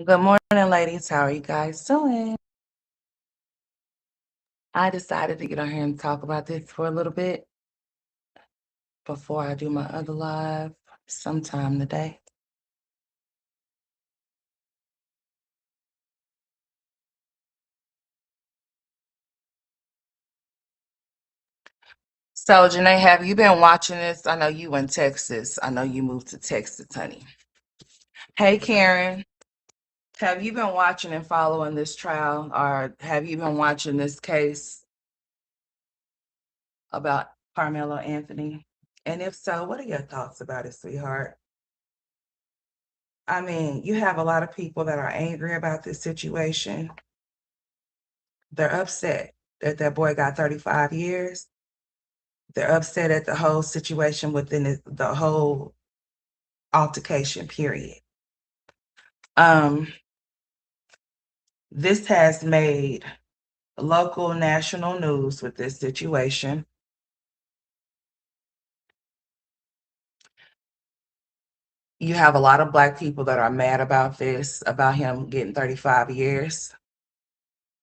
Good morning, ladies. How are you guys doing? I decided to get on here and talk about this for a little bit before I do my other live sometime today. So, Janae, have you been watching this? I know you in Texas. I know you moved to Texas, honey. Hey, Karen, have you been watching and following this trial, or have you been watching this case about Carmelo Anthony? And if so, what are your thoughts about it, sweetheart? I mean, you have a lot of people that are angry about this situation. They're upset that that boy got 35 years. They're upset at the whole situation within the whole altercation, period. Um, this has made local national news with this situation. You have a lot of Black people that are mad about this, about him getting 35 years.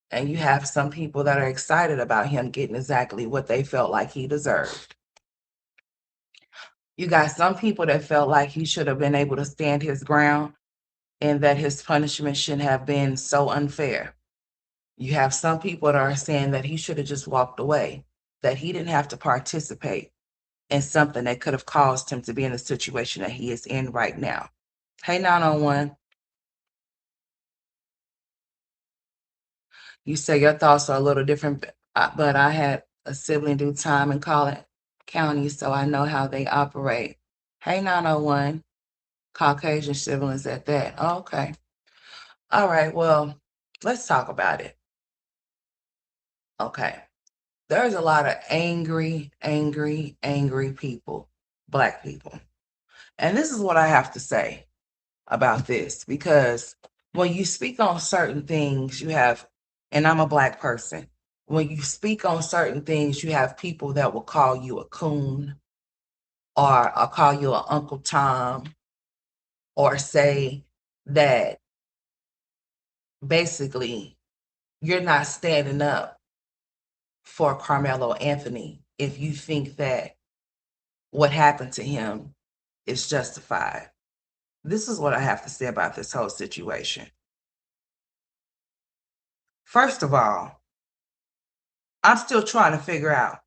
And you have some people that are excited about him getting exactly what they felt like he deserved. You got some people that felt like he should have been able to stand his ground and that his punishment shouldn't have been so unfair. You have some people that are saying that he should have just walked away, that he didn't have to participate in something that could have caused him to be in the situation that he is in right now. Hey, 901, you say your thoughts are a little different, but I had a sibling do time in Collin County, so I know how they operate. Hey, 901, Caucasian siblings at that. Oh, okay. All right, well, let's talk about it. Okay. There's a lot of angry people, Black people. And this is what I have to say about this, because when you speak on certain things, you have, and I'm a Black person, when you speak on certain things, you have people that will call you a coon, or I'll call you an Uncle Tom, or say that basically you're not standing up for Carmelo Anthony if you think that what happened to him is justified. This is what I have to say about this whole situation. First of all, I'm still trying to figure out,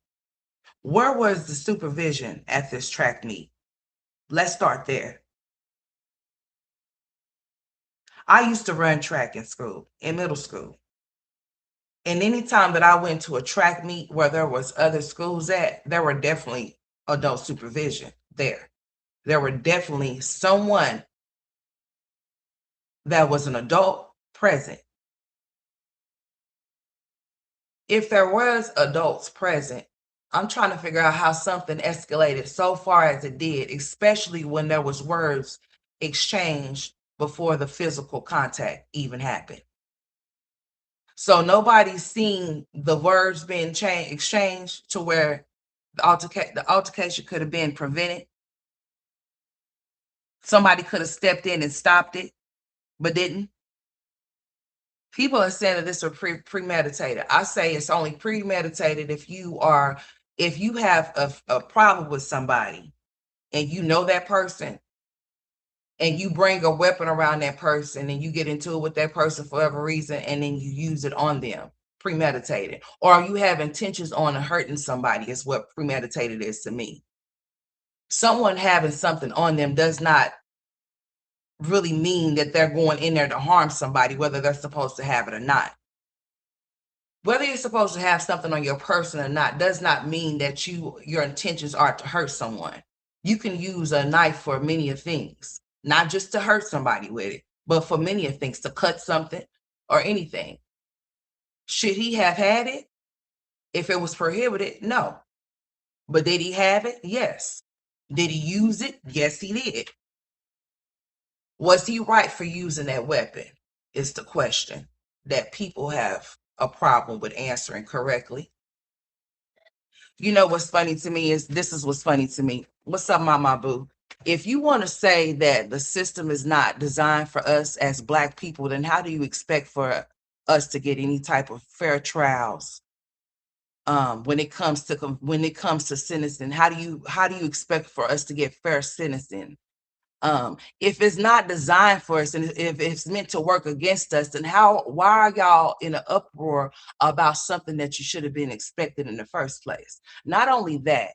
where was the supervision at this track meet? Let's start there. I used to run track in school, in middle school. And anytime that I went to a track meet where there was other schools at, there were definitely adult supervision there. There were definitely someone that was an adult present. If there was adults present, I'm trying to figure out how something escalated so far as it did, especially when there was words exchanged before the physical contact even happened. So nobody's seen the words being exchanged to where the altercation could have been prevented. Somebody could have stepped in and stopped it, but didn't. People are saying that this was premeditated. I say it's only premeditated if you have a problem with somebody and you know that person and you bring a weapon around that person and you get into it with that person for whatever reason and then you use it on them, premeditated. Or you have intentions on hurting somebody is what premeditated is to me. Someone having something on them does not really mean that they're going in there to harm somebody, whether they're supposed to have it or not. Whether you're supposed to have something on your person or not does not mean that your intentions are to hurt someone. You can use a knife for many of things, not just to hurt somebody with it, but for many of things, to cut something or anything. Should he have had it if it was prohibited? No. But did he have it? Yes. Did he use it? Yes, he did. Was he right for using that weapon? Is the question that people have a problem with answering correctly. You know what's funny to me is this is what's funny to me. What's up, Mama Boo? If you want to say that the system is not designed for us as Black people, then how do you expect for us to get any type of fair trials when it comes to sentencing? How do you expect for us to get fair sentencing? If it's not designed for us and if it's meant to work against us, then why are y'all in an uproar about something that you should have been expected in the first place? Not only that,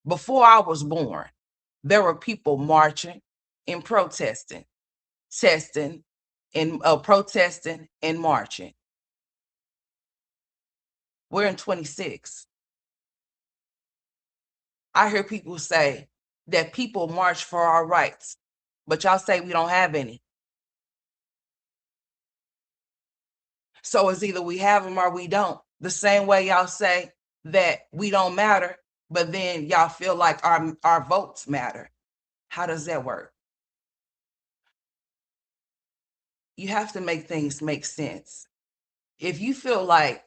before I was born, there were people marching and testing protesting and marching. We're in 26. I hear people say that people march for our rights, but y'all say we don't have any. So it's either we have them or we don't. The same way y'all say that we don't matter, but then y'all feel like our votes matter. How does that work? You have to make things make sense. If you feel like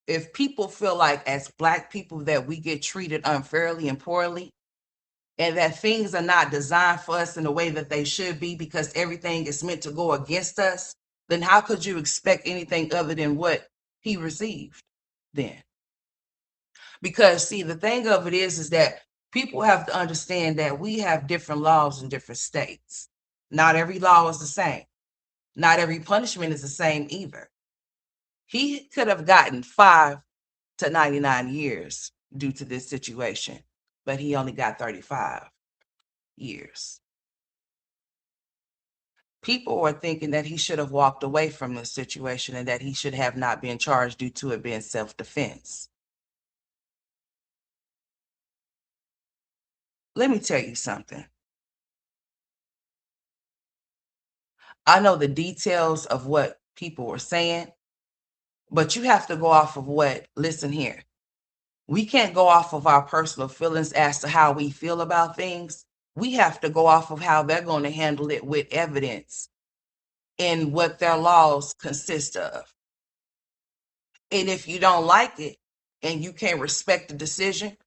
if people feel like as Black people that we get treated unfairly and poorly, and that things are not designed for us in the way that they should be because everything is meant to go against us, then how could you expect anything other than what he received then? Because see, the thing of it is that people have to understand that we have different laws in different states. Not every law is the same. Not every punishment is the same either. He could have gotten 5 to 99 years due to this situation, but he only got 35 years. People are thinking that he should have walked away from this situation and that he should have not been charged due to it being self-defense. Let me tell you something. I know the details of what people were saying, but you have to go off of listen here. We can't go off of our personal feelings as to how we feel about things. We have to go off of how they're going to handle it with evidence and what their laws consist of. And if you don't like it and you can't respect the decision,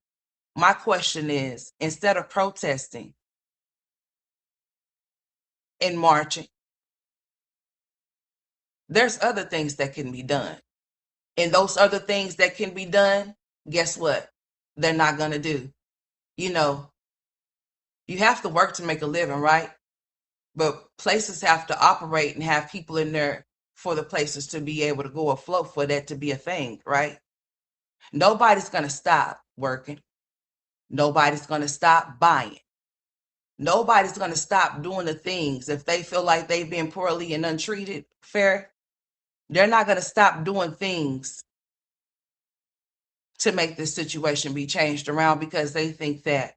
my question is, instead of protesting and marching, there's other things that can be done. And those other things that can be done, guess what? They're not going to do. You know, you have to work to make a living, right? But places have to operate and have people in there for the places to be able to go afloat for that to be a thing, right? Nobody's going to stop working. Nobody's going to stop buying. Nobody's going to stop doing the things if they feel like they've been poorly and untreated fair. They're not going to stop doing things to make this situation be changed around because they think that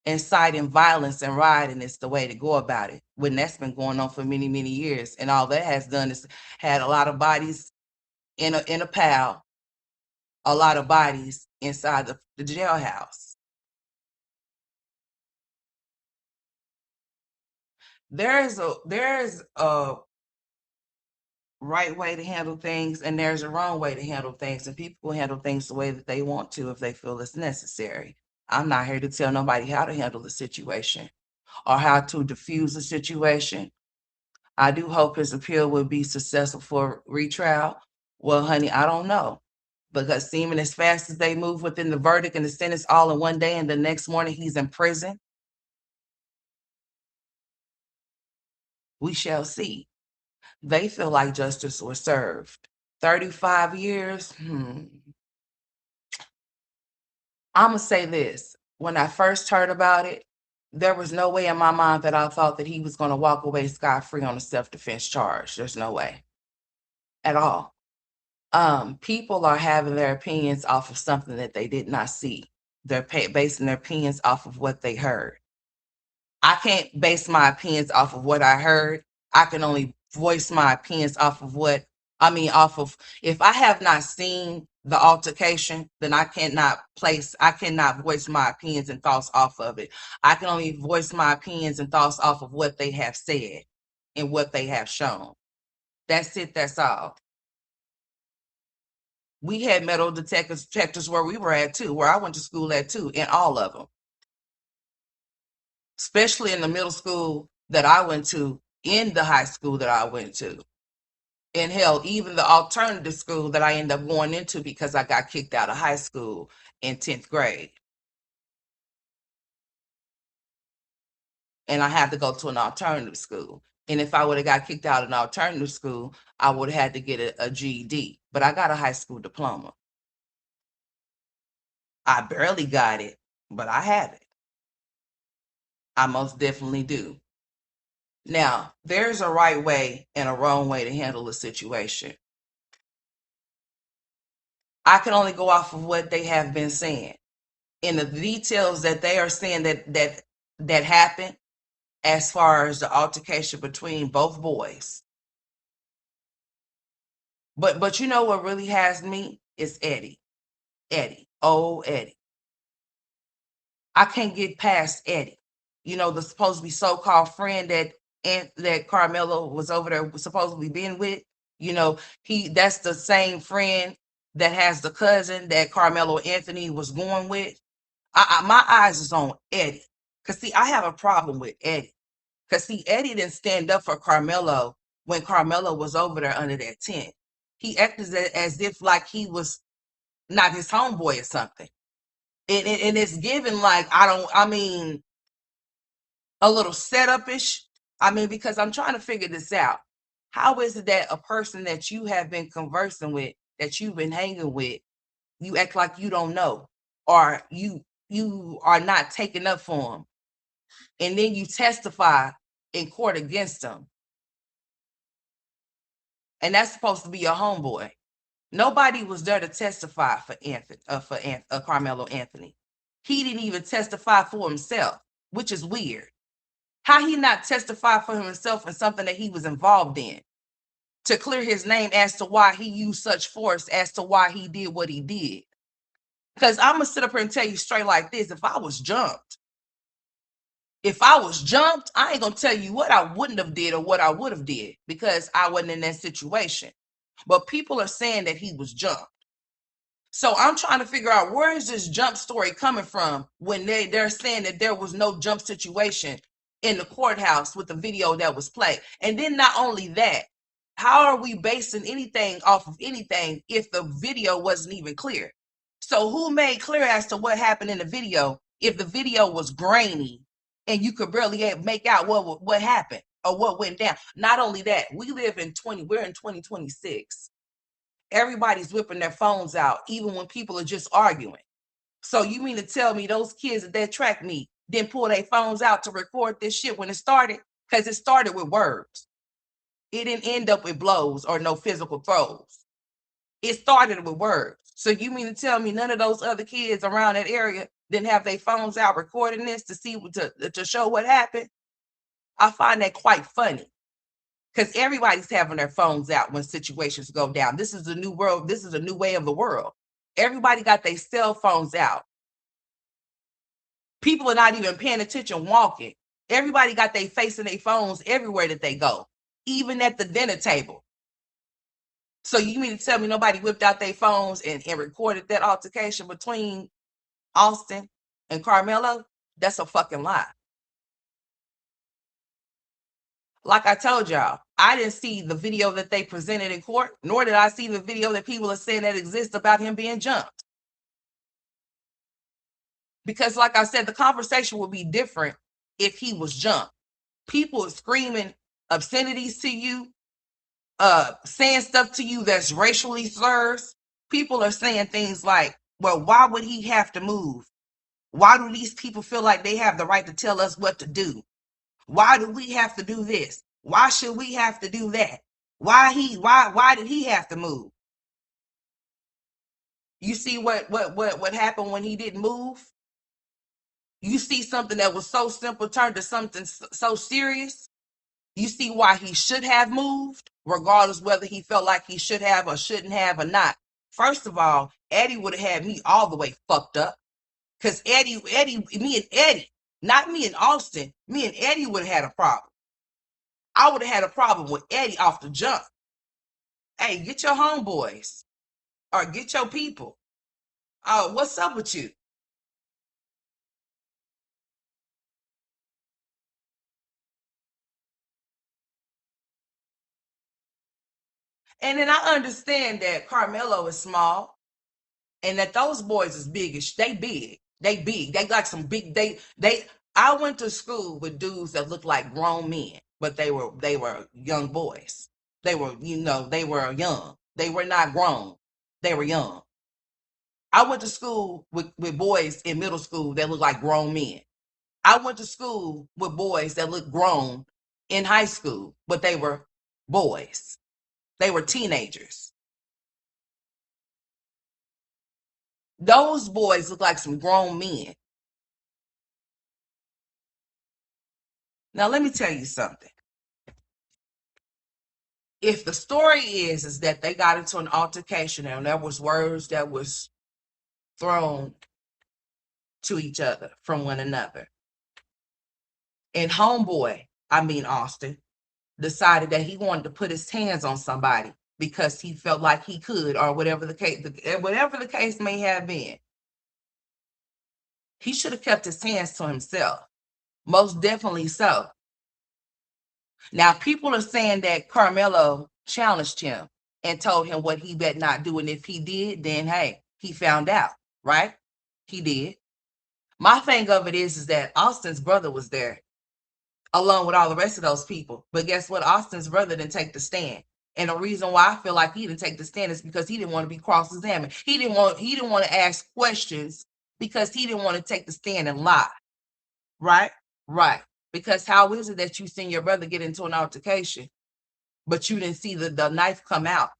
inciting violence and rioting is the way to go about it, when that's been going on for many, many years. And all that has done is had a lot of bodies in a pile, a lot of bodies inside the jailhouse. There's a right way to handle things and there's a wrong way to handle things, and people will handle things the way that they want to if they feel it's necessary. I'm not here to tell nobody how to handle the situation or how to diffuse the situation. I do hope his appeal will be successful for retrial. Well, honey, I don't know. Because seeming as fast as they move within the verdict and the sentence all in one day, and the next morning he's in prison, we shall see. They feel like justice was served. 35 years? I'm going to say this. When I first heard about it, there was no way in my mind that I thought that he was going to walk away scot-free on a self-defense charge. There's no way at all. People are having their opinions off of something that they did not see. They're basing their opinions off of what they heard. I can't base my opinions off of what I heard. I can only voice my opinions off of off of, if I have not seen the altercation, then I cannot voice my opinions and thoughts off of it. I can only voice my opinions and thoughts off of what they have said and what they have shown. That's it, that's all. We had metal detectors where we were at too, where I went to school at too, in all of them. especially in the middle school that I went to, in the high school that I went to. And hell, even the alternative school that I ended up going into because I got kicked out of high school in 10th grade. And I had to go to an alternative school. And if I would have got kicked out of an alternative school, I would have had to get a GED. But I got a high school diploma. I barely got it, but I have it. I most definitely do. Now, there's a right way and a wrong way to handle a situation. I can only go off of what they have been saying. In the details that they are saying that happened, as far as the altercation between both boys. But you know what really has me is Eddie. Eddie. Oh, Eddie. I can't get past Eddie. You know, the supposed to be so-called friend that Karmelo was over there was supposedly being with. You know, that's the same friend that has the cousin that Carmelo Anthony was going with. My eyes is on Eddie. Cause see, I have a problem with Eddie. Cause see, Eddie didn't stand up for Carmelo when Carmelo was over there under that tent. He acted as if like he was not his homeboy or something. And it's given like I mean, a little setup-ish. I mean, because I'm trying to figure this out. How is it that a person that you have been conversing with, that you've been hanging with, you act like you don't know, or you are not taking up for them, and then you testify in court against them, and that's supposed to be your homeboy. Nobody was there to testify for Carmelo Anthony. He didn't even testify for himself, which is weird. How he not testify for himself in something that he was involved in to clear his name as to why he used such force, as to why he did what he did. Because I'm gonna sit up here and tell you straight like this: if I was jumped, I ain't gonna tell you what I wouldn't have did or what I would have did, because I wasn't in that situation. But people are saying that he was jumped. So I'm trying to figure out, where is this jump story coming from when they're saying that there was no jump situation in the courthouse with the video that was played. And then not only that, how are we basing anything off of anything if the video wasn't even clear? So who made clear as to what happened in the video if the video was grainy and you could barely make out what happened or what went down? Not only that, we're in 2026. Everybody's whipping their phones out, even when people are just arguing. So you mean to tell me those kids that track me didn't pull their phones out to record this shit when it started? Because it started with words. It didn't end up with blows or no physical throws. It started with words. So you mean to tell me none of those other kids around that area didn't have their phones out recording this to see to show what happened? I find that quite funny, because everybody's having their phones out when situations go down. This is a new world. This is a new way of the world. Everybody got their cell phones out. People are not even paying attention walking. Everybody got their face in their phones everywhere that they go, even at the dinner table. So you mean to tell me nobody whipped out their phones and recorded that altercation between Austin and Carmelo? That's a fucking lie. Like I told y'all, I didn't see the video that they presented in court, nor did I see the video that people are saying that exists about him being jumped. Because like I said, the conversation would be different if he was jumped. People are screaming obscenities to you, saying stuff to you that's racially slurs. People are saying things like, well, why would he have to move? Why do these people feel like they have the right to tell us what to do? Why do we have to do this? Why should we have to do that? Why did he have to move? You see what happened when he didn't move? You see something that was so simple turned to something so serious. You see why he should have moved, regardless whether he felt like he should have or shouldn't have or not. First of all, Eddie would have had me all the way fucked up. Because me and Eddie, not me and Austin, me and Eddie would have had a problem. I would have had a problem with Eddie off the jump. Hey, get your homeboys or get your people. What's up with you? And then I understand that Karmelo is small and that those boys is biggish. They big. They big. They got some big I went to school with dudes that looked like grown men, but they were young boys. They were, they were young. They were not grown. They were young. I went to school with boys in middle school that looked like grown men. I went to school with boys that looked grown in high school, but they were boys. They were teenagers. Those boys look like some grown men. Now, let me tell you something. If the story is that they got into an altercation and there was words that was thrown to each other from one another, and homeboy, I mean Austin, decided that he wanted to put his hands on somebody because he felt like he could, or whatever the case may have been, he should have kept his hands to himself. Most definitely so. Now, people are saying that Karmelo challenged him and told him what he better not do. And if he did, then hey, he found out, right? He did. My thing of it is that Austin's brother was there along with all the rest of those people. But guess what? Austin's brother didn't take the stand. And the reason why I feel like he didn't take the stand is because he didn't want to be cross-examined. He didn't want to ask questions because he didn't want to take the stand and lie. Right? Right. Because how is it that you seen your brother get into an altercation, but you didn't see the knife come out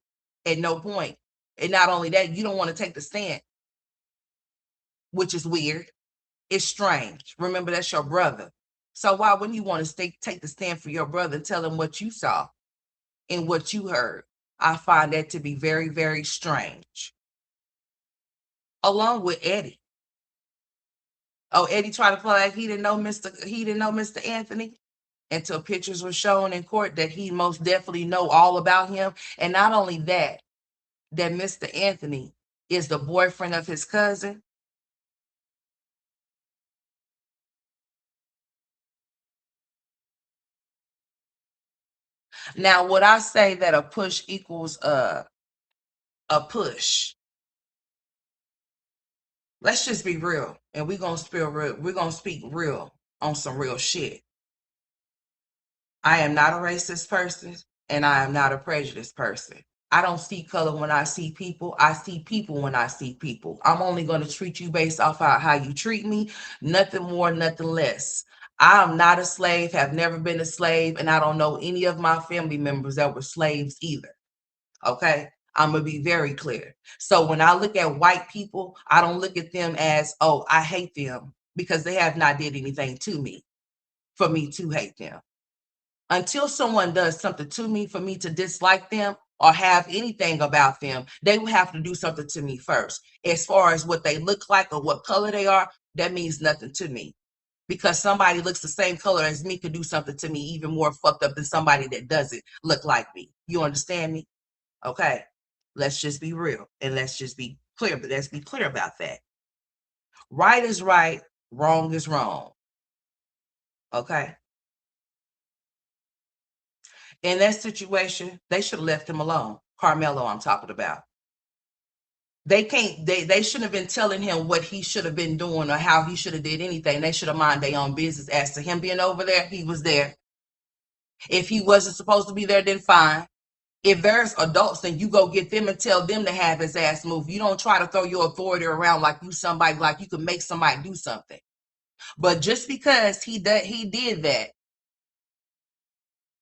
at no point? And not only that, you don't want to take the stand, which is weird. It's strange. Remember, that's your brother. So why wouldn't you want to take the stand for your brother and tell him what you saw and what you heard? I find that to be very, very strange. Along with Eddie. Oh, Eddie tried to play like he didn't know Mr. Anthony until pictures were shown in court that he most definitely know all about him. And not only that Mr. Anthony is the boyfriend of his cousin. Now, would I say that a push equals a push? Let's just be real, and we're gonna speak real on some real shit. I am not a racist person, and I am not a prejudiced person. I don't see color when I see people. I see people when I see people. I'm only going to treat you based off how you treat me, nothing more, nothing less. I am not a slave, have never been a slave, and I don't know any of my family members that were slaves either. Okay? I'm going to be very clear. So when I look at white people, I don't look at them as, oh, I hate them, because they have not did anything to me for me to hate them. Until someone does something to me for me to dislike them or have anything about them, they will have to do something to me first. As far as what they look like or what color they are, that means nothing to me. Because somebody looks the same color as me could do something to me even more fucked up than somebody that doesn't look like me. You understand me? Okay. Let's just be real and let's just be clear. But let's be clear about that. Right is right, wrong is wrong. Okay. In that situation, they should have left him alone. Karmelo, I'm talking about. They shouldn't have been telling him what he should have been doing or how he should have did anything. They should have mind their own business. As to him being over there, he was there. If he wasn't supposed to be there, then fine. If there's adults, then you go get them and tell them to have his ass move. You don't try to throw your authority around like you somebody, like you can make somebody do something. But just because he did that,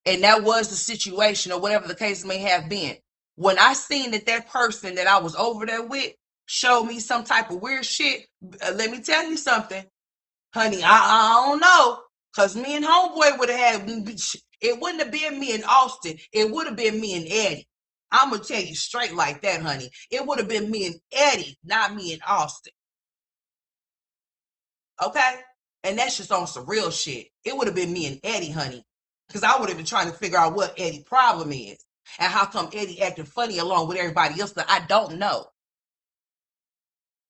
and that was the situation or whatever the case may have been, when I seen that person that I was over there with showed me some type of weird shit, let me tell you something, honey, I don't know, because me and homeboy would have had, it wouldn't have been me and Austin, it would have been me and Eddie. I'm going to tell you straight like that, honey. It would have been me and Eddie, not me and Austin. Okay? And that's just on some real shit. It would have been me and Eddie, honey. Because I would have been trying to figure out what Eddie's problem is. And how come Eddie acting funny along with everybody else that I don't know.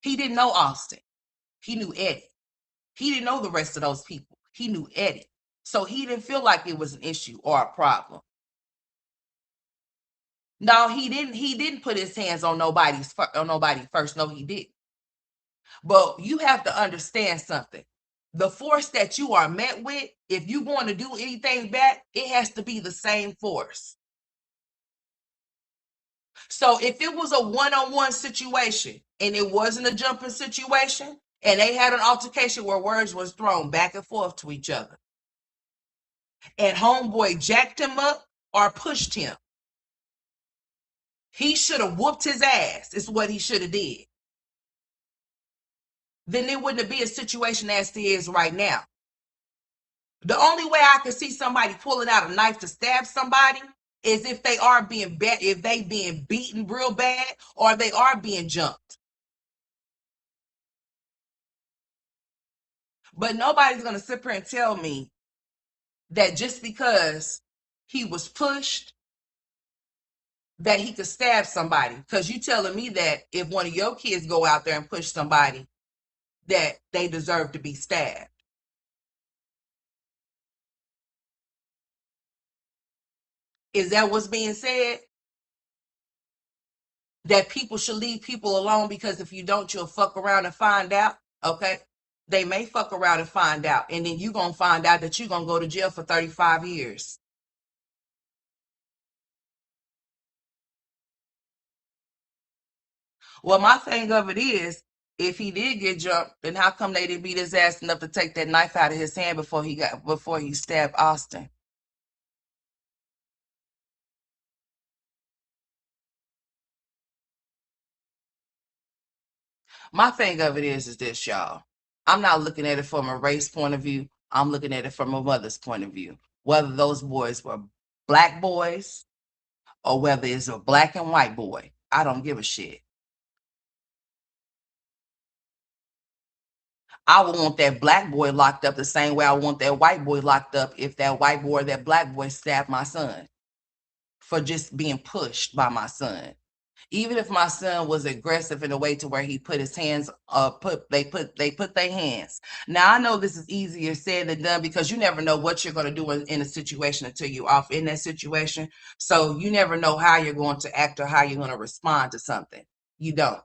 He didn't know Austin. He knew Eddie. He didn't know the rest of those people. He knew Eddie. So he didn't feel like it was an issue or a problem. No, he didn't put his hands on nobody first. No, he didn't. But you have to understand something. The force that you are met with, if you want to do anything back, it has to be the same force. So if it was a one-on-one situation and it wasn't a jumping situation, and they had an altercation where words was thrown back and forth to each other, and homeboy jacked him up or pushed him, he should have whooped his ass, is what he should have did. Then it wouldn't be a situation as it is right now. The only way I could see somebody pulling out a knife to stab somebody is if they are if they being beaten real bad or they are being jumped. But nobody's gonna sit here and tell me that just because he was pushed that he could stab somebody. Because you telling me that if one of your kids go out there and push somebody, that they deserve to be stabbed. Is that what's being said? That people should leave people alone because if you don't, you'll fuck around and find out. Okay. They may fuck around and find out. And then you're going to find out that you're going to go to jail for 35 years. Well, my thing of it is, if he did get jumped, then how come they didn't beat his ass enough to take that knife out of his hand before he stabbed Austin? My thing of it is this, y'all. I'm not looking at it from a race point of view. I'm looking at it from a mother's point of view. Whether those boys were black boys or whether it's a black and white boy, I don't give a shit. I would want that black boy locked up the same way I want that white boy locked up if that white boy or that black boy stabbed my son for just being pushed by my son. Even if my son was aggressive in a way to where he put his hands they put their hands. Now I know this is easier said than done because you never know what you're going to do in a situation until you're off in that situation. So you never know how you're going to act or how you're going to respond to something. You don't.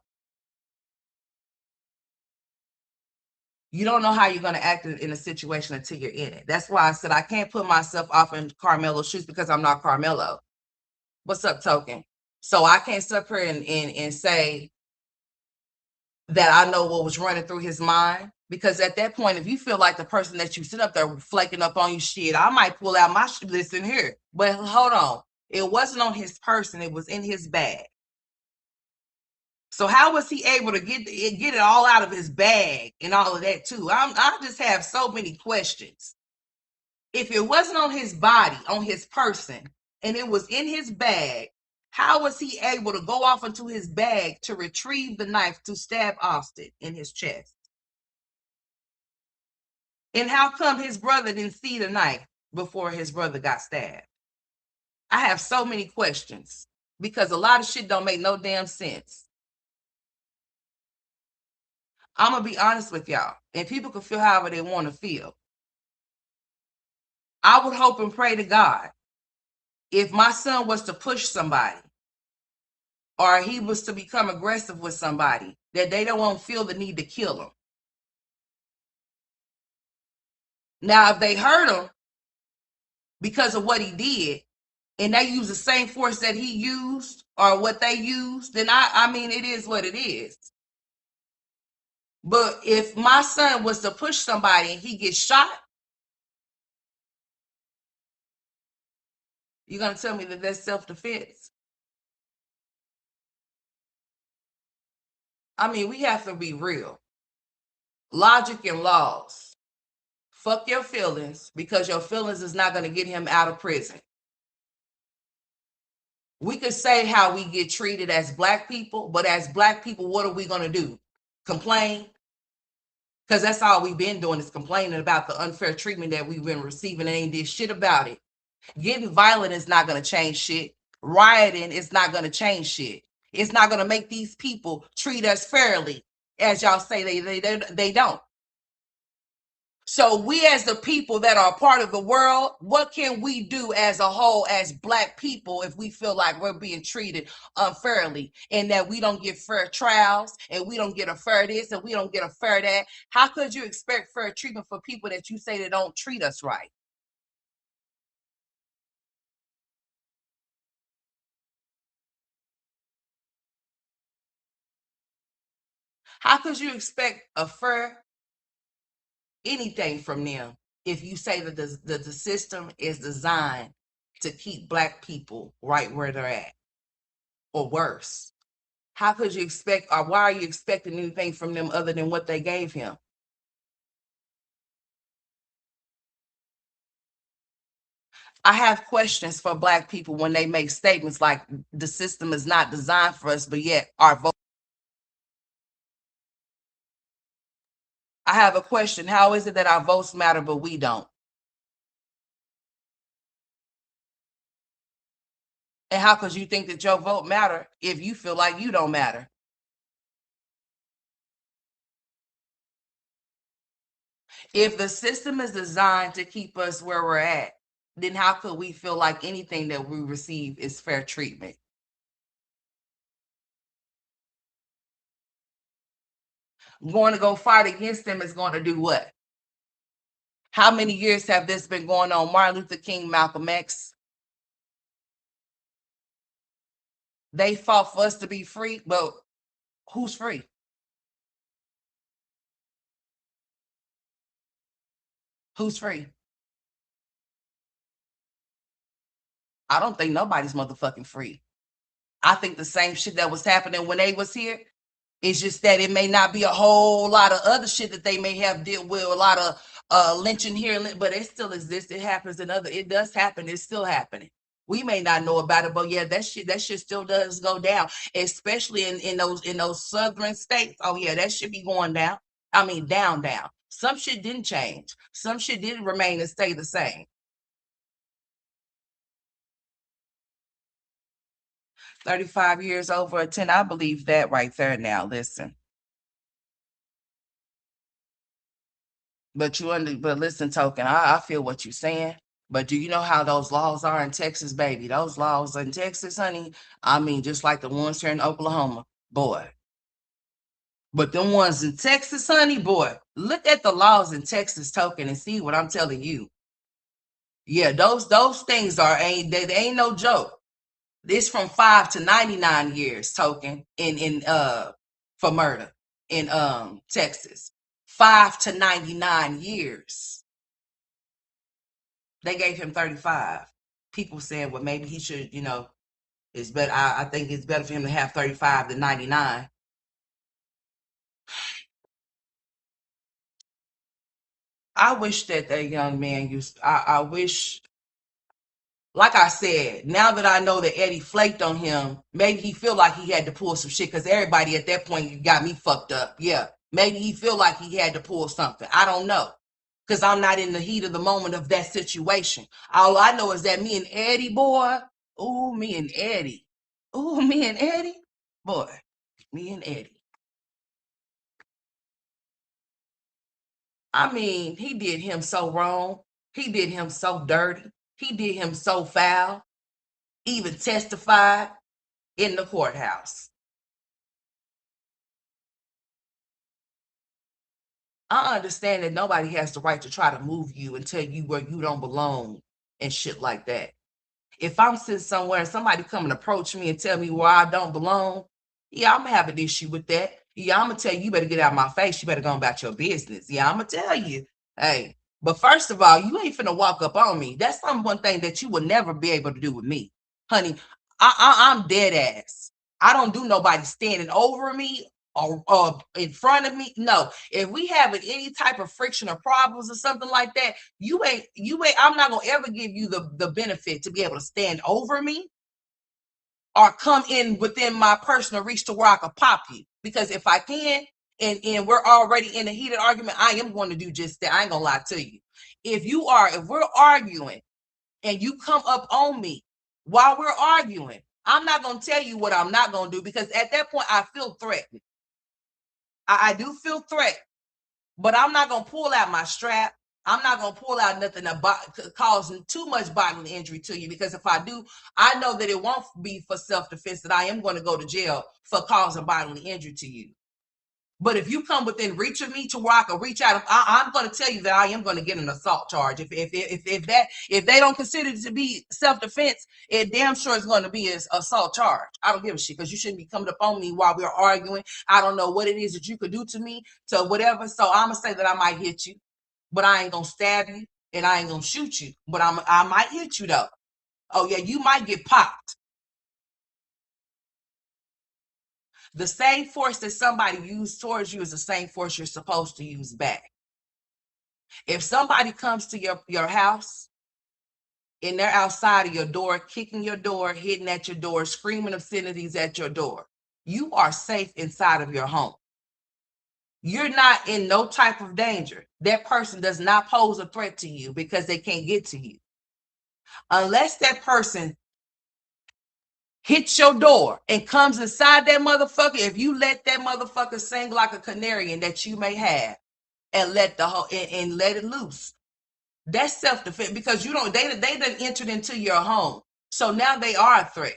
You don't know how you're going to act in a situation until you're in it. That's why I said I can't put myself off in Karmelo's shoes because I'm not Karmelo. What's up, Token? So I can't sit here and say that I know what was running through his mind. Because at that point, if you feel like the person that you sit up there flaking up on you shit, I might pull out my listen here. But hold on. It wasn't on his person, it was in his bag. So how was he able to get it all out of his bag and all of that too? I just have so many questions. If it wasn't on his body, on his person, and it was in his bag, how was he able to go off into his bag to retrieve the knife to stab Austin in his chest? And how come his brother didn't see the knife before his brother got stabbed? I have so many questions because a lot of shit don't make no damn sense. I'm going to be honest with y'all, and people can feel however they want to feel. I would hope and pray to God if my son was to push somebody or he was to become aggressive with somebody, that they don't feel the need to kill him. Now, if they hurt him because of what he did, and they use the same force that he used or what they used, then I mean, it is what it is. But if my son was to push somebody and he gets shot, you're going to tell me that that's self-defense? I mean, we have to be real. Logic and laws. Fuck your feelings because your feelings is not going to get him out of prison. We could say how we get treated as black people, but as black people, what are we going to do? Complain? Because that's all we've been doing is complaining about the unfair treatment that we've been receiving and ain't did shit about it. Getting violent is not going to change shit. Rioting is not going to change shit. It's not going to make these people treat us fairly, as y'all say they don't. So we as the people that are part of the world, what can we do as a whole, as Black people, if we feel like we're being treated unfairly and that we don't get fair trials and we don't get a fair this and we don't get a fair that? How could you expect fair treatment for people that you say that don't treat us right? How could you expect a fair anything from them if you say that the system is designed to keep Black people right where they're at or worse? How could you expect, or why are you expecting anything from them other than what they gave him? I have questions for Black people when they make statements like the system is not designed for us, but yet our vote. I have a question. How is it that our votes matter, but we don't? And how could you think that your vote matter if you feel like you don't matter? If the system is designed to keep us where we're at, then how could we feel like anything that we receive is fair treatment? Going to go fight against them is going to do what? How many years have this been going on? Martin Luther King, Malcolm X, they fought for us to be free, but who's free? Who's free? I don't think nobody's motherfucking free. I think the same shit that was happening when they was here. It's just that it may not be a whole lot of other shit that they may have dealt with, a lot of lynching here, but it still exists. It happens in other, it does happen. It's still happening. We may not know about it, but yeah, that shit still does go down, especially in those southern states. Oh yeah, that should be going down. I mean, down, down. Some shit didn't change. Some shit didn't remain and stay the same. 35 years over a 10. I believe that right there now. Listen. But listen, Token, I feel what you're saying. But do you know how those laws are in Texas, baby? Those laws in Texas, honey, I mean, just like the ones here in Oklahoma, boy. But the ones in Texas, honey, boy, look at the laws in Texas, Token, and see what I'm telling you. Yeah, those things they ain't no joke. This from 5 to 99 years, Token, in for murder in Texas. 5 to 99 years. They gave him 35. People said, well, maybe he should, it's better. I think it's better for him to have 35 than 99. I wish that that young man I wish, like I said, now that I know that Eddie flaked on him, maybe he feel like he had to pull some shit because everybody at that point got me fucked up. Yeah, maybe he feel like he had to pull something. I don't know because I'm not in the heat of the moment of that situation. All I know is that me and Eddie, boy, ooh, me and Eddie, ooh, me and Eddie, boy, me and Eddie. I mean, he did him so wrong. He did him so dirty. He did him so foul. Even testified in the courthouse. I understand that nobody has the right to try to move you and tell you where you don't belong and shit like that. If I'm sitting somewhere and somebody come and approach me and tell me where I don't belong, yeah, I'm gonna have an issue with that. Yeah, I'm gonna tell you, you better get out of my face. You better go about your business. Yeah, I'm gonna tell you, hey. But first of all, you ain't finna walk up on me. That's one thing that you will never be able to do with me, honey. I'm dead ass. I don't do nobody standing over me or in front of me. No, if we having any type of friction or problems or something like that, you ain't I'm not gonna ever give you the benefit to be able to stand over me or come in within my personal reach to where I could pop you. Because if I can, and we're already in a heated argument, I am going to do just that. I ain't gonna lie to you. If we're arguing and you come up on me while we're arguing, I'm not gonna tell you what I'm not gonna do because at that point I feel threatened. I do feel threatened, but I'm not gonna pull out my strap. I'm not gonna pull out nothing that causing too much bodily injury to you, because if I do, I know that it won't be for self-defense, that I am going to go to jail for causing bodily injury to you. But if you come within reach of me to where I can reach out, I'm going to tell you that I am going to get an assault charge. If they don't consider it to be self-defense, it damn sure is going to be an assault charge. I don't give a shit, because you shouldn't be coming up on me while we're arguing. I don't know what it is that you could do to me, to whatever. So I'm gonna say that I might hit you, but I ain't gonna stab you and I ain't gonna shoot you. But I might hit you though. Oh yeah, you might get popped. The same force that somebody used towards you is the same force you're supposed to use back. If somebody comes to your house and they're outside of your door, kicking your door, hitting at your door, screaming obscenities at your door, you are safe inside of your home. You're not in no type of danger. That person does not pose a threat to you because they can't get to you. Unless that person hits your door and comes inside that motherfucker, if you let that motherfucker sing like a canary that you may have, and let and let it loose, that's self-defense, because you don't, they done entered into your home, so now they are a threat.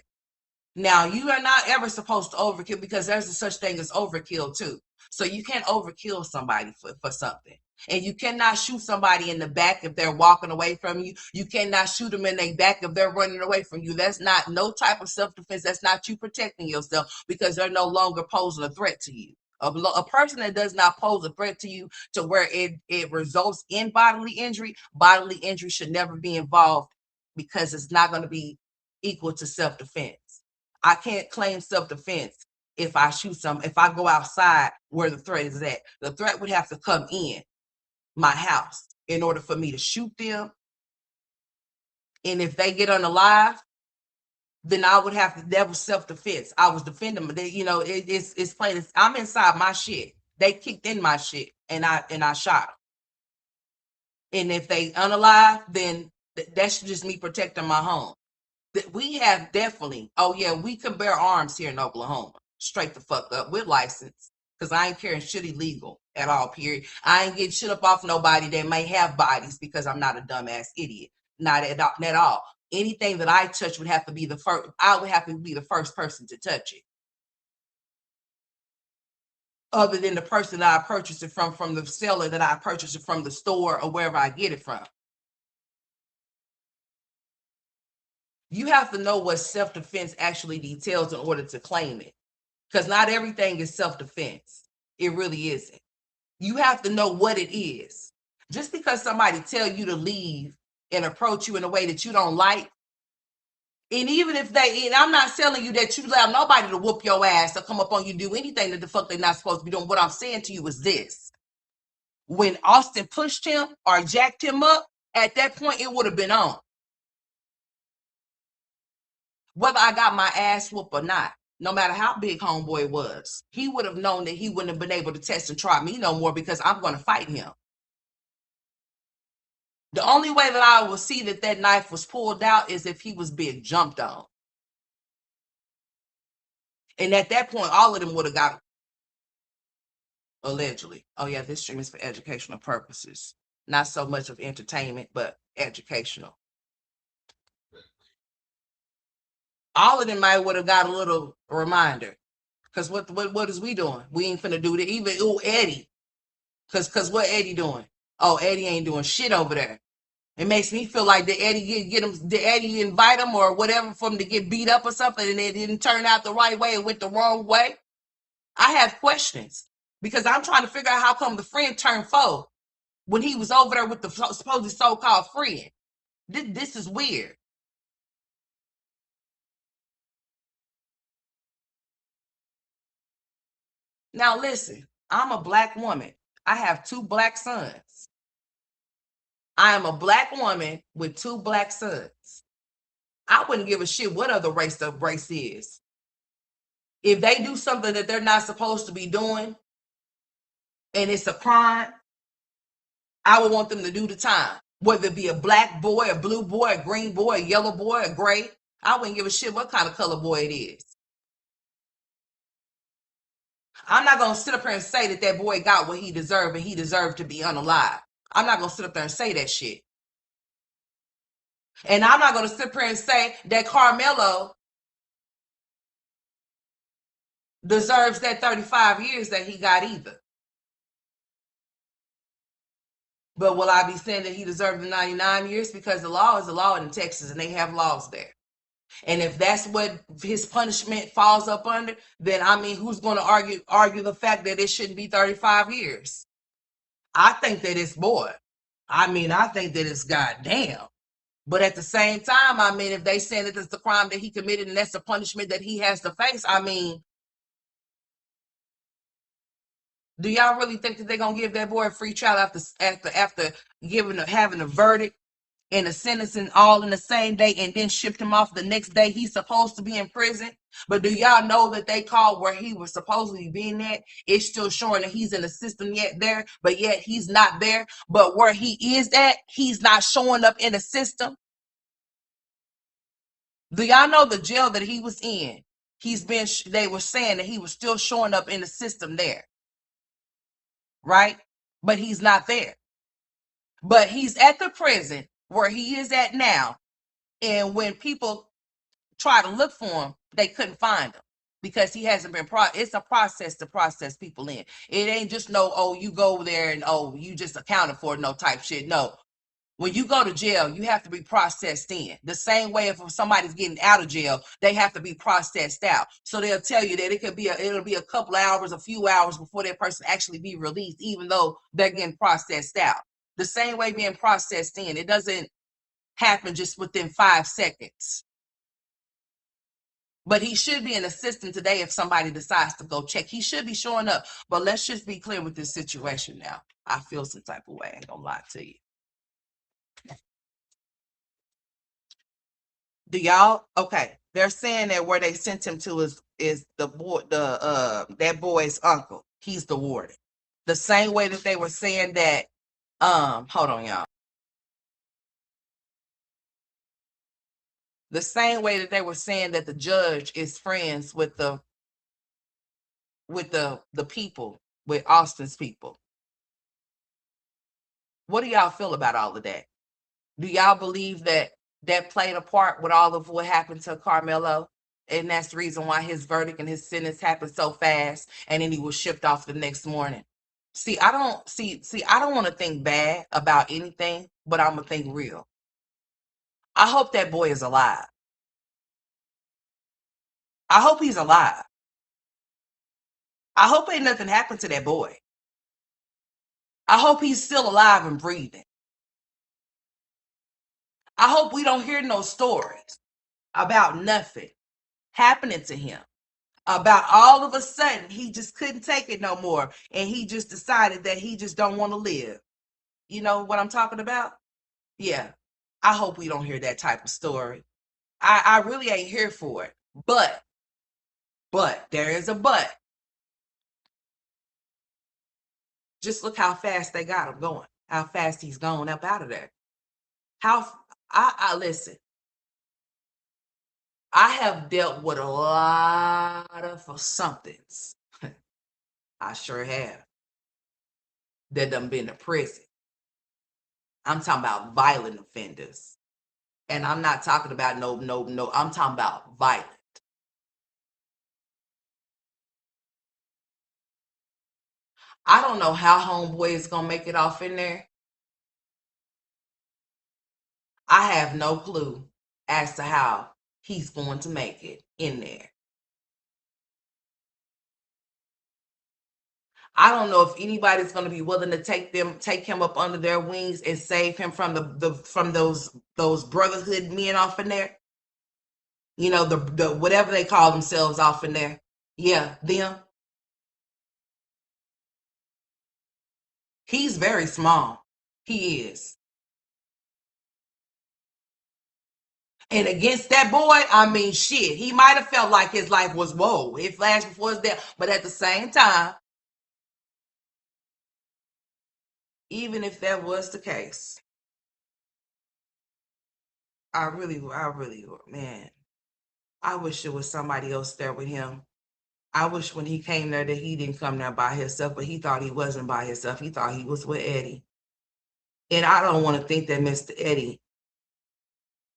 Now, you are not ever supposed to overkill, because there's a such thing as overkill too. So you can't overkill somebody for something. And you cannot shoot somebody in the back if they're walking away from you. You cannot shoot them in their back if they're running away from you. That's not no type of self-defense. That's not you protecting yourself, because they're no longer posing a threat to you. A person that does not pose a threat to you to where it results in bodily injury should never be involved, because it's not going to be equal to self-defense. I can't claim self-defense if if I go outside where the threat is at. The threat would have to come in my house in order for me to shoot them. And if they get unalive, then I would have to, that was self-defense. I was defending them. It's plain. I'm inside my shit. They kicked in my shit and I shot them. And if they unalive, then that's just me protecting my home. We have definitely, oh yeah, we can bear arms here in Oklahoma. Straight the fuck up with license. Because I ain't carrying shit illegal at all, period. I ain't getting shit up off nobody that may have bodies, because I'm not a dumbass idiot. Not at all. Anything that I touch would have to be the first, I would have to be the first person to touch it. Other than the person that I purchased it from the seller that I purchased it from, the store or wherever I get it from. You have to know what self-defense actually details in order to claim it. Because not everything is self-defense. It really isn't. You have to know what it is. Just because somebody tell you to leave and approach you in a way that you don't like, and even if and I'm not telling you that you allow nobody to whoop your ass or come up on you, do anything that the fuck they're not supposed to be doing. What I'm saying to you is this. When Austin pushed him or jacked him up, at that point, it would have been on. Whether I got my ass whooped or not, no matter how big homeboy was, he would have known that he wouldn't have been able to test and try me no more, because I'm going to fight him. The only way that I will see that knife was pulled out is if he was being jumped on. And at that point, all of them would have got him. Allegedly. Oh yeah, this stream is for educational purposes. Not so much of entertainment, but educational. All of them might would have got a little reminder. Because what is we doing? We ain't finna do that. Even Eddie. Because what Eddie doing? Oh, Eddie ain't doing shit over there. It makes me feel like did Eddie get him? Did Eddie invite him or whatever for him to get beat up or something, and it didn't turn out the right way? It went the wrong way. I have questions, because I'm trying to figure out how come the friend turned foe when he was over there with the supposed so-called friend. This is weird. Now listen, I'm a black woman. I have 2 black sons. I am a black woman with 2 black sons. I wouldn't give a shit what other race the race is. If they do something that they're not supposed to be doing and it's a crime, I would want them to do the time. Whether it be a black boy, a blue boy, a green boy, a yellow boy, a gray, I wouldn't give a shit what kind of color boy it is. I'm not going to sit up here and say that boy got what he deserved and he deserved to be unalive. I'm not gonna sit up there and say that shit. And I'm not gonna sit up here and say that Karmelo deserves that 35 years that he got either. But will I be saying that he deserved the 99 years? Because the law is the law in Texas and they have laws there. And if that's what his punishment falls up under, then I mean, who's going to argue the fact that it shouldn't be 35 years? I think that it's more. I mean, I think that it's goddamn. But at the same time, I mean, if they say that it's the crime that he committed and that's the punishment that he has to face, I mean, do y'all really think that they're gonna give that boy a free trial after having a verdict and a sentencing all in the same day and then shipped him off the next day? He's supposed to be in prison. But do y'all know that they called where he was supposedly being at? It's still showing that he's in the system yet there, but yet he's not there. But where he is at, he's not showing up in the system. Do y'all know the jail that he was in? They were saying that he was still showing up in the system there, right? But he's not there. But he's at the prison where he is at now. And when people try to look for him, they couldn't find him because he hasn't been it's a process to process people in. It ain't just no, oh, you go there and oh, you just accounted for no type shit. No. When you go to jail, you have to be processed in. The same way if somebody's getting out of jail, they have to be processed out. So they'll tell you that it'll be a couple of hours, a few hours before that person actually be released, even though they're getting processed out. The same way being processed in. It doesn't happen just within 5 seconds. But he should be in the system today if somebody decides to go check. He should be showing up. But let's just be clear with this situation now. I feel some type of way. I ain't gonna lie to you. Do y'all okay? They're saying that where they sent him to is the boy, that boy's uncle. He's the warden. The same way that they were saying that. Hold on, y'all. The same way that they were saying that the judge is friends with the people, with Austin's people. What do y'all feel about all of that? Do y'all believe that played a part with all of what happened to Karmelo? And that's the reason why his verdict and his sentence happened so fast, and then he was shipped off the next morning. I don't want to think bad about anything, but I'm gonna think real. I hope that boy is alive. I hope he's alive. I hope ain't nothing happened to that boy. I hope he's still alive and breathing. I hope we don't hear no stories about nothing happening to him. About all of a sudden he just couldn't take it no more and he just decided that he just don't want to live. You know what I'm talking about? Yeah. I hope we don't hear that type of story. I really ain't here for it. But there is a but. Just look how fast they got him going. How fast he's gone up out of there. How I listen. I have dealt with a lot of somethings. I sure have. That done been to prison. I'm talking about violent offenders. And I'm not talking about no. I'm talking about violent. I don't know how homeboy is gonna make it off in there. I have no clue as to how he's going to make it in there. I don't know if anybody's going to be willing to take him up under their wings and save him from from those brotherhood men off in there. You know, the whatever they call themselves off in there. Yeah, them. He's very small. He is. And against that boy, I mean, shit, he might have felt like his life was whoa. It flashed before his death. But at the same time, even if that was the case, man, I wish it was somebody else there with him. I wish when he came there that he didn't come there by himself, but he thought he wasn't by himself. He thought he was with Eddie. And I don't want to think that Mr. Eddie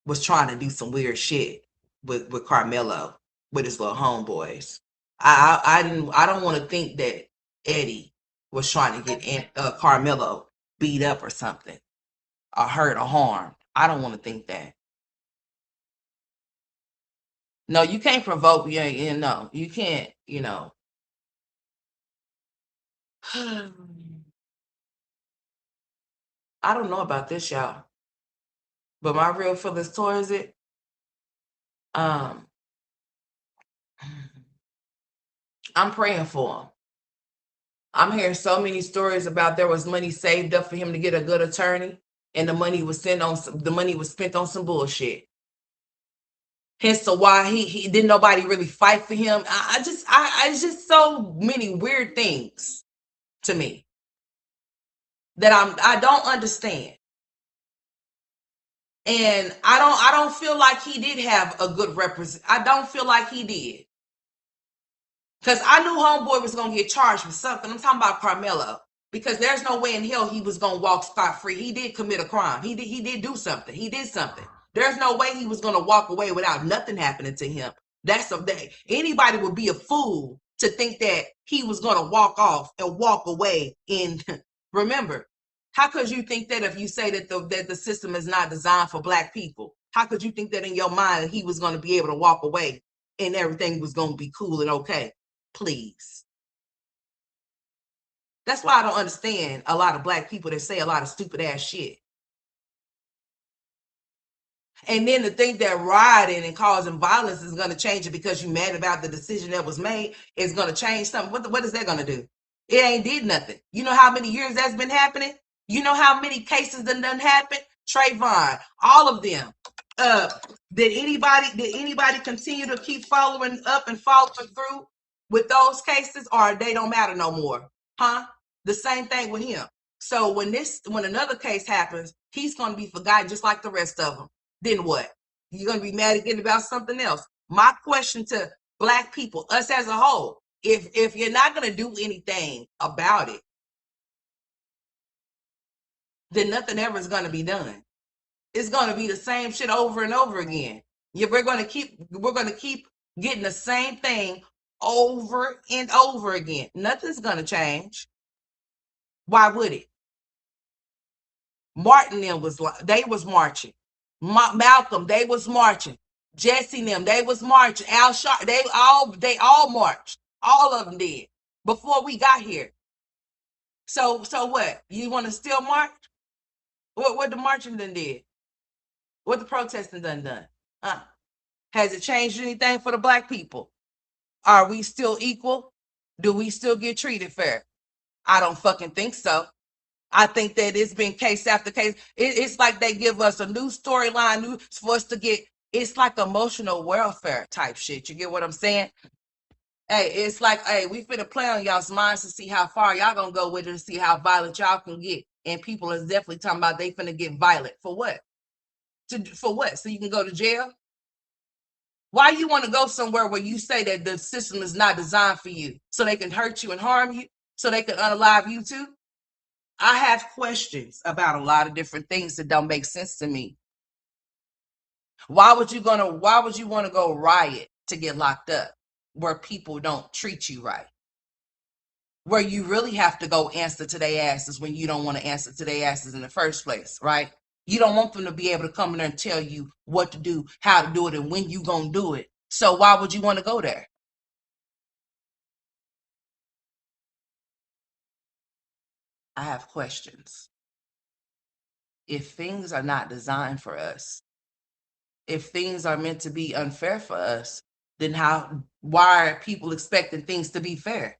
was trying to do some weird shit with Karmelo, with his little homeboys. I don't want to think that Eddie was trying to get Karmelo beat up or something, or hurt or harmed. I don't want to think that. No, you can't provoke. No, you can't. I don't know about this, y'all, but my real feelings towards it, um, I'm praying for him. I'm hearing so many stories about there was money saved up for him to get a good attorney, and the money was spent on some bullshit. Hence to why he didn't nobody really fight for him. It's just so many weird things to me that I don't understand. And I don't feel like he did have a good represent. I don't feel like he did. Because I knew homeboy was gonna get charged with something. I'm talking about Karmelo. Because there's no way in hell he was gonna walk scot free. He did commit a crime. He did do something. He did something. There's no way he was gonna walk away without nothing happening to him. Anybody would be a fool to think that he was gonna walk off and walk away. And remember, how could you think that if you say that the system is not designed for black people? How could you think that in your mind that he was gonna be able to walk away and everything was gonna be cool and okay? Please. That's why I don't understand a lot of black people that say a lot of stupid ass shit. And then to think that rioting and causing violence is going to change it because you're mad about the decision that was made is going to change something. What is that going to do? It ain't did nothing. You know how many years that's been happening? You know how many cases that done happened? Trayvon, all of them. Did anybody continue to keep following up and following through with those cases, or they don't matter no more? Huh? The same thing with him. So when another case happens, he's going to be forgotten just like the rest of them. Then what? You're going to be mad again about something else. My question to black people, us as a whole, if you're not going to do anything about it, then nothing ever is going to be done. It's going to be the same shit over and over again. We're going to keep getting the same thing over and over again. Nothing's going to change. Why would it? Martin them they was marching. Malcolm, they was marching. Jesse them, they was marching. Al Sharp, they all marched. All of them did before we got here. So what? You want to still march? What the marching done did? What the protesting done? Has it changed anything for the black people? Are we still equal? Do we still get treated fair? I don't fucking think so. I think that it's been case after case. It's like they give us a new storyline for us to get. It's like emotional welfare type shit. You get what I'm saying? Hey, it's like, hey, we finna play on y'all's minds to see how far y'all gonna go with it and see how violent y'all can get. And people is definitely talking about they finna get violent. For what? For what? So you can go to jail? Why you want to go somewhere where you say that the system is not designed for you? So they can hurt you and harm you? So they can unalive you too? I have questions about a lot of different things that don't make sense to me. Why would you want to go riot to get locked up where people don't treat you right? Where you really have to go answer to their asses when you don't want to answer to their asses in the first place, right? You don't want them to be able to come in there and tell you what to do, how to do it, and when you gonna do it. So why would you want to go there? I have questions. If things are not designed for us, if things are meant to be unfair for us, then why are people expecting things to be fair?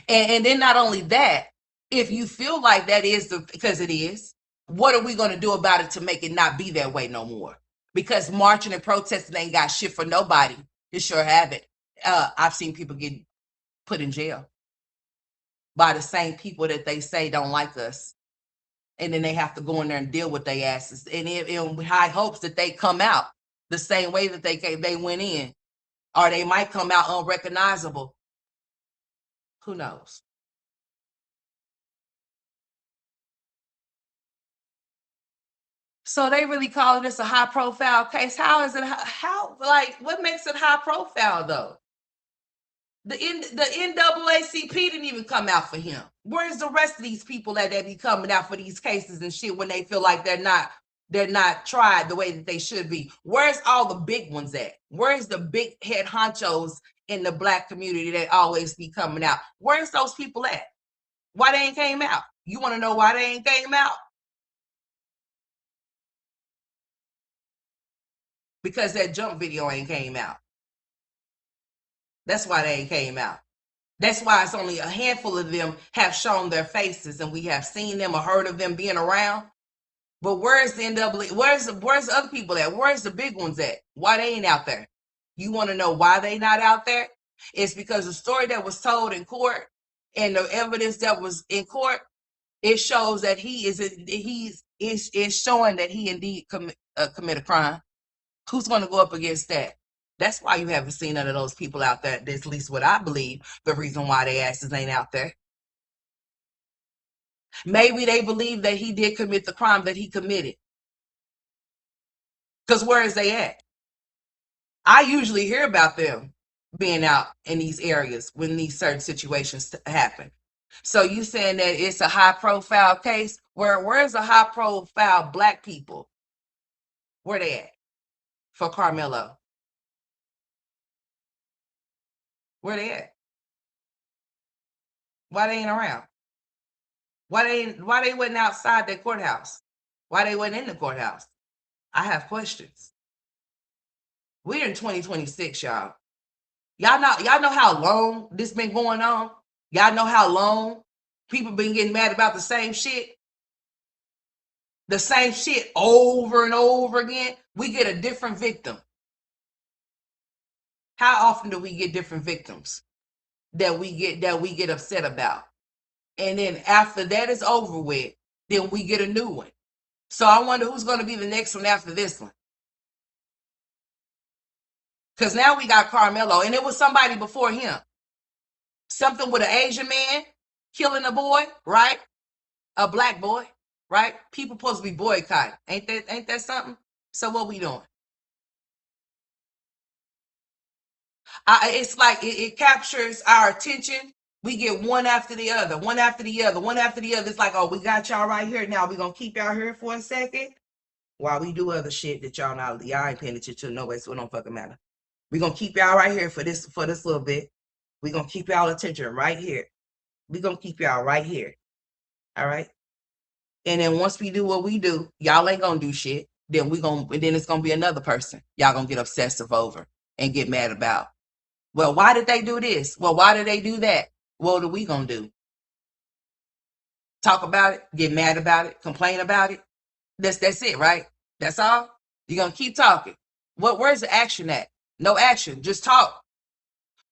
And then not only that, if you feel like that is because it is, what are we going to do about it to make it not be that way no more? Because marching and protesting ain't got shit for nobody. It sure haven't. I've seen people get put in jail by the same people that they say don't like us. And then they have to go in there and deal with their asses. And in high hopes that they come out the same way that they went in. Or they might come out unrecognizable. Who knows? So they really calling this a high profile case. How is it? How like what makes it high profile though? The NAACP didn't even come out for him. Where's the rest of these people that they be coming out for these cases and shit when they feel like they're not tried the way that they should be? Where's all the big ones at? Where's the big head honchos in the black community that always be coming out? Where's those people at? Why they ain't came out? You want to know why they ain't came out? Because that jump video ain't came out. That's why they ain't came out. That's why it's only a handful of them have shown their faces and we have seen them or heard of them being around. But where's the NAA? Where's the other people at? Where's the big ones at? Why they ain't out there? You want to know why they not out there? It's because the story that was told in court and the evidence that was in court, it shows that he's showing that he indeed commit a crime. Who's going to go up against that? That's why you haven't seen none of those people out there. That's at least what I believe the reason why they asses ain't out there. Maybe they believe that he did commit the crime that he committed. Because where is they at? I usually hear about them being out in these areas when these certain situations happen. So you saying that it's a high profile case? Where's the high profile black people? Where they at for Karmelo? Where they at? Why they ain't around? Why they wasn't outside the courthouse? Why they wasn't in the courthouse? I have questions. We're in 2026, y'all. Y'all know how long this been going on? Y'all know how long people been getting mad about the same shit? The same shit over and over again. We get a different victim. How often do we get different victims that we get upset about? And then after that is over with, then we get a new one. So I wonder who's going to be the next one after this one. Because now we got Karmelo, and it was somebody before him. Something with an Asian man killing a boy, right? A black boy, right? People supposed to be boycotting. Ain't that something? So what we doing? It's like it captures our attention. We get one after the other, one after the other, one after the other. It's like, oh, we got y'all right here. Now we're going to keep y'all here for a second while we do other shit that y'all ain't paying attention to no way, so it don't fucking matter. We're going to keep y'all right here for this little bit. We're going to keep y'all attention right here. We're going to keep y'all right here. All right? And then once we do what we do, y'all ain't going to do shit. Then it's going to be another person y'all going to get obsessive over and get mad about. Well, why did they do this? Well, why did they do that? What are we going to do? Talk about it, get mad about it, complain about it. That's it, right? That's all? You're going to keep talking. Where's the action at? No action, just talk.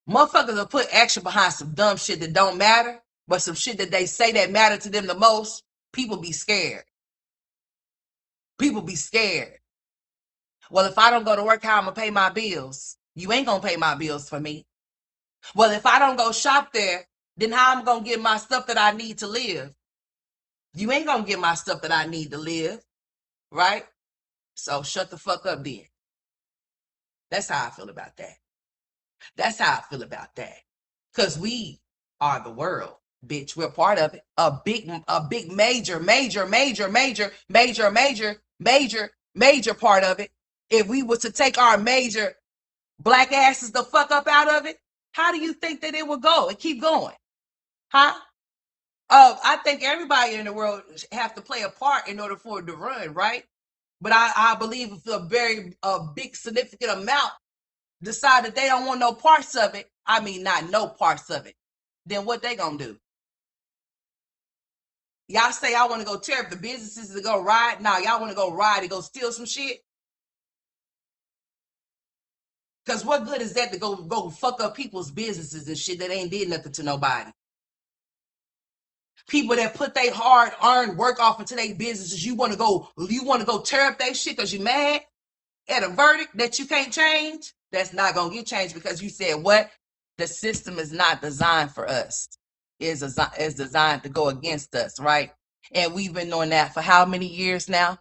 Motherfuckers will put action behind some dumb shit that don't matter, but some shit that they say that matter to them the most, people be scared. People be scared. Well, if I don't go to work, how I'm going to pay my bills? You ain't going to pay my bills for me. Well, if I don't go shop there, then how I'm going to get my stuff that I need to live? You ain't going to get my stuff that I need to live, right? So shut the fuck up then. That's how I feel about that. That's how I feel about that. Because we are the world, bitch. We're part of it. A big, major part of it. If we were to take our major black asses the fuck up out of it, how do you think that it would go and keep going? Huh? I think everybody in the world have to play a part in order for it to run, right? But I believe if a big significant amount decide that they don't want no parts of it, I mean not no parts of it, then what they gonna do? Y'all say I want to go tear up the businesses to go ride? Nah, y'all want to go ride and go steal some shit? Because what good is that to go fuck up people's businesses and shit that ain't did nothing to nobody? People that put their hard-earned work off into their businesses, you want to go tear up their shit because you mad at a verdict that you can't change? That's not going to get changed because you said what? The system is not designed for us. It's designed to go against us, right? And we've been doing that for how many years now?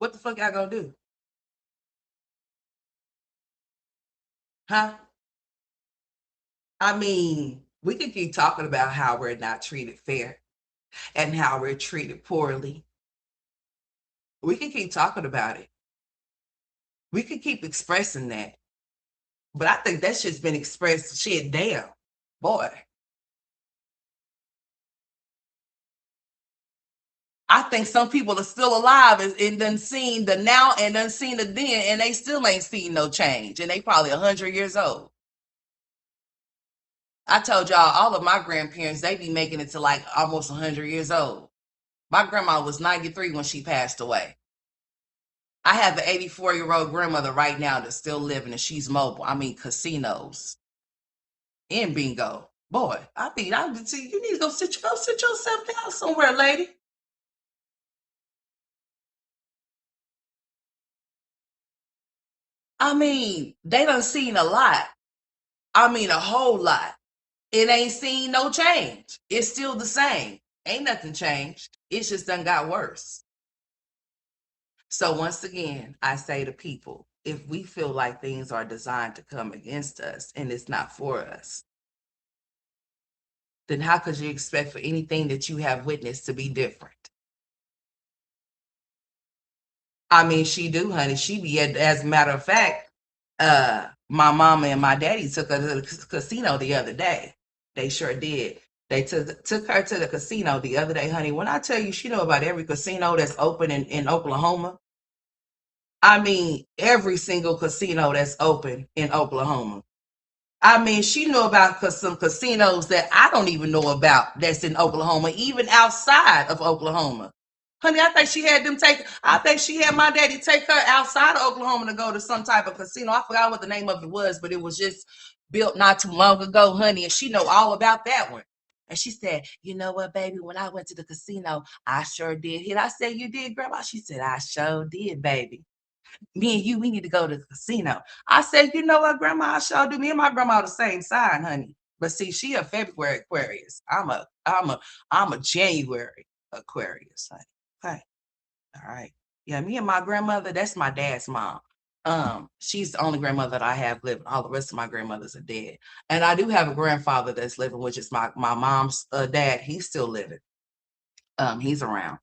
What the fuck y'all gonna do? Huh? I mean, we could keep talking about how we're not treated fair and how we're treated poorly. We can keep talking about it. We could keep expressing that. But I think that shit's been expressed. Shit, damn, boy. I think some people are still alive and done seen the now and done seen the then, and they still ain't seen no change. And they probably 100 years old. I told y'all all of my grandparents, they be making it to like almost 100 years old. My grandma was 93 when she passed away. I have an 84-year-old grandmother right now that's still living and she's mobile. I mean, casinos and bingo. Boy, I mean, you need to go sit yourself down somewhere, lady. I mean, they done seen a lot. I mean, a whole lot. It ain't seen no change. It's still the same. Ain't nothing changed. It's just done got worse. So once again, I say to people, if we feel like things are designed to come against us and it's not for us, then how could you expect for anything that you have witnessed to be different? I mean, she do, honey. She be as a matter of fact, my mama and my daddy took her to the casino the other day. They sure did. They took her to the casino the other day, honey. When I tell you she know about every casino that's open in Oklahoma, I mean every single casino that's open in Oklahoma. I mean, she knew about some casinos that I don't even know about that's in Oklahoma, even outside of Oklahoma. Honey, I think she had my daddy take her outside of Oklahoma to go to some type of casino. I forgot what the name of it was, but it was just built not too long ago, honey, and she know all about that one. And she said, you know what, baby, when I went to the casino, I sure did hit. I said, you did, Grandma? She said, I sure did, baby. Me and you, we need to go to the casino. I said, you know what, Grandma, I sure do. Me and my grandma are the same sign, honey. But see, she a February Aquarius. I'm a January Aquarius, honey. Okay. All right. Yeah, me and my grandmother, that's my dad's mom. She's the only grandmother that I have living. All the rest of my grandmothers are dead. And I do have a grandfather that's living, which is my mom's dad. He's still living. He's around.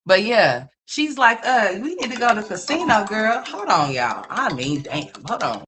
But yeah, she's like, we need to go to the casino, girl. Hold on, y'all. I mean, damn, hold on.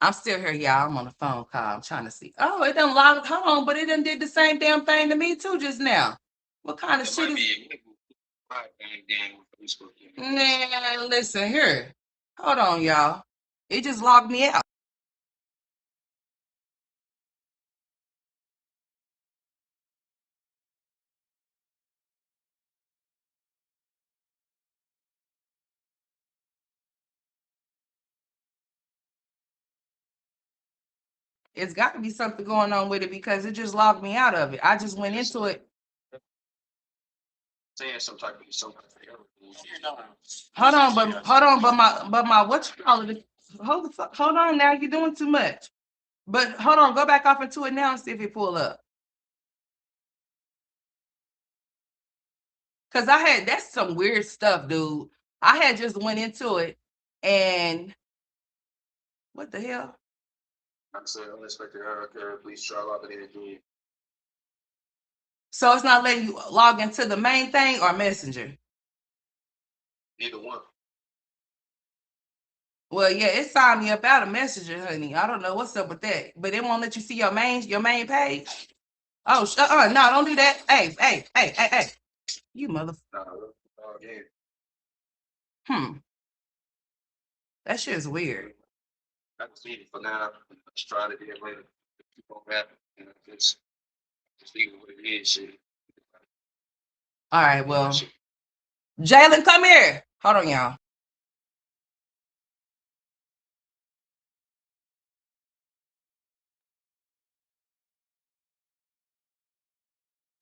I'm still here, y'all. I'm on a phone call. I'm trying to see. Oh, it done logged. Hold on, but it done did the same damn thing to me too just now. What kind of shit is? Man, listen here. Hold on, y'all. It just logged me out. It's got to be something going on with it because it just logged me out of it. I just went into it. Hold on, but my what you call it? Hold on now, you're doing too much. But hold on, go back off into it now and see if it pull up. Cause I had that's some weird stuff, dude. I had just went into it and what the hell? So it's not letting you log into the main thing or messenger. Well, yeah, it signed me up out of messenger, honey. I don't know what's up with that. But it won't let you see your main page. Oh, no, don't do that. Hey. You mother. Hmm. That shit is weird. All right, well, Jalen, come here. Hold on, y'all.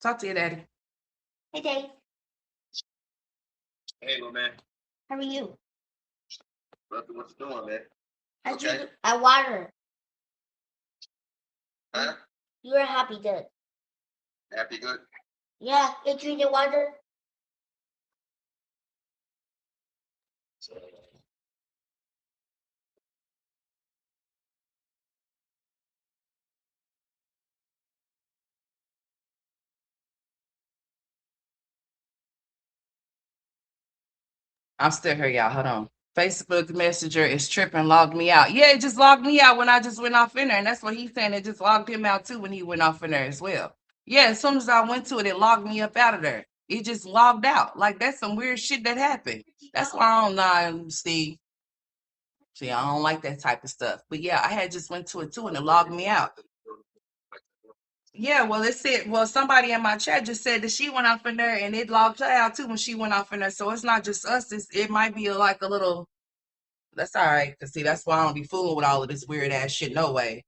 Talk to your daddy. Hey, Dave. How are you? I water. You're a happy dude. Yeah, you drinking water? I'm still here, y'all. Hold on. Facebook Messenger is tripping, logged me out. Yeah, it just logged me out when I just went off in there. And that's what he's saying. It just logged him out too when he went off in there as well. Yeah, as soon as I went to it, it logged me up out of there. It just logged out. Like that's some weird shit that happened. That's why I don't know, Steve. See, I don't like that type of stuff. But yeah, I had just went to it too and it logged me out. Yeah, well, it said, well, somebody in my chat just said that she went off in there and it logged her out too when she went off in there. So it's not just us. It might be like a little. That's all right. Cause see, that's why I don't be fooling with all of this weird ass shit. No way.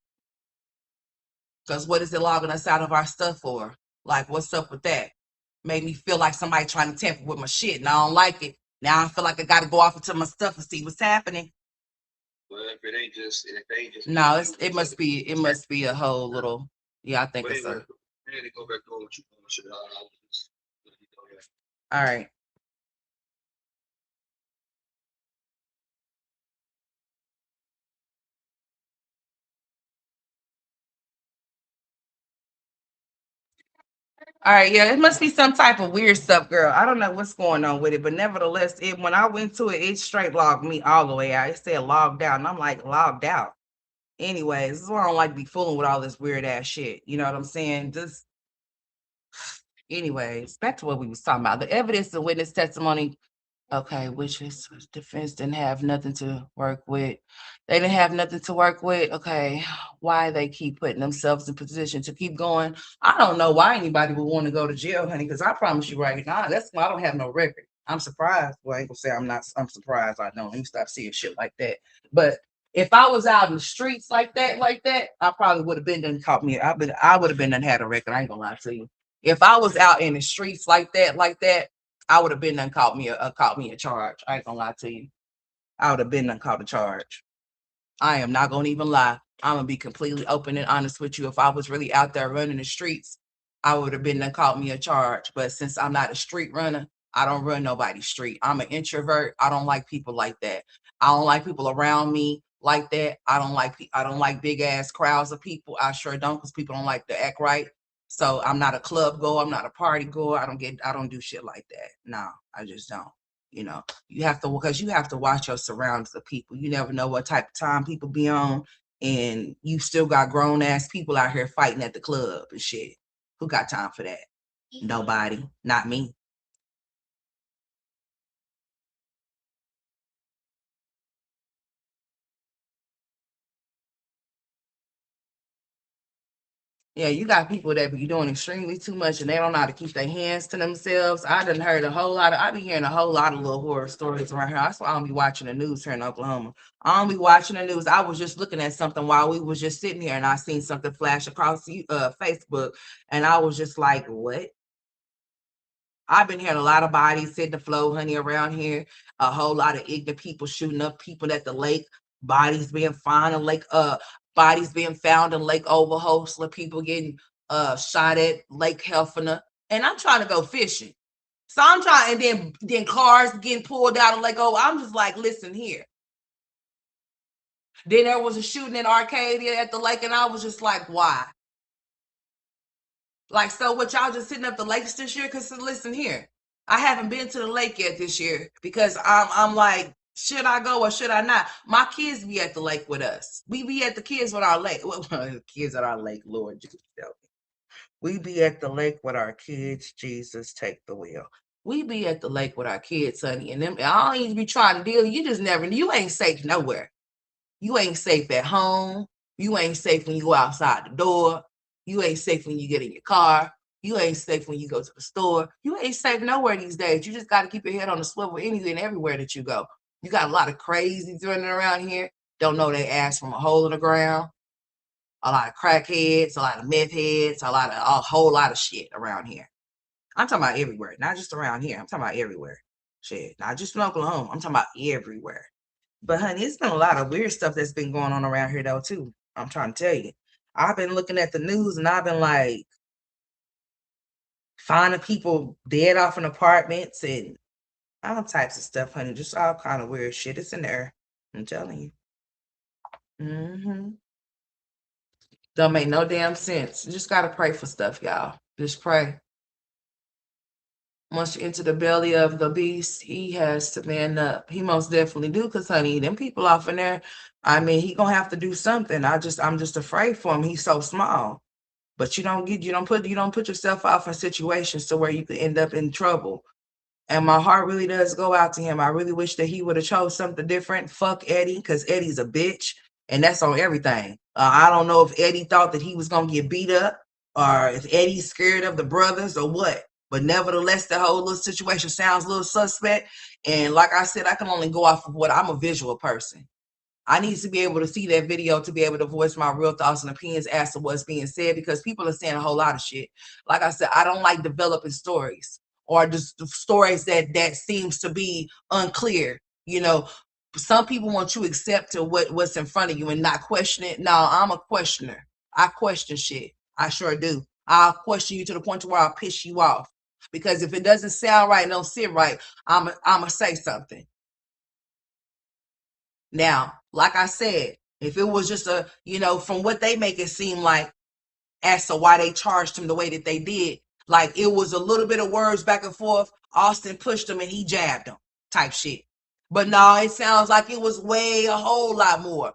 Cause what is it logging us out of our stuff for? Like, what's up with that? Made me feel like somebody trying to tamper with my shit, and I don't like it. Now I feel like I got to go off into my stuff and see what's happening. No, it must be a whole little. Yeah, I think it's a. All right. All right, yeah, it must be some type of weird stuff, girl. I don't know what's going on with it, but nevertheless, when I went to it, it straight logged me all the way out. It said logged out, and I'm like logged out. Anyways, this is why I don't like to be fooling with all this weird ass shit. You know what I'm saying? Just anyways, back to what we was talking about. The evidence and witness testimony. Okay, which is defense didn't have nothing to work with. They didn't have nothing to work with. Okay, why they keep putting themselves in position to keep going? I don't know why anybody would want to go to jail, honey. Because I promise you right now, that's why I don't have no record. I'm surprised. Well, I ain't gonna say I'm not. I'm surprised. I don't. Let me stop seeing shit like that. But if I was out in the streets like that, I probably would have been done caught me. I would have been done had a record. I ain't gonna lie to you. If I was out in the streets like that, I would have been done caught me a charge. I ain't gonna lie to you. I would have been done caught a charge. I am not gonna even lie. I'm gonna be completely open and honest with you. If I was really out there running the streets, I would have been done caught me a charge. But since I'm not a street runner, I don't run nobody's street. I'm an introvert. I don't like people like that. I don't like people around me like that. I don't like big ass crowds of people. I sure don't, because people don't like to act right. So I'm not a club goer. I'm not a party goer. I don't do shit like that. No, I just don't. You know, because you have to watch your surroundings of people. You never know what type of time people be on, and you still got grown ass people out here fighting at the club and shit. Who got time for that? Nobody, not me. Yeah, you got people that be doing extremely too much and they don't know how to keep their hands to themselves. I be hearing a whole lot of little horror stories around here. That's why I don't be watching the news here in Oklahoma. I don't be watching the news. I was just looking at something while we was just sitting here and I seen something flash across Facebook and I was just like, what? I've been hearing a lot of bodies hitting the floor, honey, around here. A whole lot of ignorant people shooting up people at the lake. Bodies being found in bodies being found in Lake Overholser. People getting shot at Lake Helfina. And I'm trying to go fishing. So I'm trying, and then cars getting pulled out of Lake Over. I'm just like, listen here. Then there was a shooting in Arcadia at the lake, and I was just like, why? Like, so what, y'all just sitting up the lakes this year? Because listen here, I haven't been to the lake yet this year because I'm like, should I go or should I not? My kids be at the lake with us. We be at the kids with our lake. Well, kids at our lake, Lord Jesus. We be at the lake with our kids. Jesus, take the wheel. We be at the lake with our kids, honey. And them, I don't even be trying to deal. You just never, you ain't safe nowhere. You ain't safe at home. You ain't safe when you go outside the door. You ain't safe when you get in your car. You ain't safe when you go to the store. You ain't safe nowhere these days. You just got to keep your head on the swivel anything everywhere that you go. You got a lot of crazies running around here. Don't know they ass from a hole in the ground. A lot of crackheads, a lot of meth heads, a whole lot of shit around here. I'm talking about everywhere, not just around here. I'm talking about everywhere. Shit, not just in Oklahoma. I'm talking about everywhere. But honey, it's been a lot of weird stuff that's been going on around here though too. I'm trying to tell you. I've been looking at the news and I've been like finding people dead off in apartments and all types of stuff, honey. Just all kind of weird shit. It's in there. I'm telling you. Don't make no damn sense. You just gotta pray for stuff, y'all. Just pray. Once you enter the belly of the beast, he has to man up. He most definitely do, because honey, them people off in there, I mean, he gonna have to do something. I'm just afraid for him. He's so small. But you don't put yourself out for situations to where you could end up in trouble. And my heart really does go out to him. I really wish that he would have chose something different. Fuck Eddie, because Eddie's a bitch, and that's on everything. I don't know if Eddie thought that he was gonna get beat up, or if Eddie's scared of the brothers, or what. But nevertheless, the whole little situation sounds a little suspect. And like I said, I can only go off of what I'm a visual person. I need to be able to see that video to be able to voice my real thoughts and opinions as to what's being said, because people are saying a whole lot of shit. Like I said, I don't like developing stories or just stories that seems to be unclear. You know, some people want you to accept to what's in front of you and not question it. No, I'm a questioner. I question shit. I sure do. I'll question you to the point to where I'll piss you off. Because if it doesn't sound right, don't sit right, I'ma say something. Now, like I said, if it was just from what they make it seem like as to why they charged him the way that they did, like it was a little bit of words back and forth. Austin pushed him and he jabbed him type shit. But no, it sounds like it was a whole lot more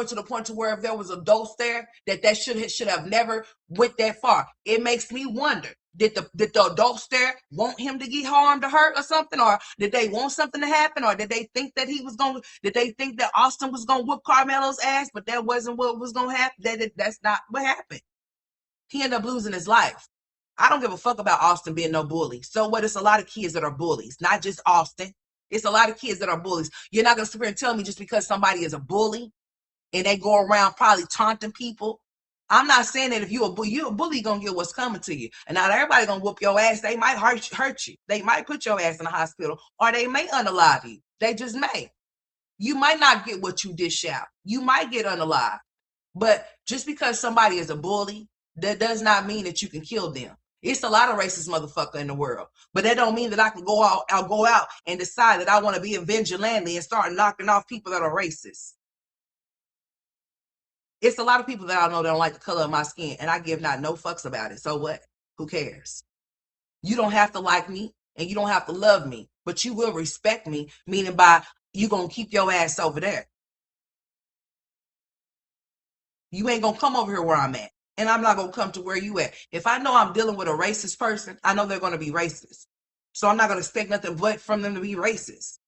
to the point to where if there was adults there, that should have never went that far. It makes me wonder. Did the adults there want him to get harmed or hurt or something? Or did they want something to happen? Or did they think that did they think that Austin was going to whoop Karmelo's ass, but that wasn't what was going to happen? That's not what happened. He ended up losing his life. I don't give a fuck about Austin being no bully. So what? It's a lot of kids that are bullies, not just Austin. It's a lot of kids that are bullies. You're not going to sit here and tell me just because somebody is a bully and they go around probably taunting people. I'm not saying that if you're a bully going to get what's coming to you. And not everybody going to whoop your ass. They might hurt you. They might put your ass in the hospital, or they may unalive you. They just may. You might not get what you dish out. You might get unalive. But just because somebody is a bully, that does not mean that you can kill them. It's a lot of racist motherfucker in the world, but that don't mean that I can go out and decide that I want to be a vigilante and start knocking off people that are racist. It's a lot of people that I know that don't like the color of my skin, and I give not no fucks about it. So what? Who cares? You don't have to like me, and you don't have to love me, but you will respect me, meaning by you gonna keep your ass over there. You ain't gonna come over here where I'm at. And I'm not gonna come to where you at. If I know I'm dealing with a racist person, I know they're gonna be racist. So I'm not gonna expect nothing but from them to be racist.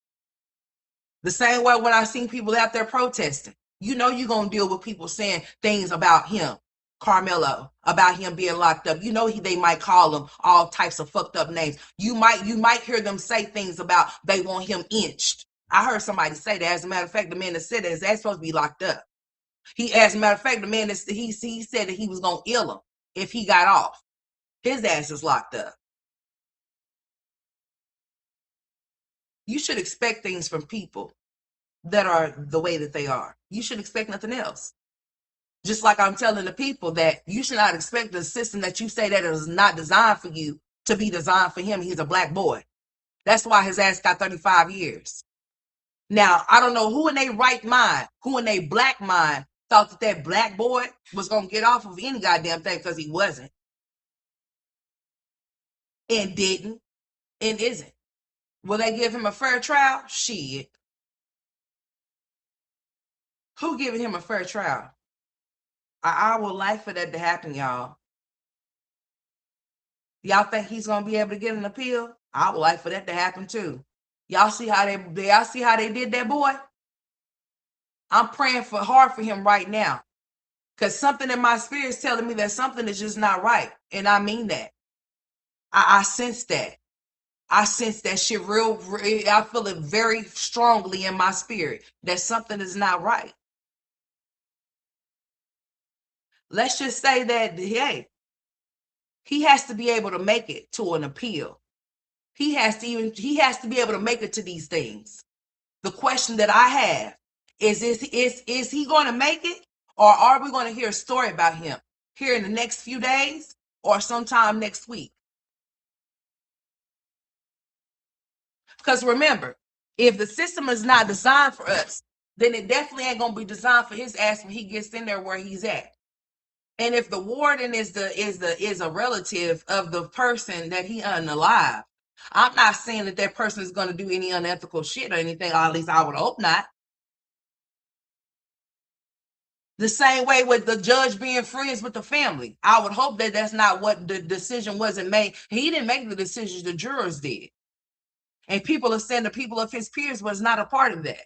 The same way when I seen people out there protesting, you know you're gonna deal with people saying things about him, Karmelo, about him being locked up. You know they might call him all types of fucked up names. You might hear them say things about they want him inched. I heard somebody say that. As a matter of fact, the man that said that is supposed to be locked up. As a matter of fact, the man that he said that he was gonna ill him if he got off. His ass is locked up. You should expect things from people that are the way that they are. You should expect nothing else. Just like I'm telling the people that you should not expect the system that you say that is not designed for you to be designed for him. He's a black boy. That's why his ass got 35 years. Now, I don't know who in their right mind, who in their black mind thought that that black boy was going to get off of any goddamn thing, because he wasn't and didn't and isn't. Will they give him a fair trial? Shit. Who giving him a fair trial? I would like for that to happen, y'all. Y'all think he's gonna be able to get an appeal? I would like for that to happen too. Y'all see how they did that boy? I'm praying hard for him right now. Because something in my spirit is telling me that something is just not right. And I mean that. I sense that. I sense that shit real. I feel it very strongly in my spirit that something is not right. Let's just say that, hey, he has to be able to make it to an appeal. He has to be able to make it to these things. The question that I have is he going to make it, or are we going to hear a story about him here in the next few days or sometime next week? Because remember, if the system is not designed for us, then it definitely ain't going to be designed for his ass when he gets in there where he's at. And if the warden is a relative of the person that he unalive, I'm not saying that person is going to do any unethical shit or anything, or at least I would hope not. The same way with the judge being friends with the family. I would hope that that's not what the decision wasn't made. He didn't make the decisions, the jurors did. And people are saying the people of his peers was not a part of that.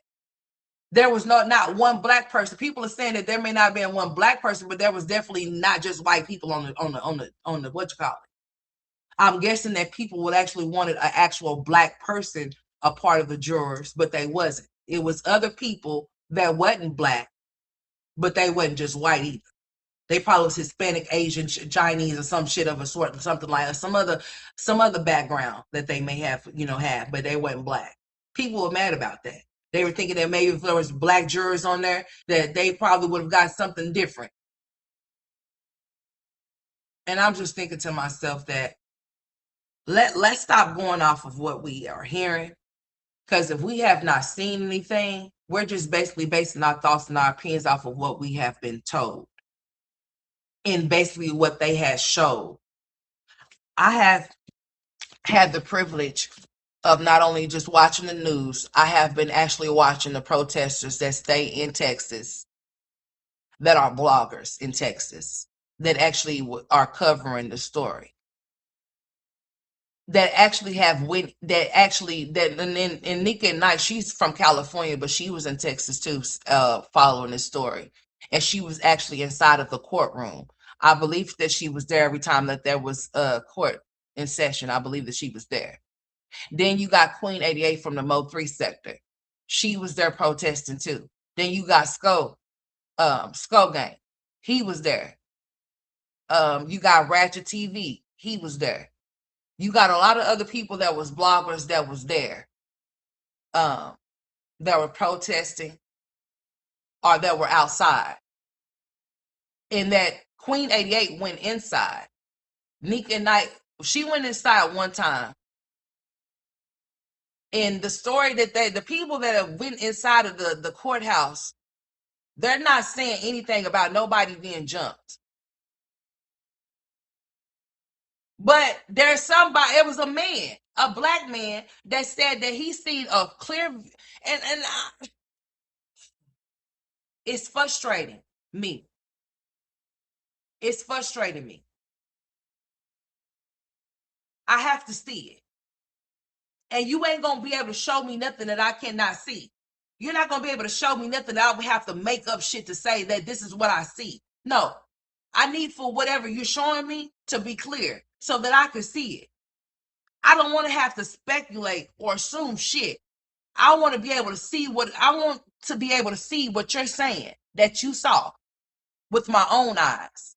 There was not one black person. People are saying that there may not have been one black person, but there was definitely not just white people on the what you call it. I'm guessing that people would actually wanted an actual black person a part of the jurors, but they wasn't. It was other people that wasn't black, but they wasn't just white either. They probably was Hispanic, Asian, Chinese, or some shit of a sort, something like that, some other background that they may have, but they wasn't black. People were mad about that. They were thinking that maybe if there was black jurors on there, that they probably would have got something different. And I'm just thinking to myself that let's stop going off of what we are hearing, because if we have not seen anything, we're just basically basing our thoughts and our opinions off of what we have been told and basically what they had showed. I have had the privilege of not only just watching the news, I have been actually watching the protesters that stay in Texas, that are bloggers in Texas, that actually are covering the story. That actually and Nika and Knight, she's from California, but she was in Texas too, following this story. And she was actually inside of the courtroom. I believe that she was there every time that there was a court in session. I believe that she was there. Then you got Queen 88 from the Mo 3 sector. She was there protesting too. Then you got Skull Gang. He was there. You got Ratchet TV. He was there. You got a lot of other people that was bloggers that was there, that were protesting or that were outside. And that Queen 88 went inside. Nika Knight, she went inside one time. And the story that the people that have went inside of the courthouse, they're not saying anything about nobody being jumped. But there's somebody, it was a man, a black man, that said that he seen a clear, it's frustrating me. It's frustrating me. I have to see it. And you ain't going to be able to show me nothing that I cannot see. You're not going to be able to show me nothing that I would have to make up shit to say that this is what I see. No, I need for whatever you're showing me to be clear so that I can see it. I don't want to have to speculate or assume shit. I want to be able to see what you're saying that you saw with my own eyes.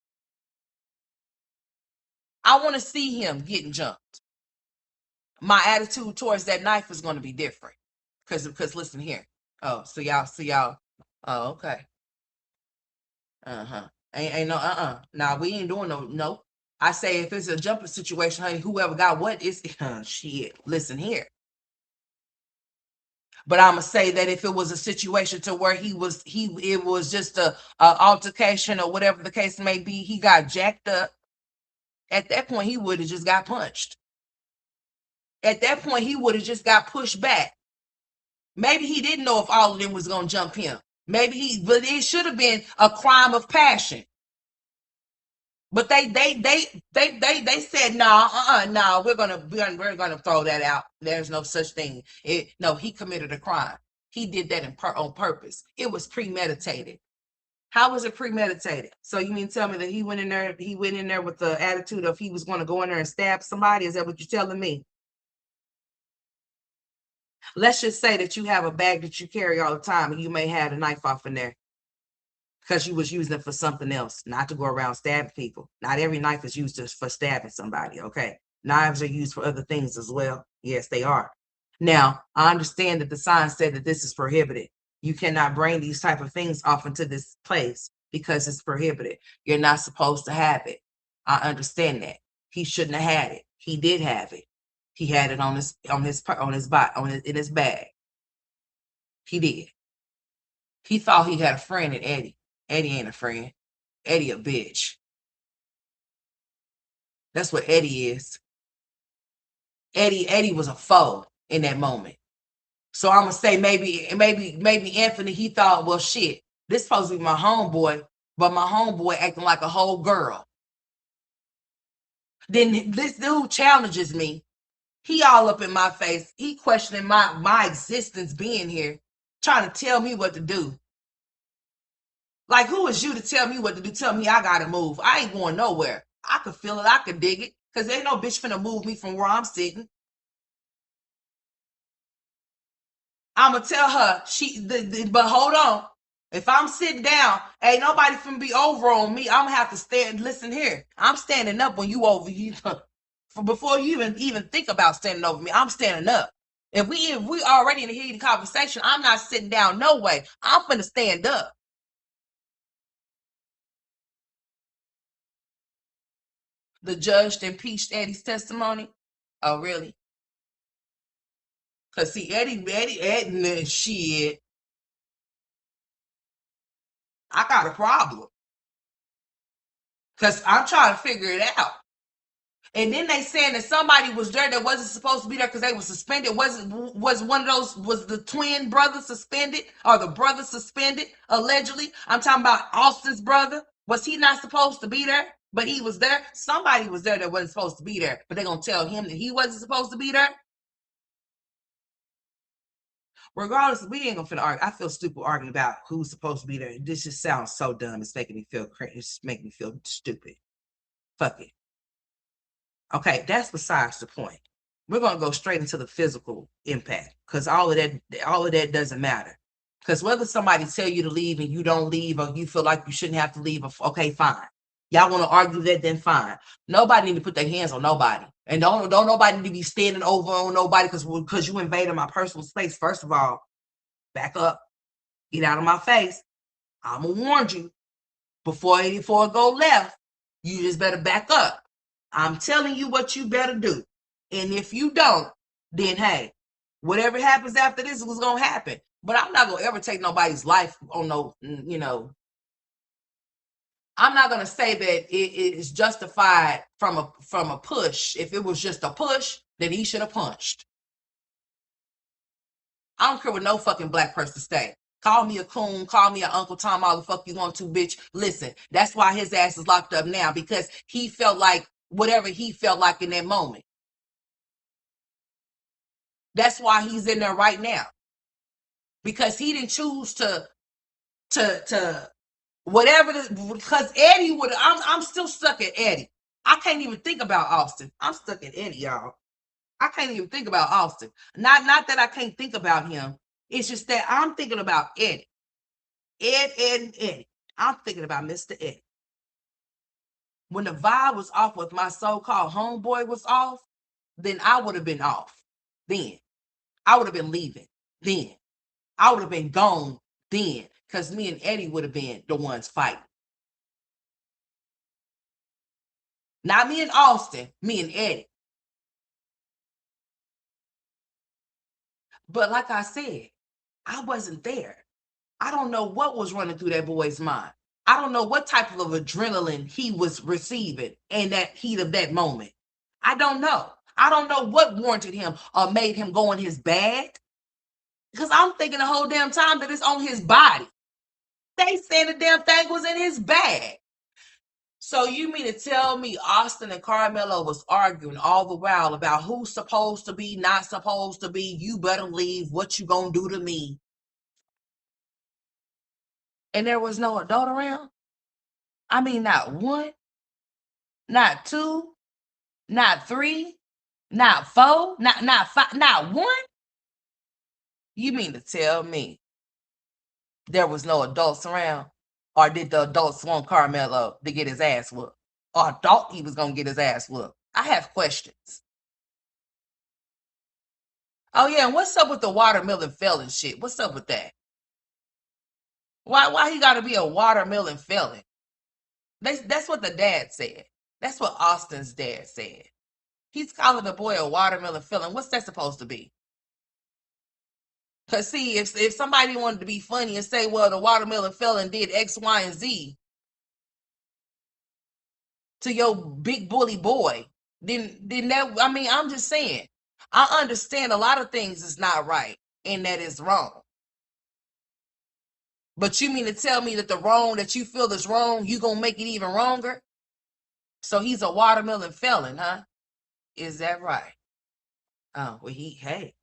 I want to see him getting jumped. my attitude towards that knife is going to be different. Because listen here. Oh, so y'all. Oh, okay. Uh-huh. Ain't no Nah, we ain't doing no. I say if it's a jumping situation, honey, whoever got what is shit. Listen here. But I'ma say that if it was a situation to where it was just a altercation or whatever the case may be, he got jacked up. At that point, he would have just got punched. At that point, he would have just got pushed back. Maybe he didn't know if all of them was gonna jump him. But it should have been a crime of passion. But they said no, we're gonna throw that out. There's no such thing. No, he committed a crime. He did that on purpose. It was premeditated. How was it premeditated? So you mean tell me that he went in there with the attitude of he was going to go in there and stab somebody? Is that what you're telling me? Let's just say that you have a bag that you carry all the time and you may have a knife off in there because you was using it for something else, not to go around stabbing people. Not every knife is used just for stabbing somebody, okay? Knives are used for other things as well. Yes, they are. Now, I understand that the sign said that this is prohibited. You cannot bring these type of things off into this place because it's prohibited. You're not supposed to have it. I understand that. He shouldn't have had it. He did have it. He had it in his bag. He did. He thought he had a friend in Eddie. Eddie ain't a friend. Eddie a bitch. That's what Eddie is. Eddie was a foe in that moment. So I'm gonna say maybe Anthony, he thought, well, shit, this supposed to be my homeboy, but my homeboy acting like a whole girl. Then this dude challenges me. He all up in my face. He questioning my existence being here, trying to tell me what to do. Like, who is you to tell me what to do? Tell me I gotta move. I ain't going nowhere. I could feel it. I could dig it. Because ain't no bitch finna move me from where I'm sitting. I'm gonna tell her but hold on. If I'm sitting down, ain't nobody finna be over on me. I'm gonna have to stand. Listen here, I'm standing up when you over you. Before you even think about standing over me, I'm standing up. If we already in a heated conversation, I'm not sitting down no way. I'm finna stand up. The judge impeached Eddie's testimony. Oh, really? Cause see, Eddie, shit. I got a problem. Cause I'm trying to figure it out. And then they saying that somebody was there that wasn't supposed to be there because they were suspended. Was one of those, was the twin brother suspended or the brother suspended allegedly? I'm talking about Austin's brother. Was he not supposed to be there? But he was there. Somebody was there that wasn't supposed to be there. But they're gonna tell him that he wasn't supposed to be there. Regardless, we ain't gonna finna argue. I feel stupid arguing about who's supposed to be there. This just sounds so dumb. It's making me feel crazy. It's making me feel stupid. Fuck it. Okay, that's besides the point. We're gonna go straight into the physical impact because all of that doesn't matter. Because whether somebody tell you to leave and you don't leave, or you feel like you shouldn't have to leave, okay, fine. Y'all want to argue that, then fine. Nobody need to put their hands on nobody, and don't nobody need to be standing over on nobody because you invaded my personal space. First of all, back up, get out of my face. I'm gonna warn you before it go left. You just better back up. I'm telling you what you better do. And if you don't, then hey, whatever happens after this was gonna happen. But I'm not gonna ever take nobody's life on I'm not gonna say that it is justified from a push. If it was just a push, then he should have punched. I don't care what no fucking black person say. Call me a coon, call me an Uncle Tom, all the fuck you want to, bitch. Listen, that's why his ass is locked up now, because he felt like whatever he felt like in that moment. That's why he's in there right now. Because he didn't choose to whatever because Eddie would I'm still stuck at Eddie. I can't even think about Austin. I'm stuck at Eddie, y'all. I can't even think about Austin. Not that I can't think about him. It's just that I'm thinking about Eddie. Ed, and Eddie. I'm thinking about Mr. Eddie. When the vibe was off with my so-called homeboy was off, then I would have been off. Then I would have been leaving. Then I would have been gone. Then because me and Eddie would have been the ones fighting. Not me and Austin, me and Eddie. But like I said, I wasn't there. I don't know what was running through that boy's mind. I don't know what type of adrenaline he was receiving in that heat of that moment. I don't know. I don't know what warranted him or made him go in his bag. Because I'm thinking the whole damn time that it's on his body. They saying the damn thing was in his bag. So you mean to tell me Austin and Karmelo was arguing all the while about who's supposed to be, not supposed to be, you better leave, what you gonna do to me? And there was no adult around? I mean, not one, not two, not three, not four, not five, not one? You mean to tell me there was no adults around? Or did the adults want Karmelo to get his ass whooped? Or thought he was gonna get his ass whooped? I have questions. Oh yeah, and what's up with the watermelon felon shit? What's up with that? Why he gotta be a watermelon felon? That's what the dad said. That's what Austin's dad said. He's calling the boy a watermelon felon. What's that supposed to be? Cause see, if somebody wanted to be funny and say, well, the watermelon felon did X, Y, and Z to your big bully boy, then that, I mean, I'm just saying, I understand a lot of things is not right and that is wrong. But you mean to tell me that the wrong that you feel is wrong, you gonna make it even wronger? So he's a watermelon felon, huh? Is that right? Oh, well, hey,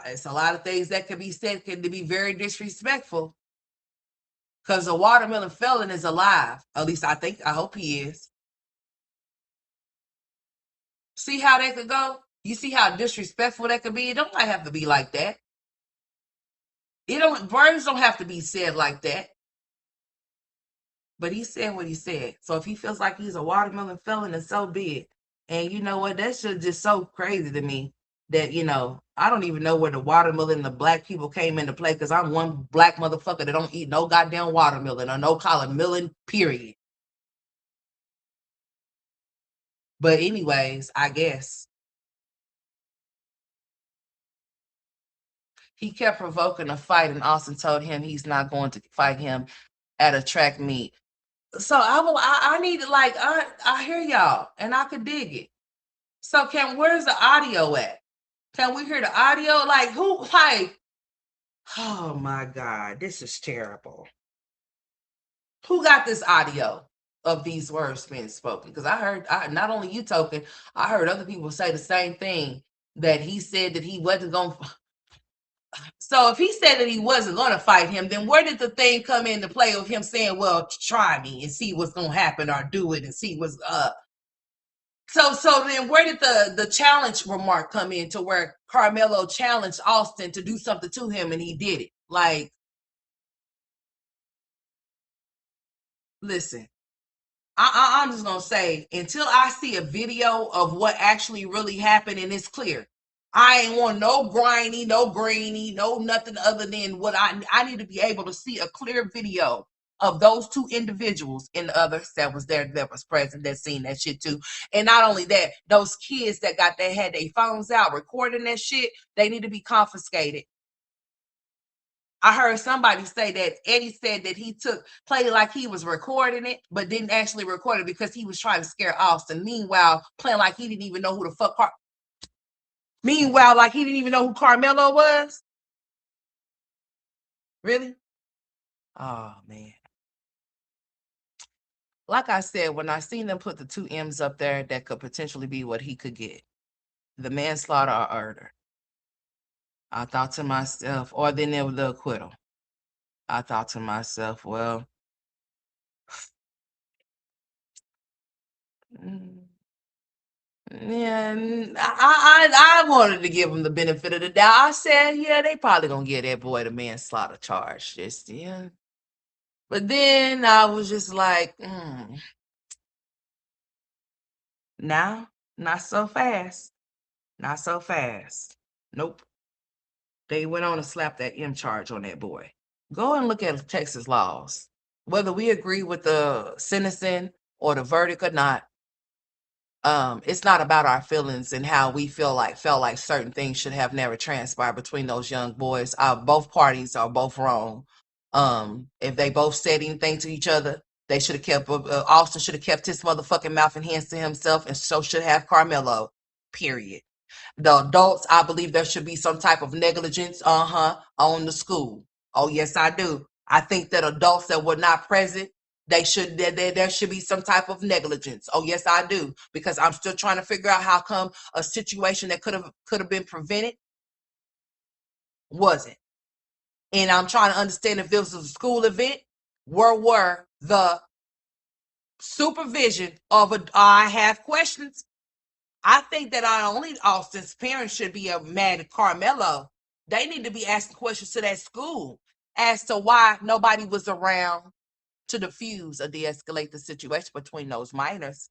it's a lot of things that can be said can be very disrespectful. Because a watermelon felon is alive. At least I hope he is. See how that could go? You see how disrespectful that could be? It don't have to be like that. Words don't have to be said like that. But he said what he said. So if he feels like he's a watermelon felon, then so be it. And you know what? That's just so crazy to me that, I don't even know where the watermelon and the black people came into play because I'm one black motherfucker that don't eat no goddamn watermelon or no collard melon, period. But anyways, I guess he kept provoking a fight, and Austin told him he's not going to fight him at a track meet. So I need to, like, I hear y'all and I could dig it. So where's the audio at? Can we hear the audio? Like who, like, oh my God, this is terrible. Who got this audio of these words being spoken? Because not only you talking, I heard other people say the same thing, that he said that he wasn't going to. So if he said that he wasn't going to fight him, then where did the thing come into play of him saying, well, try me and see what's going to happen, or do it and see what's up? So then where did the challenge remark come in, to where Karmelo challenged Austin to do something to him and he did it? Like, listen, I'm just gonna say, until I see a video of what actually really happened and it's clear, I ain't want no griny, no grainy, no nothing other than what I need to be able to see a clear video of those two individuals and the others that was there, that was present, that seen that shit too. And not only that, those kids that had their phones out recording that shit, they need to be confiscated. I heard somebody say that Eddie said that he played like he was recording it, but didn't actually record it because he was trying to scare Austin. Meanwhile, playing like he didn't even know who the fuck. Meanwhile, like he didn't even know who Karmelo was. Really? Oh man. Like I said, when I seen them put the two M's up there, that could potentially be what he could get: the manslaughter or murder. I thought to myself, or then there was the acquittal. I thought to myself, well, yeah, I wanted to give him the benefit of the doubt. I said, yeah, they probably gonna give that boy the manslaughter charge. Just, yeah. But then I was just like, Now, not so fast. Not so fast. Nope. They went on and slapped that M charge on that boy. Go and look at Texas laws. Whether we agree with the sentencing or the verdict or not, it's not about our feelings and how we felt like certain things should have never transpired between those young boys. Both parties are both wrong. If they both said anything to each other, they should have kept. Austin should have kept his motherfucking mouth and hands to himself, and so should have Carmelo. Period. The adults, I believe there should be some type of negligence, on the school. Oh, yes, I do. I think that adults that were not present, there should be some type of negligence. Oh, yes, I do. Because I'm still trying to figure out how come a situation that could have been prevented wasn't. And I'm trying to understand if this was a school event, where were the supervision of I have questions. I think that not only Austin's parents should be mad at Carmelo, they need to be asking questions to that school as to why nobody was around to defuse or de-escalate the situation between those minors.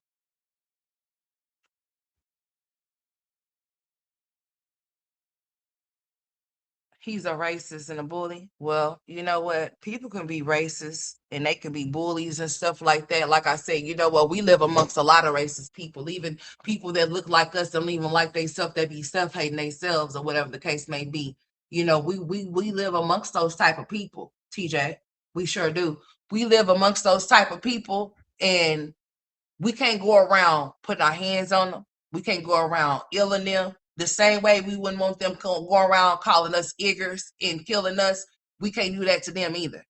He's a racist and a bully. Well, you know what? People can be racist and they can be bullies and stuff like that. Like I said, you know what? We live amongst a lot of racist people, even people that look like us don't even like themselves, that be self-hating themselves or whatever the case may be. You know, we live amongst those type of people, TJ. We sure do. We live amongst those type of people, and we can't go around putting our hands on them. We can't go around illing them the same way we wouldn't want them go around calling us iggers and killing us. We can't do that to them either.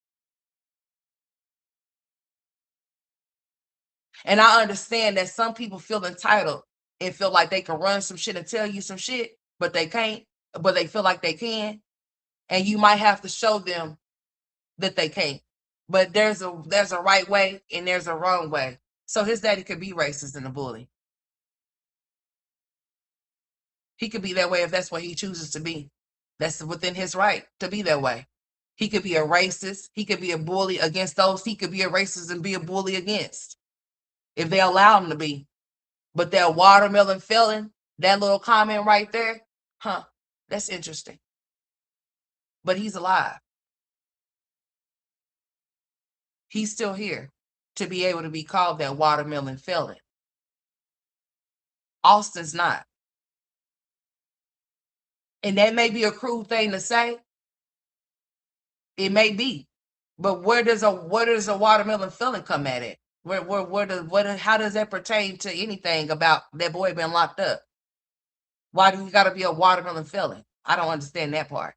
And I understand that some people feel entitled and feel like they can run some shit and tell you some shit, but they can't, but they feel like they can. And you might have to show them that they can't. But there's a right way and there's a wrong way. So his daddy could be racist and a bully. He could be that way if that's what he chooses to be. That's within his right to be that way. He could be a racist. He could be a bully against those. He could be a racist and be a bully against if they allow him to be. But that watermelon felon, that little comment right there, that's interesting. But he's alive. He's still here to be able to be called that watermelon felon. Austin's not. And that may be a cruel thing to say. It may be. But where does a watermelon felon come at it? How does that pertain to anything about that boy being locked up? Why do you got to be a watermelon felon? I don't understand that part.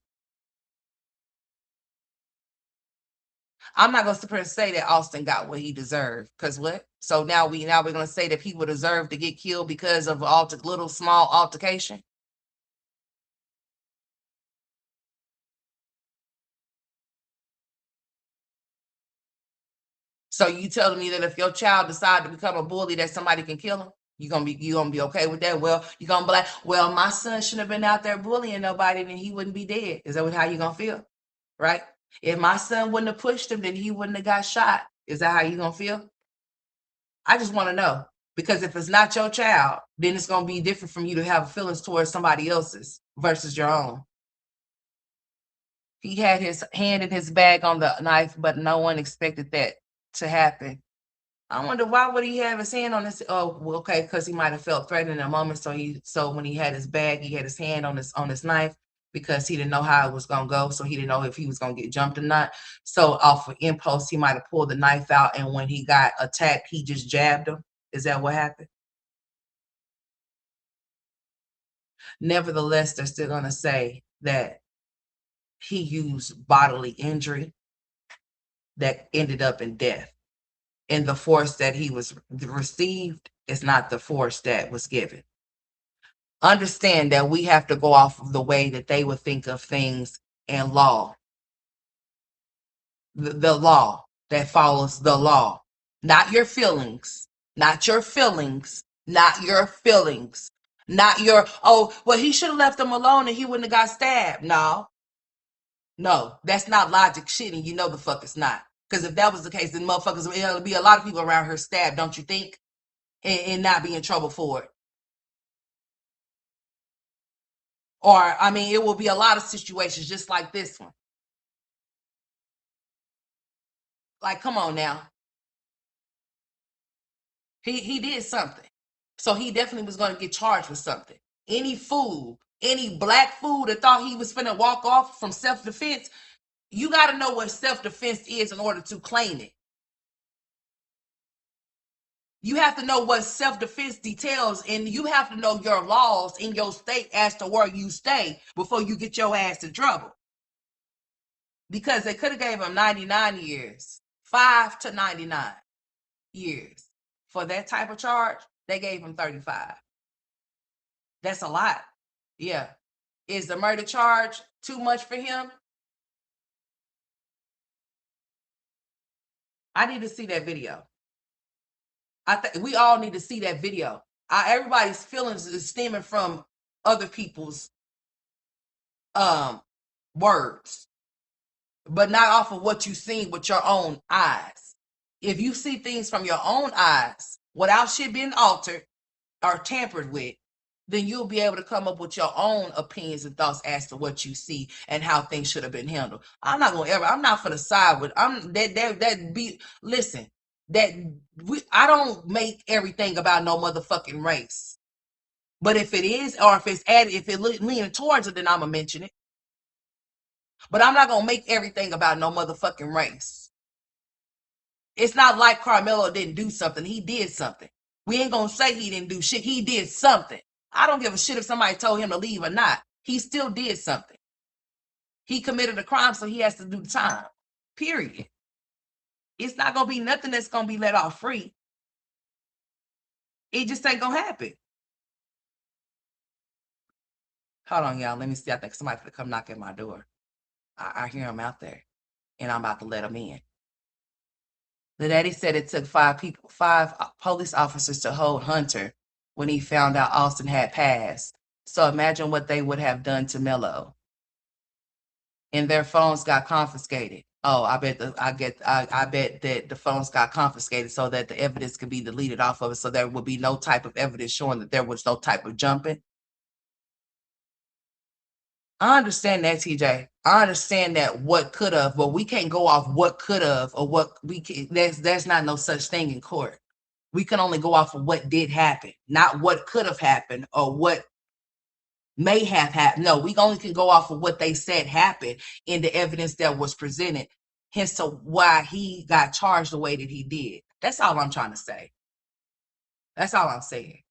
I'm not gonna sit here and say that Austin got what he deserved, because what? So now we're gonna say that people deserve to get killed because of little small altercation. So you telling me that if your child decide to become a bully, that somebody can kill him? You gonna be okay with that? Well, you gonna be like, well, my son shouldn't have been out there bullying nobody, then he wouldn't be dead. Is that how you gonna feel? Right? If my son wouldn't have pushed him, then he wouldn't have got shot. Is that how you gonna feel? I just want to know, because if it's not your child, then it's gonna be different from you to have feelings towards somebody else's versus your own. He had his hand in his bag on the knife, but no one expected that to happen. I wonder why would he have his hand on this? Oh, well, okay, because he might have felt threatened in a moment. So when he had his bag, he had his hand on his knife because he didn't know how it was gonna go. So he didn't know if he was gonna get jumped or not. So off of impulse, he might have pulled the knife out, and when he got attacked, he just jabbed him. Is that what happened? Nevertheless, they're still gonna say that he used bodily injury that ended up in death. And the force that he was received is not the force that was given. Understand that we have to go off of the way that they would think of things and law, the law that follows the law, not your feelings, not your feelings, not your feelings, not your, oh, well, he should have left him alone and he wouldn't have got stabbed. No, that's not logic shit, and you know the fuck it's not. Because if that was the case, then motherfuckers, it'll be a lot of people around here stabbed, don't you think? and not be in trouble for it. Or, I mean, it will be a lot of situations just like this one. Like, come on now. He did something. So he definitely was going to get charged with something. Any fool, any black fool that thought he was finna walk off from self-defense, you got to know what self-defense is in order to claim it. You have to know what self-defense details, and you have to know your laws in your state as to where you stay before you get your ass in trouble. Because they could have gave him 99 years, 5 to 99 years. For that type of charge, they gave him 35. That's a lot. Yeah. Is the murder charge too much for him? I need to see that video. I think we all need to see that video. Everybody's feelings is stemming from other people's words, but not off of what you've seen with your own eyes. If you see things from your own eyes without shit being altered or tampered with, then you'll be able to come up with your own opinions and thoughts as to what you see and how things should have been handled. I'm not for the side with listen, I don't make everything about no motherfucking race. But if it is, or if it's added, if it leaning towards it, then I'm gonna mention it. But I'm not gonna make everything about no motherfucking race. It's not like Karmelo didn't do something. He did something. We ain't gonna say he didn't do shit. He did something. I don't give a shit if somebody told him to leave or not. He still did something. He committed a crime, so he has to do the time. Period. It's not gonna be nothing that's gonna be let off free. It just ain't gonna happen. Hold on, y'all. Let me see. I think somebody's gonna come knock at my door. I hear him out there, and I'm about to let him in. The daddy said it took five police officers to hold Hunter when he found out Austin had passed. So imagine what they would have done to Melo. And their phones got confiscated. Oh, I bet that the phones got confiscated so that the evidence could be deleted off of it, so there would be no type of evidence showing that there was no type of jumping. I understand that, TJ. I understand that what could have, but we can't go off what could have or what we can. There's not no such thing in court. We can only go off of what did happen, not what could have happened or what may have happened. No, we only can go off of what they said happened in the evidence that was presented. Hence to why he got charged the way that he did. That's all I'm trying to say. That's all I'm saying.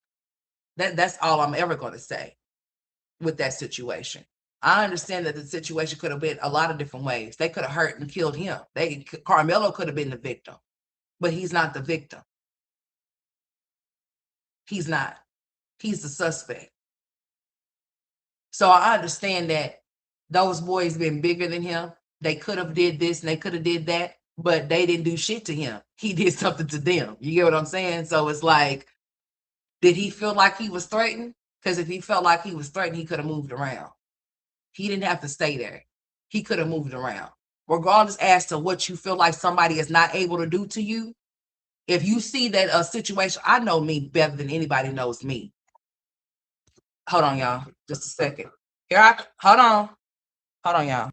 That's all I'm ever going to say with that situation. I understand that the situation could have been a lot of different ways. They could have hurt and killed him. Karmelo could have been the victim, but he's not the victim. He's not. He's the suspect. So I understand that those boys been bigger than him. They could have did this and they could have did that, but they didn't do shit to him. He did something to them. You get what I'm saying? So it's like, did he feel like he was threatened? Because if he felt like he was threatened, he could have moved around. He didn't have to stay there. He could have moved around. Regardless as to what you feel like somebody is not able to do to you, if you see that a situation, I know me better than anybody knows me. Hold on, y'all. Just a second. Hold on. Hold on, y'all.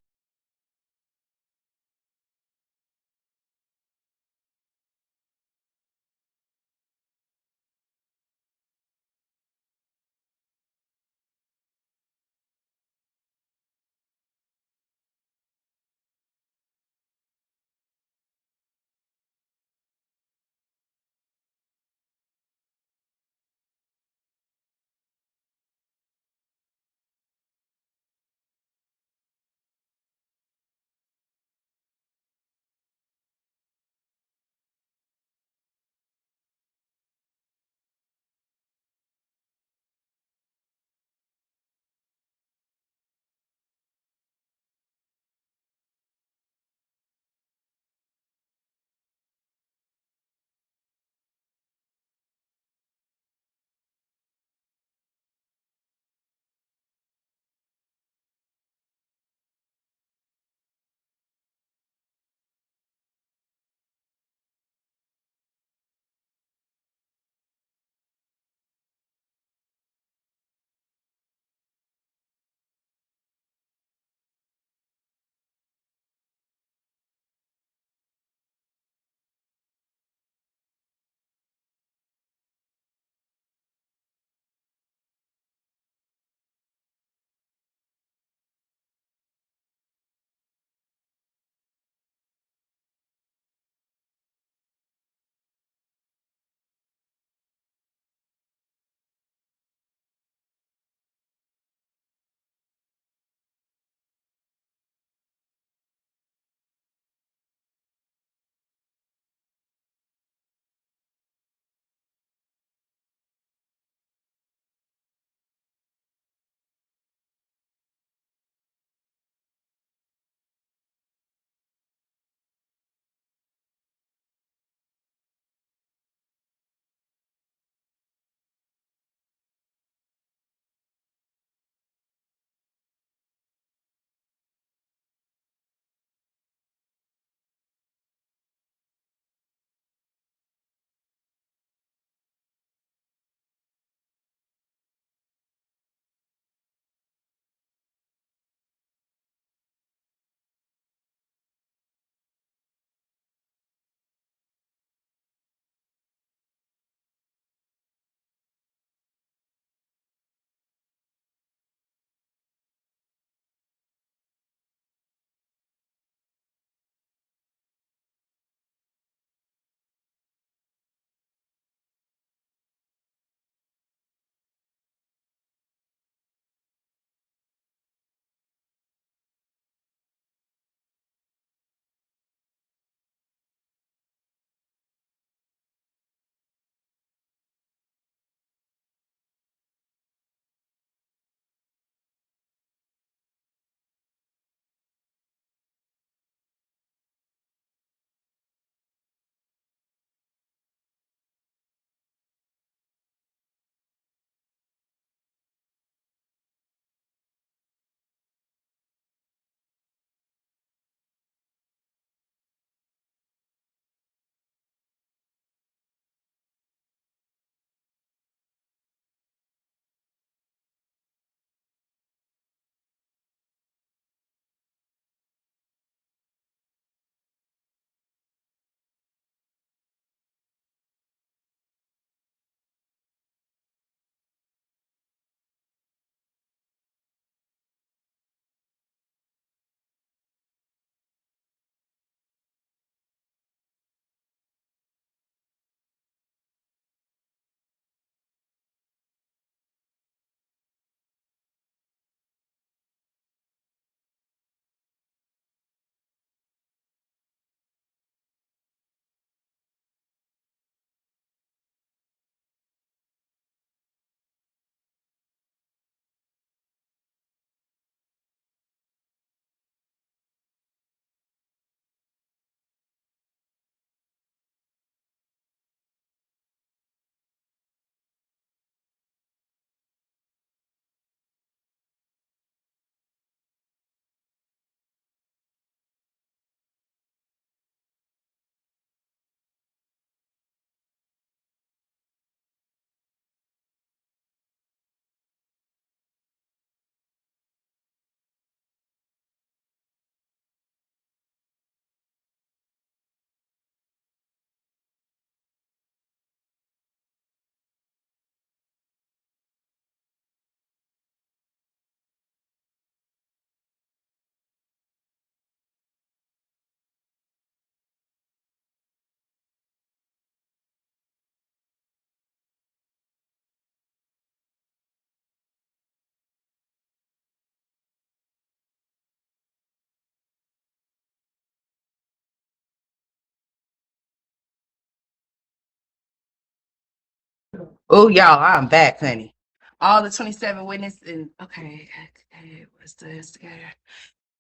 Oh, y'all, I'm back, honey. All the 27 witnesses and okay, what's the instigator?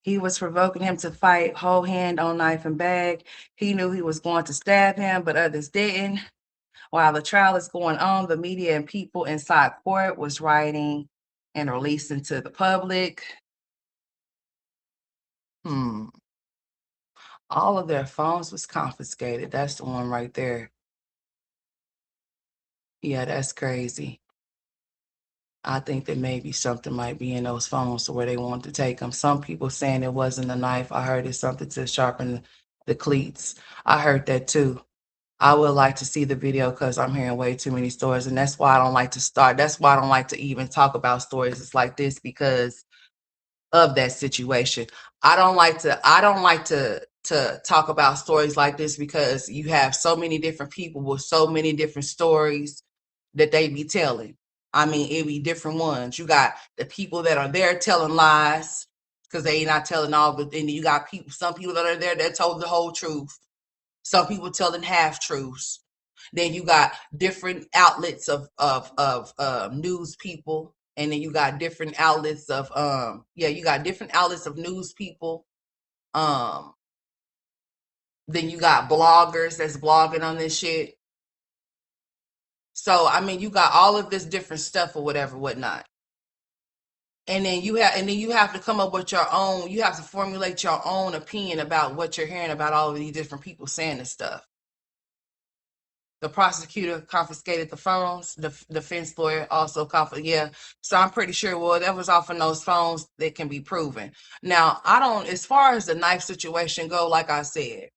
He was provoking him to fight, whole hand on knife and bag. He knew he was going to stab him, but others didn't. While the trial is going on, the media and people inside court was writing and releasing to the public. Hmm. All of their phones was confiscated. That's the one right there. Yeah, that's crazy. I think that maybe something might be in those phones to where they wanted to take them. Some people saying it wasn't a knife. I heard it's something to sharpen the cleats. I heard that too. I would like to see the video because I'm hearing way too many stories, and that's why I don't like to start. That's why I don't like to even talk about stories. It's like this because of that situation. I don't like to talk about stories like this because you have so many different people with so many different stories that they be telling. I mean, it be different ones. You got the people that are there telling lies because they not telling all, but then you got some people that are there that told the whole truth. Some people telling half truths. Then you got different outlets of news people, and then you got different outlets of you got different outlets of news people. Um, then you got bloggers that's blogging on this shit. So I mean, you got all of this different stuff or whatever, whatnot. And then you have to come up with your own. You have to formulate your own opinion about what you're hearing about all of these different people saying this stuff. The prosecutor confiscated the phones. The defense lawyer also confiscated. Yeah, so I'm pretty sure that was off of those phones that can be proven. Now, I don't. As far as the knife situation go, like I said,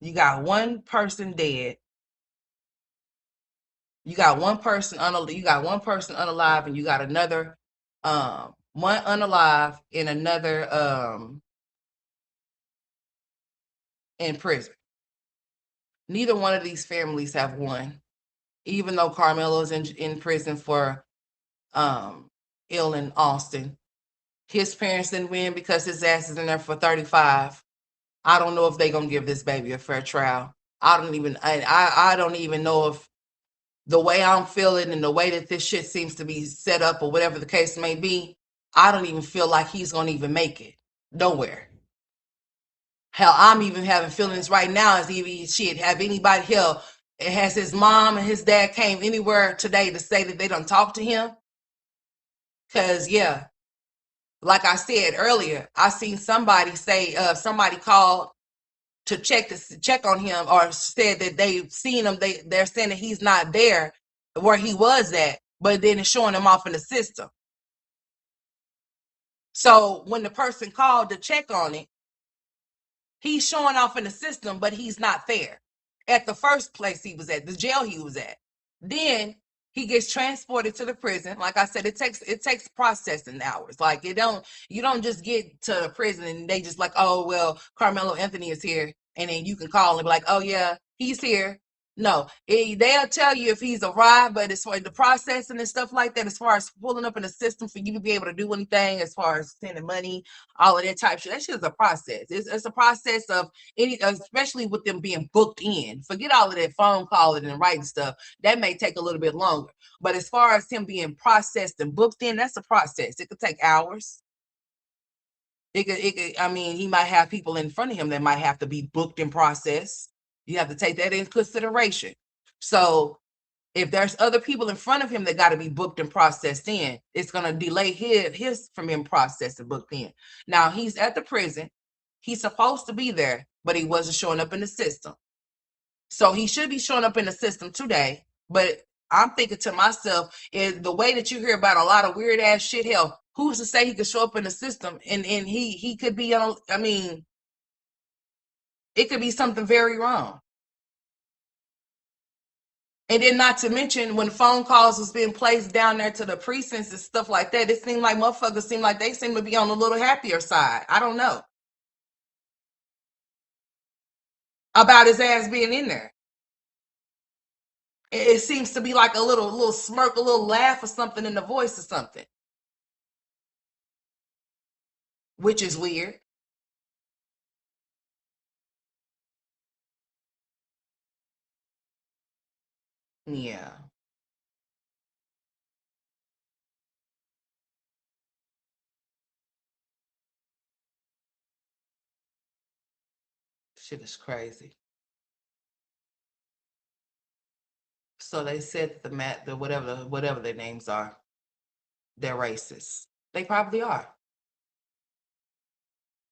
you got one person dead. You got one person You got one person unalive, and you got another one unalive and another in prison. Neither one of these families have won, even though Carmelo's in prison for ill in Austin. His parents didn't win because his ass is in there for 35. I don't know if they're gonna give this baby a fair trial. I don't even know if the way I'm feeling and the way that this shit seems to be set up or whatever the case may be, I don't even feel like he's gonna even make it. Nowhere. Hell, I'm even having feelings right now as even shit. Have anybody hell has his mom and his dad came anywhere today to say that they don't talk to him? Cause yeah, like I said earlier, I seen somebody say somebody called to check on him or said that they've seen him. They're saying that he's not there where he was at, but then it's showing him off in the system. So when the person called to check on it, he's showing off in the system, but he's not there at the first place he was at, the jail he was at. Then he gets transported to the prison. Like I said, it takes processing hours. Like you don't just get to the prison and they just like, oh well, Carmelo Anthony is here, and then you can call and be like, oh yeah, he's here. No, they'll tell you if he's arrived, but as far as the processing and stuff like that, as far as pulling up in the system for you to be able to do anything, as far as sending money, all of that type of shit, that shit is a process. It's a process of any, especially with them being booked in. Forget all of that phone calling and writing stuff. That may take a little bit longer. But as far as him being processed and booked in, that's a process. It could take hours. I mean, he might have people in front of him that might have to be booked and processed. You have to take that into consideration. So if there's other people in front of him that got to be booked and processed in, it's going to delay his from being processed and booked in. Now he's at the prison. He's supposed to be there, but he wasn't showing up in the system. So he should be showing up in the system today. But I'm thinking to myself, is the way that you hear about a lot of weird ass shit, hell, who's to say he could show up in the system and he could be on, I mean, it could be something very wrong. And then not to mention when phone calls was being placed down there to the precincts and stuff like that, it seemed like motherfuckers seem like they seem to be on a little happier side. I don't know about his ass being in there. It seems to be like a little smirk, a little laugh or something in the voice or something, which is weird. Yeah. Shit is crazy. So they said the whatever their names are, they're racist. They probably are.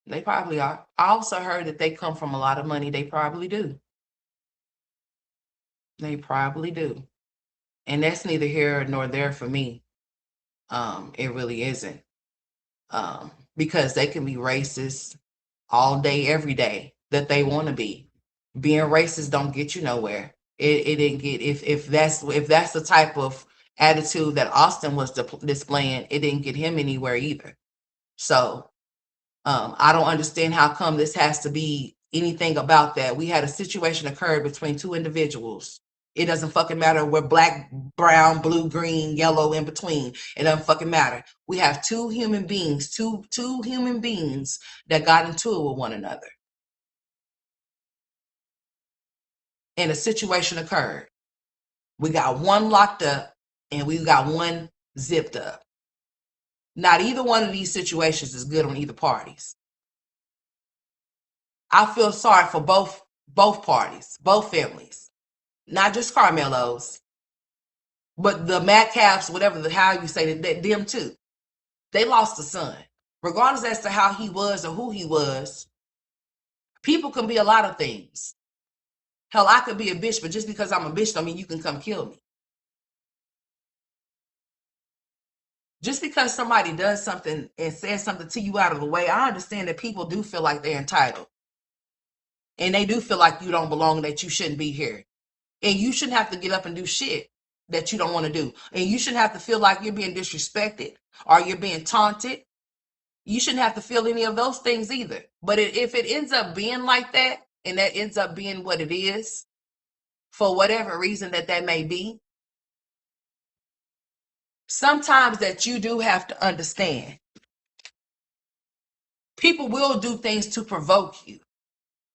They probably are. I also heard that they come from a lot of money. They probably do. They probably do. And that's neither here nor there for me. It really isn't. Because they can be racist all day, every day that they want to be. Being racist don't get you nowhere. It didn't get if that's the type of attitude that Austin was displaying, it didn't get him anywhere either. So I don't understand how come this has to be anything about that. We had a situation occurred between two individuals. It doesn't fucking matter. We're black, brown, blue, green, yellow, in between. It doesn't fucking matter. We have two human beings, two human beings that got into it with one another. And a situation occurred. We got one locked up and we got one zipped up. Not either one of these situations is good on either parties. I feel sorry for both parties, both families, not just Carmelo's, but the Metcalfs, whatever the how you say that, them too. They lost a son, regardless as to how he was or who he was. People can be a lot of things. Hell, I could be a bitch, but just because I'm a bitch don't mean you can come kill me. Just because somebody does something and says something to you out of the way, I understand that people do feel like they're entitled. And they do feel like you don't belong, that you shouldn't be here. And you shouldn't have to get up and do shit that you don't want to do. And you shouldn't have to feel like you're being disrespected or you're being taunted. You shouldn't have to feel any of those things either. But if it ends up being like that, and that ends up being what it is, for whatever reason that may be, sometimes that you do have to understand. People will do things to provoke you.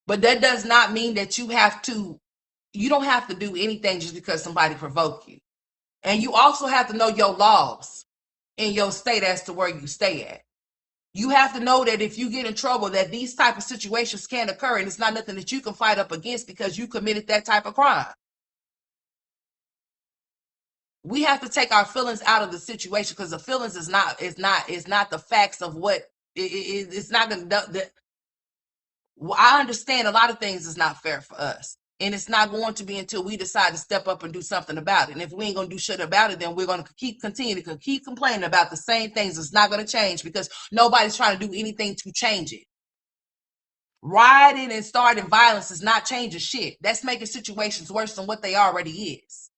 But that does not mean that you don't have to do anything just because somebody provoked you. And you also have to know your laws in your state as to where you stay at. You have to know that if you get in trouble, that these type of situations can occur, and it's not nothing that you can fight up against because you committed that type of crime. We have to take our feelings out of the situation because the feelings is not the facts of what it's not going to. I understand a lot of things is not fair for us. And it's not going to be until we decide to step up and do something about it. And if we ain't going to do shit about it, then we're going to continue to keep complaining about the same things. It's not going to change because nobody's trying to do anything to change it. Rioting and starting violence is not changing shit. That's making situations worse than what they already is.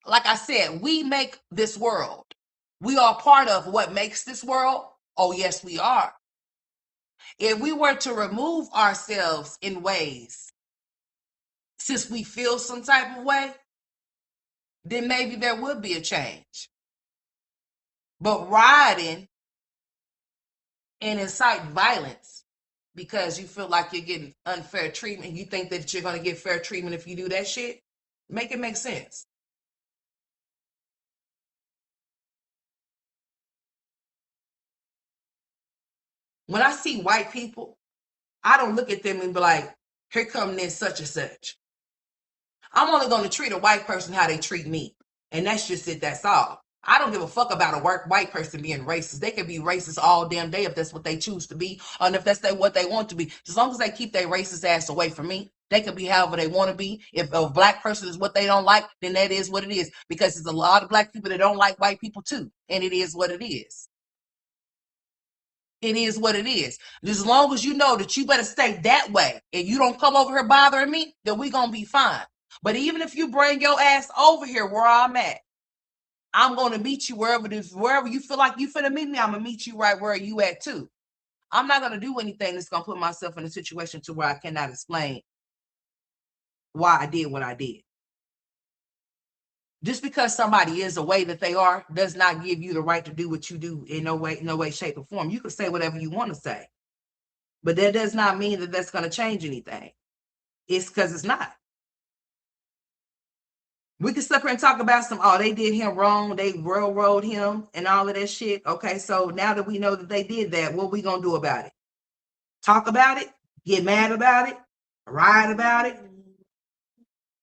Like I said, we make this world. We are part of what makes this world. Oh, yes, we are. If we were to remove ourselves in ways, since we feel some type of way, then maybe there would be a change. But rioting and incite violence because you feel like you're getting unfair treatment, you think that you're going to get fair treatment if you do that shit, make it make sense. When I see white people, I don't look at them and be like, here come this such and such. I'm only going to treat a white person how they treat me. And that's just it. That's all. I don't give a fuck about a white person being racist. They can be racist all damn day if that's what they choose to be, or if that's what they want to be. As long as they keep their racist ass away from me, they can be however they want to be. If a black person is what they don't like, then that is what it is. Because there's a lot of black people that don't like white people too. And it is what it is. It is what it is. As long as you know that you better stay that way and you don't come over here bothering me, then we're going to be fine. But even if you bring your ass over here where I'm at, I'm going to meet you wherever you feel like you finna meet me. I'm going to meet you right where you at too. I'm not going to do anything that's going to put myself in a situation to where I cannot explain why I did what I did. Just because somebody is the way that they are does not give you the right to do what you do in no way, shape, or form. You can say whatever you want to say, but that does not mean that that's going to change anything. It's because it's not. We can sit here and talk about some, oh, they did him wrong, they railroad him and all of that shit. Okay, so now that we know that they did that, what we gonna do about it? Talk about it? Get mad about it? Riot about it?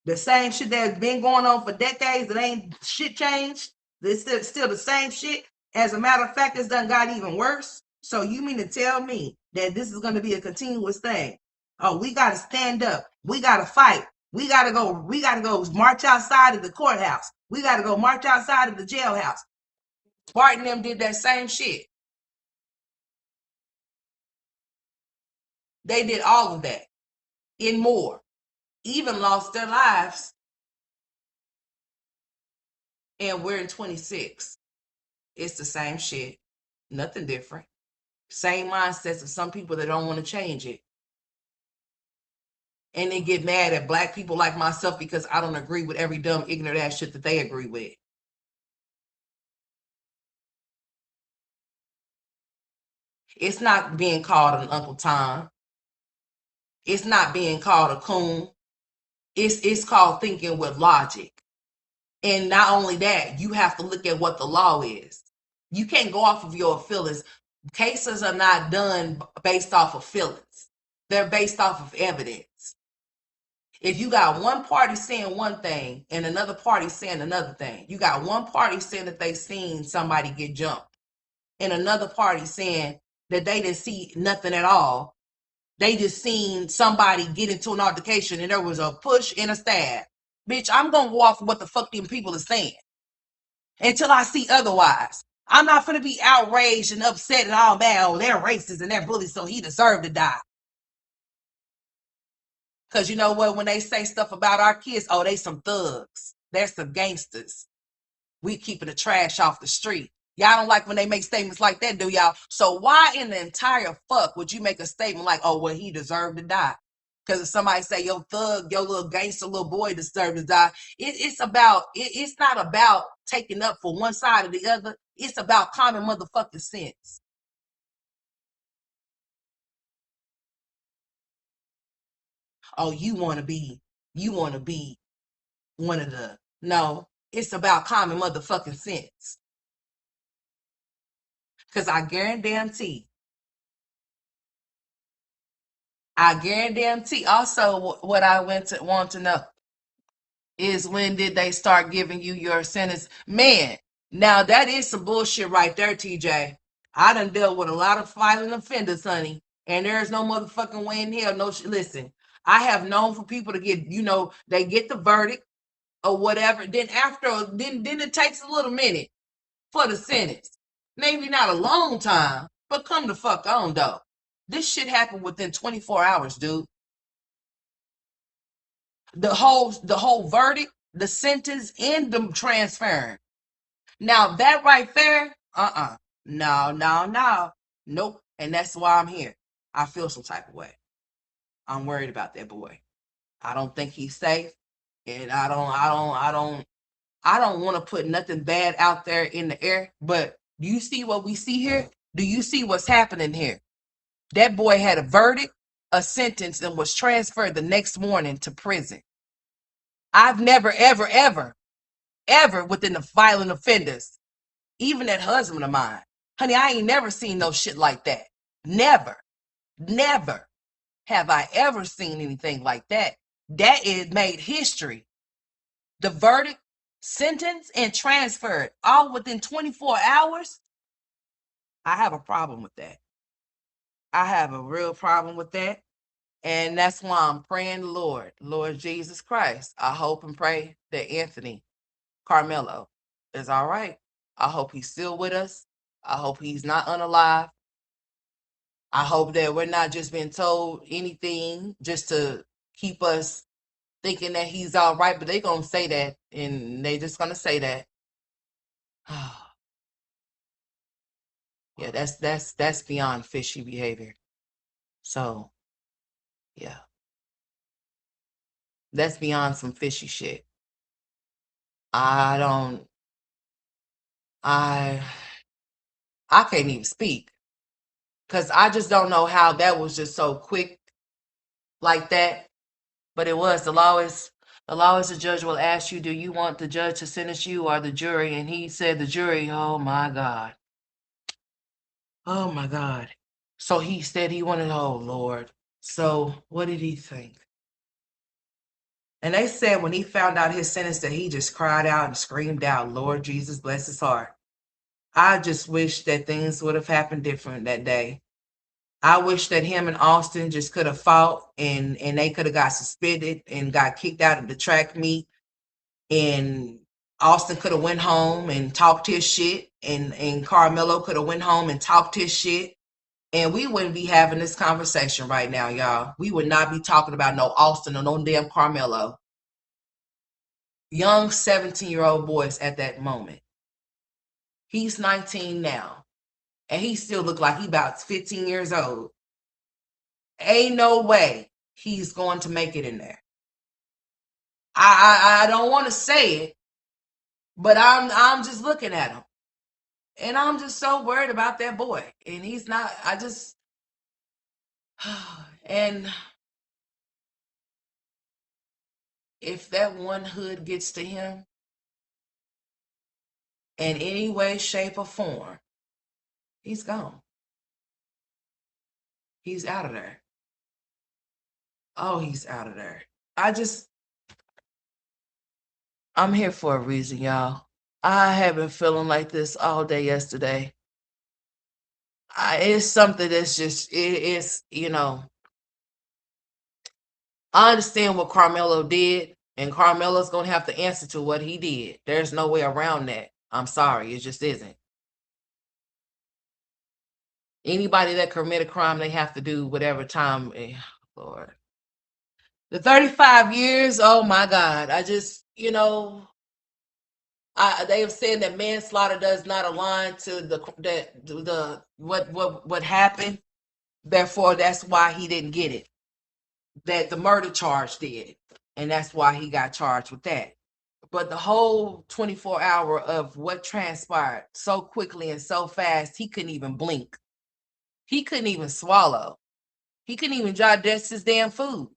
The same shit that's been going on for decades, it ain't shit changed. It's still the same shit. As a matter of fact, it's done got even worse. So you mean to tell me that this is going to be a continuous thing? Oh, we got to stand up. We got to fight. We got to go. We got to go march outside of the courthouse. We got to go march outside of the jailhouse. Bart and them did that same shit. They did all of that and more. Even lost their lives. And we're in 26. It's the same shit. Nothing different. Same mindsets of some people that don't want to change it. And they get mad at black people like myself because I don't agree with every dumb, ignorant ass shit that they agree with. It's not being called an Uncle Tom. It's not being called a coon. It's called thinking with logic. And not only that, you have to look at what the law is. You can't go off of your feelings. Cases are not done based off of feelings. They're based off of evidence. If you got one party saying one thing and another party saying another thing, you got one party saying that they seen somebody get jumped and another party saying that they didn't see nothing at all. They just seen somebody get into an altercation and there was a push and a stab. Bitch, I'm going to go off of what the fuck them people are saying until I see otherwise. I'm not going to be outraged and upset and all bad. Oh, they're racist and they're bullies, so he deserved to die. Because you know what? When they say stuff about our kids, oh, they some thugs. They're some gangsters. We keeping the trash off the street. Y'all don't like when they make statements like that, do y'all? So why in the entire fuck would you make a statement like, oh, well, he deserved to die? Because if somebody say your thug, your little gangster little boy deserved to die, it's not about taking up for one side or the other. It's about common motherfucking sense. Oh, you want to be one of the, no, it's about common motherfucking sense. Because I guarantee also what I want to know is when did they start giving you your sentence? Man, now that is some bullshit right there, TJ. I done dealt with a lot of violent offenders, honey, and there's no motherfucking way in hell. No, listen, I have known for people to get, they get the verdict or whatever. Then then it takes a little minute for the sentence. Maybe not a long time, but come the fuck on though. This shit happened within 24 hours, dude. The whole verdict, the sentence, and the transferring. Now that right there, no, no, no, nope. And that's why I'm here. I feel some type of way. I'm worried about that boy. I don't think he's safe, and I don't want to put nothing bad out there in the air. But do you see what we see here? Do you see what's happening here? That boy had a verdict, a sentence, and was transferred the next morning to prison. I've never, ever, ever, ever within the violent offenders, even that husband of mine, honey, I ain't never seen no shit like that. Never, never have I ever seen anything like that. That is made history. The verdict, sentence, and transferred all within 24 hours. I have a problem with that. I have a real problem with that. And that's why I'm praying, Lord Jesus Christ. I hope and pray that Anthony Karmelo is all right. I hope he's still with us. I hope he's not unalive. I hope that we're not just being told anything just to keep us thinking that he's all right, but they're going to say that, and they just going to say that. Yeah, that's beyond fishy behavior. So, yeah. That's beyond some fishy shit. I don't I I can't even speak cuz I just don't know how that was just so quick like that, but it was. The law is The law is the judge will ask you, do you want the judge to sentence you or the jury? And he said the jury. Oh my God. Oh my God. So he said he wanted, oh Lord. So what did he think? And they said when he found out his sentence that he just cried out and screamed out, Lord Jesus, bless his heart. I just wish that things would have happened different that day. I wish that him and Austin just could have fought and they could have got suspended and got kicked out of the track meet. And Austin could have went home and talked his shit. And Carmelo could have went home and talked his shit. And we wouldn't be having this conversation right now, y'all. We would not be talking about no Austin or no damn Carmelo. Young 17-year-old boys at that moment. He's 19 now. And he still look like he about 15 years old. Ain't no way he's going to make it in there. I don't want to say it, but I'm just looking at him. And I'm just so worried about that boy. And he's not, I just, and if that one hood gets to him in any way, shape, or form, he's gone. He's out of there. Oh, he's out of there. I'm here for a reason, y'all. I have been feeling like this all day yesterday. It's something that's just, it's, I understand what Karmelo did, and Carmelo's going to have to answer to what he did. There's no way around that. I'm sorry. It just isn't. Anybody that commit a crime, they have to do whatever time. Lord. The 35 years, oh my God. I just, they have said that manslaughter does not align to what happened. Therefore, that's why he didn't get it. That the murder charge did. And that's why he got charged with that. But the whole 24-hour of what transpired so quickly and so fast, he couldn't even blink. He couldn't even swallow. He couldn't even digest his damn food.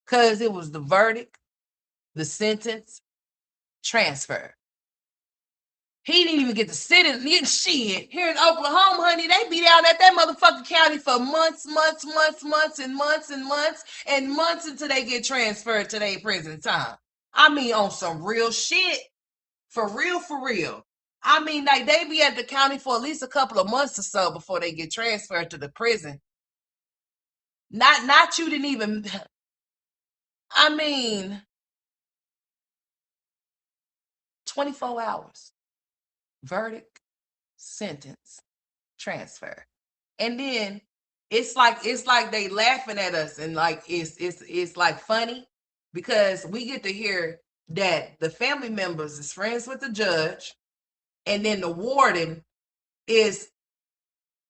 Because it was the verdict, the sentence, transfer. He didn't even get to sit in shit. Here in Oklahoma, honey, they be down at that motherfucking county for months until they get transferred to their prison time. I mean, on some real shit. For real. I mean, like, they be at the county for at least a couple of months or so before they get transferred to the prison. Not you didn't even, I mean, 24 hours. Verdict, sentence, transfer. And then it's like they laughing at us, and like it's like funny because we get to hear that the family members is friends with the judge, and then the warden is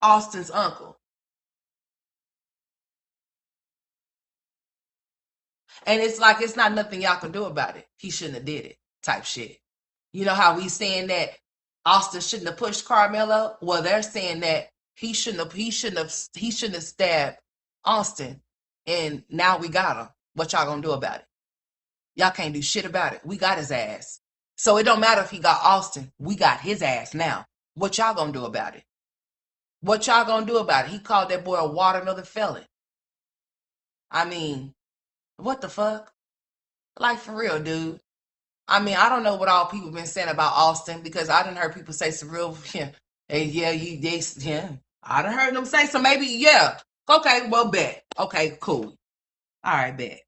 Austin's uncle. And it's like it's not nothing y'all can do about it. He shouldn't have did it, type shit. You know how we saying that Austin shouldn't have pushed Karmelo? Well, they're saying that he shouldn't have stabbed Austin. And now we got him. What y'all gonna do about it? Y'all can't do shit about it. We got his ass. So it don't matter if he got Austin. We got his ass now. What y'all gonna do about it? What y'all gonna do about it? He called that boy a watermelon felon. I mean, what the fuck? Like, for real, dude. I mean, I don't know what all people been saying about Austin, because I done heard people say some real, yeah, I done heard them say, so maybe, yeah. Okay, well, bet. Okay, cool. All right, bet.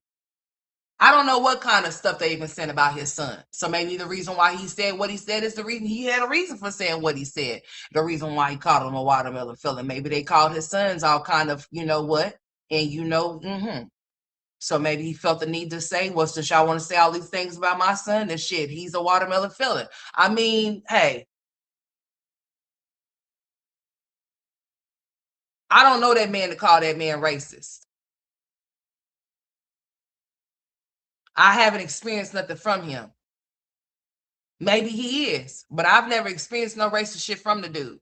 I don't know what kind of stuff they even said about his son. So maybe the reason why he said what he said is the reason he had a reason for saying what he said. The reason why he called him a watermelon felon. Maybe they called his sons all kind of, you know what? And So maybe he felt the need to say, well, since y'all want to say all these things about my son, then shit, he's a watermelon felon. I mean, hey, I don't know that man to call that man racist. I haven't experienced nothing from him. Maybe he is, but I've never experienced no racist shit from the dude.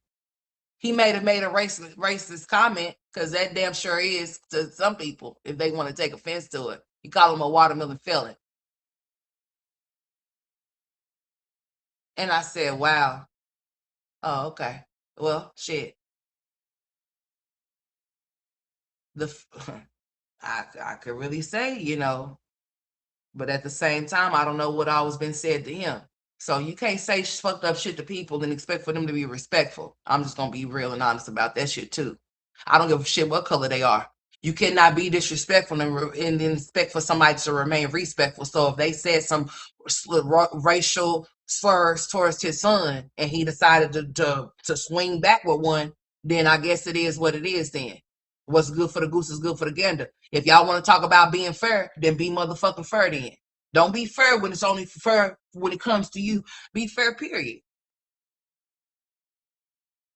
He may have made a racist comment, because that damn sure is to some people if they want to take offense to it. You call him a watermelon felon. And I said, wow. Oh, okay. Well, shit. The I could really say, but at the same time, I don't know what always been said to him. So you can't say fucked up shit to people and expect for them to be respectful. I'm just gonna be real and honest about that shit too. I don't give a shit what color they are. You cannot be disrespectful and then expect for somebody to remain respectful. So if they said some racial slurs towards his son and he decided to swing back with one, then I guess it is what it is. Then what's good for the goose is good for the gander. If y'all want to talk about being fair, then be motherfucking fair then. Don't be fair when it's only fair when it comes to you. Be fair, period.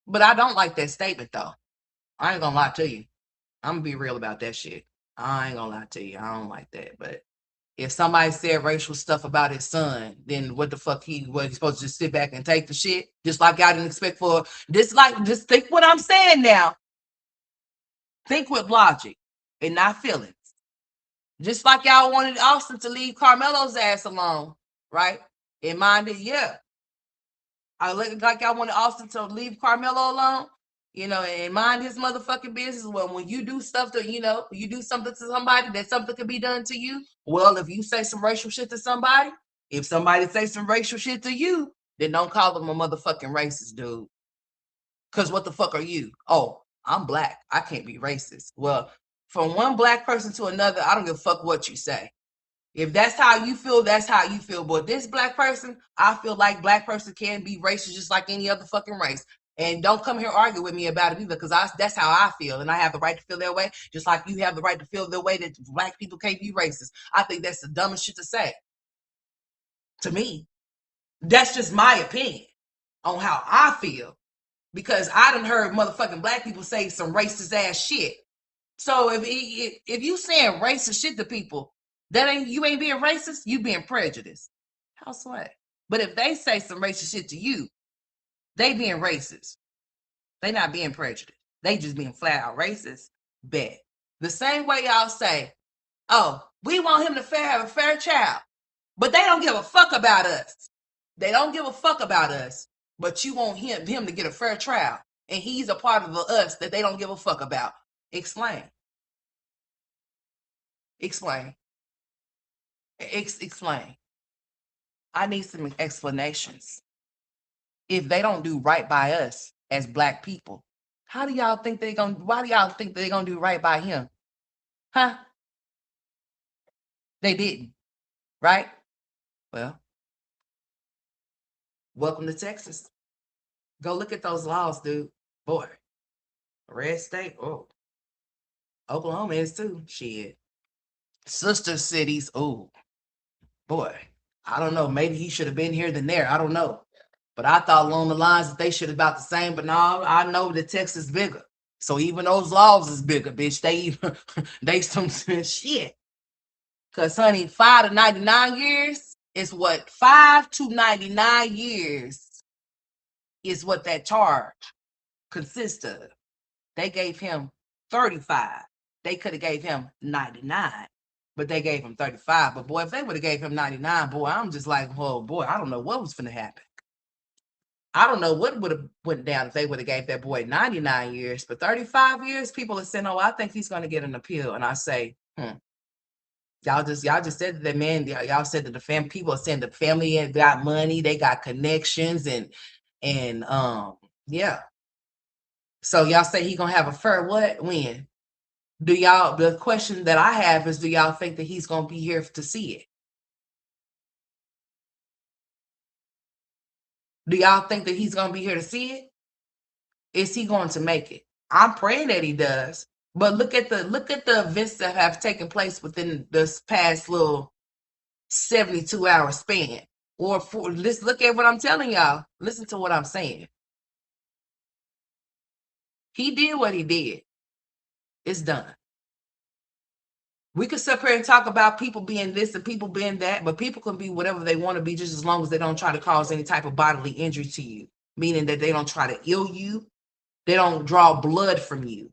But I don't like that statement though. I ain't gonna lie to you. I'm gonna be real about that shit. I ain't gonna lie to you. I don't like that. But if somebody said racial stuff about his son, then what the fuck he was he supposed to just sit back and take the shit? Just like I didn't expect for this like just think what I'm saying now. Think with logic and not feelings. Just like y'all wanted Austin to leave Carmelo's ass alone, right? In mind it, yeah. I look like y'all wanted Austin to leave Carmelo alone, and mind his motherfucking business. Well, when you do stuff to, you do something to somebody, that something could be done to you. Well, if you say some racial shit to somebody, if somebody say some racial shit to you, then don't call them a motherfucking racist, dude. Because what the fuck are you? Oh, I'm black. I can't be racist. Well, from one black person to another, I don't give a fuck what you say. If that's how you feel, that's how you feel. But this black person, I feel like black person can be racist just like any other fucking race. And don't come here argue with me about it either, because that's how I feel, and I have the right to feel that way, just like you have the right to feel the way that black people can't be racist. I think that's the dumbest shit to say. To me, that's just my opinion on how I feel, because I done heard motherfucking black people say some racist ass shit. So if you saying racist shit to people, that ain't you ain't being racist, you being prejudiced. How what? But if they say some racist shit to you, they being racist. They not being prejudiced. They just being flat out racist. Bet. The same way y'all say, oh, we want him to have a fair child, but they don't give a fuck about us. They don't give a fuck about us, but you want him to get a fair trial, and he's a part of the us that they don't give a fuck about. Explain. Explain. Explain. I need some explanations. If they don't do right by us as black people, how do y'all think they gonna? Why do y'all think they're gonna do right by him? Huh? They didn't, right? Well, welcome to Texas. Go look at those laws, dude. Boy, red state. Oh, Oklahoma is too. Shit. Sister cities. Oh, boy. I don't know. Maybe he should have been here than there. I don't know. But I thought along the lines that they should have about the same. But now I know that Texas is bigger. So even those laws is bigger, bitch. They some shit. Cause honey, 5 to 99 years is what 5 to 99 years is what that charge consists of. They gave him 35. They could have gave him 99, but they gave him 35. But boy, if they would have gave him 99, boy, I'm just like, oh boy, I don't know what was gonna happen. I don't know what would have went down if they would have gave that boy 99 years, but 35 years, people are saying, oh, I think he's gonna get an appeal. And I say, y'all just said that, man. Y'all said that the people are saying the family got money, they got connections, and yeah. So y'all say he gonna have a fair what when? Do y'all the question that I have is, do y'all think that he's gonna be here to see it? Do y'all think that he's gonna be here to see it? Is he going to make it? I'm praying that he does. But look at the events that have taken place within this past little 72-hour span. Let's look at what I'm telling y'all. Listen to what I'm saying. He did what he did. It's done. We could sit here and talk about people being this and people being that, but people can be whatever they want to be, just as long as they don't try to cause any type of bodily injury to you, meaning that they don't try to ill you, they don't draw blood from you.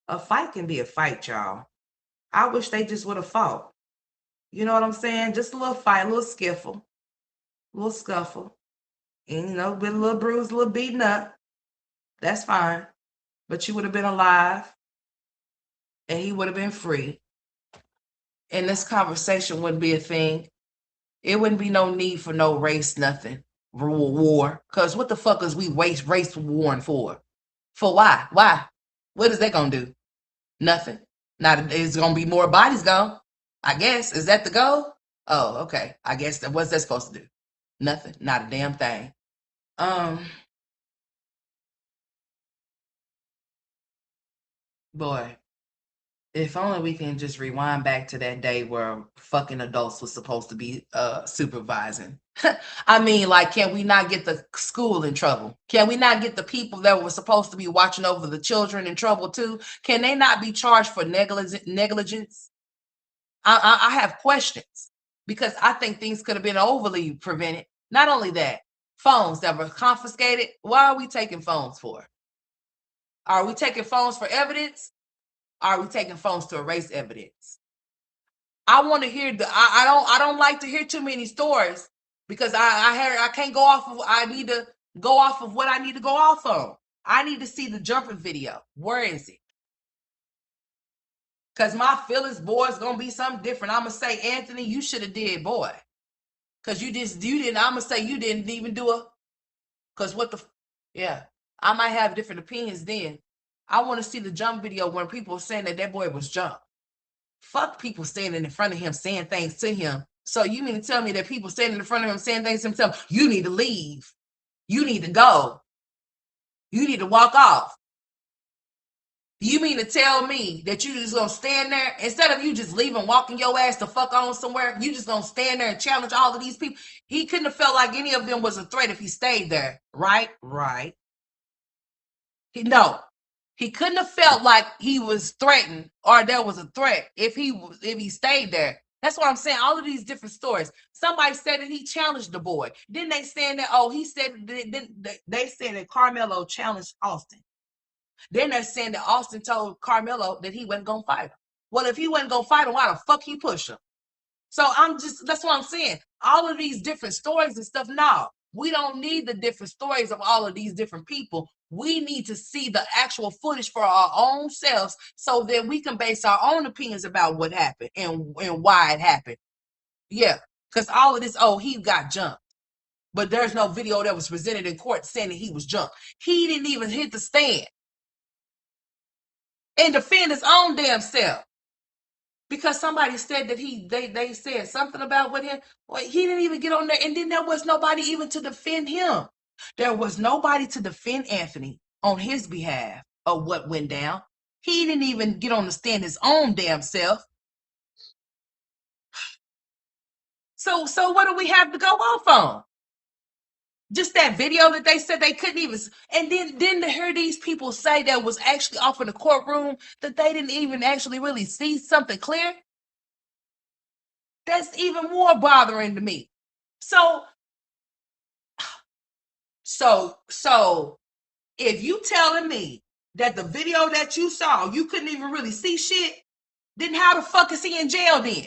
A fight can be a fight, y'all. I wish they just would have fought. You know what I'm saying? Just a little fight, a little skiffle, a little scuffle. And, you know, been a little bruised, a little beaten up. That's fine. But you would have been alive and he would have been free. And this conversation wouldn't be a thing. It wouldn't be no need for no race, nothing. War. Because what the fuck is we race warring for? For why? Why? What is that gonna do? Nothing. Not it's gonna be more bodies gone. I guess. Is that the goal? Oh, okay. I guess that what's that supposed to do? Nothing. Not a damn thing. Boy, if only we can just rewind back to that day where fucking adults was supposed to be supervising. I mean, like, can we not get the school in trouble? Can we not get the people that were supposed to be watching over the children in trouble too? Can they not be charged for negligence? I have questions because I think things could have been overly prevented. Not only that, phones that were confiscated. Why are we taking phones for? Are we taking phones for evidence? Are we taking phones to erase evidence? I want to hear I don't like to hear too many stories because I can't go off of I need to go off of what I need to go off of. I need to see the jumping video. Where is it? Cause my feelings, boy, is gonna be something different. I'm gonna say, Anthony, you should have did, boy. Cause you didn't. I'm gonna say you didn't even do it. Cause what the, yeah, I might have different opinions then. I want to see the jump video when people are saying that boy was jumped. Fuck people standing in front of him saying things to him. So you mean to tell me that people standing in front of him saying things to himself? You need to leave. You need to go. You need to walk off. You mean to tell me that you just gonna stand there instead of you just leaving, walking your ass the fuck on somewhere? You just gonna stand there and challenge all of these people? He couldn't have felt like any of them was a threat if he stayed there, right? Right. No, he couldn't have felt like he was threatened or there was a threat if he stayed there. That's what I'm saying. All of these different stories. Somebody said that he challenged the boy. Then they saying that he said they said that Karmelo challenged Austin. Then they're saying that Austin told Karmelo that he wasn't gonna fight him. Well, if he wasn't gonna fight him, why the fuck he push him? So that's what I'm saying. All of these different stories and stuff. No, we don't need the different stories of all of these different people. We need to see the actual footage for our own selves so that we can base our own opinions about what happened and why it happened. Yeah, because all of this, he got jumped. But there's no video that was presented in court saying that he was jumped. He didn't even hit the stand and defend his own damn self. Because somebody said that they said something about what him. Well, he didn't even get on there, and then there was nobody even to defend him. There was nobody to defend Anthony on his behalf of what went down. He didn't even get on the stand his own damn self. So what do we have to go off on? Just that video that they said they couldn't even, and then to hear these people say that was actually off in the courtroom that they didn't even actually really see something clear. That's even more bothering to me. So if you telling me that the video that you saw, you couldn't even really see shit, then how the fuck is he in jail then?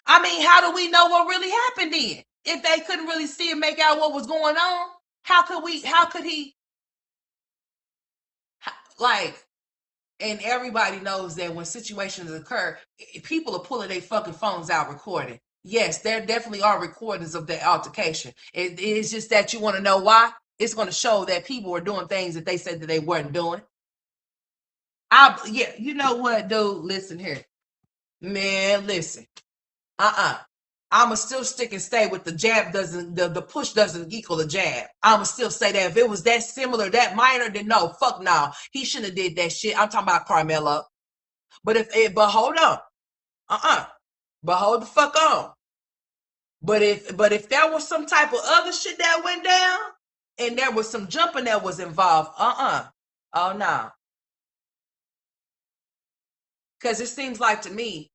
I mean, how do we know what really happened then? If they couldn't really see and make out what was going on, how could he, like, and everybody knows that when situations occur, people are pulling their fucking phones out recording. Yes, there definitely are recordings of the altercation. It's just that you want to know why? It's going to show that people were doing things that they said that they weren't doing. Yeah, you know what, dude? Listen here. Man, listen. I'ma still stick and stay with the jab doesn't the push doesn't equal the jab. I'ma still say that if it was that similar, that minor, then no, fuck no. He shouldn't have did that shit. I'm talking about Karmelo. But hold on. But hold the fuck on. But if there was some type of other shit that went down and there was some jumping that was involved, oh no. Because it seems like to me,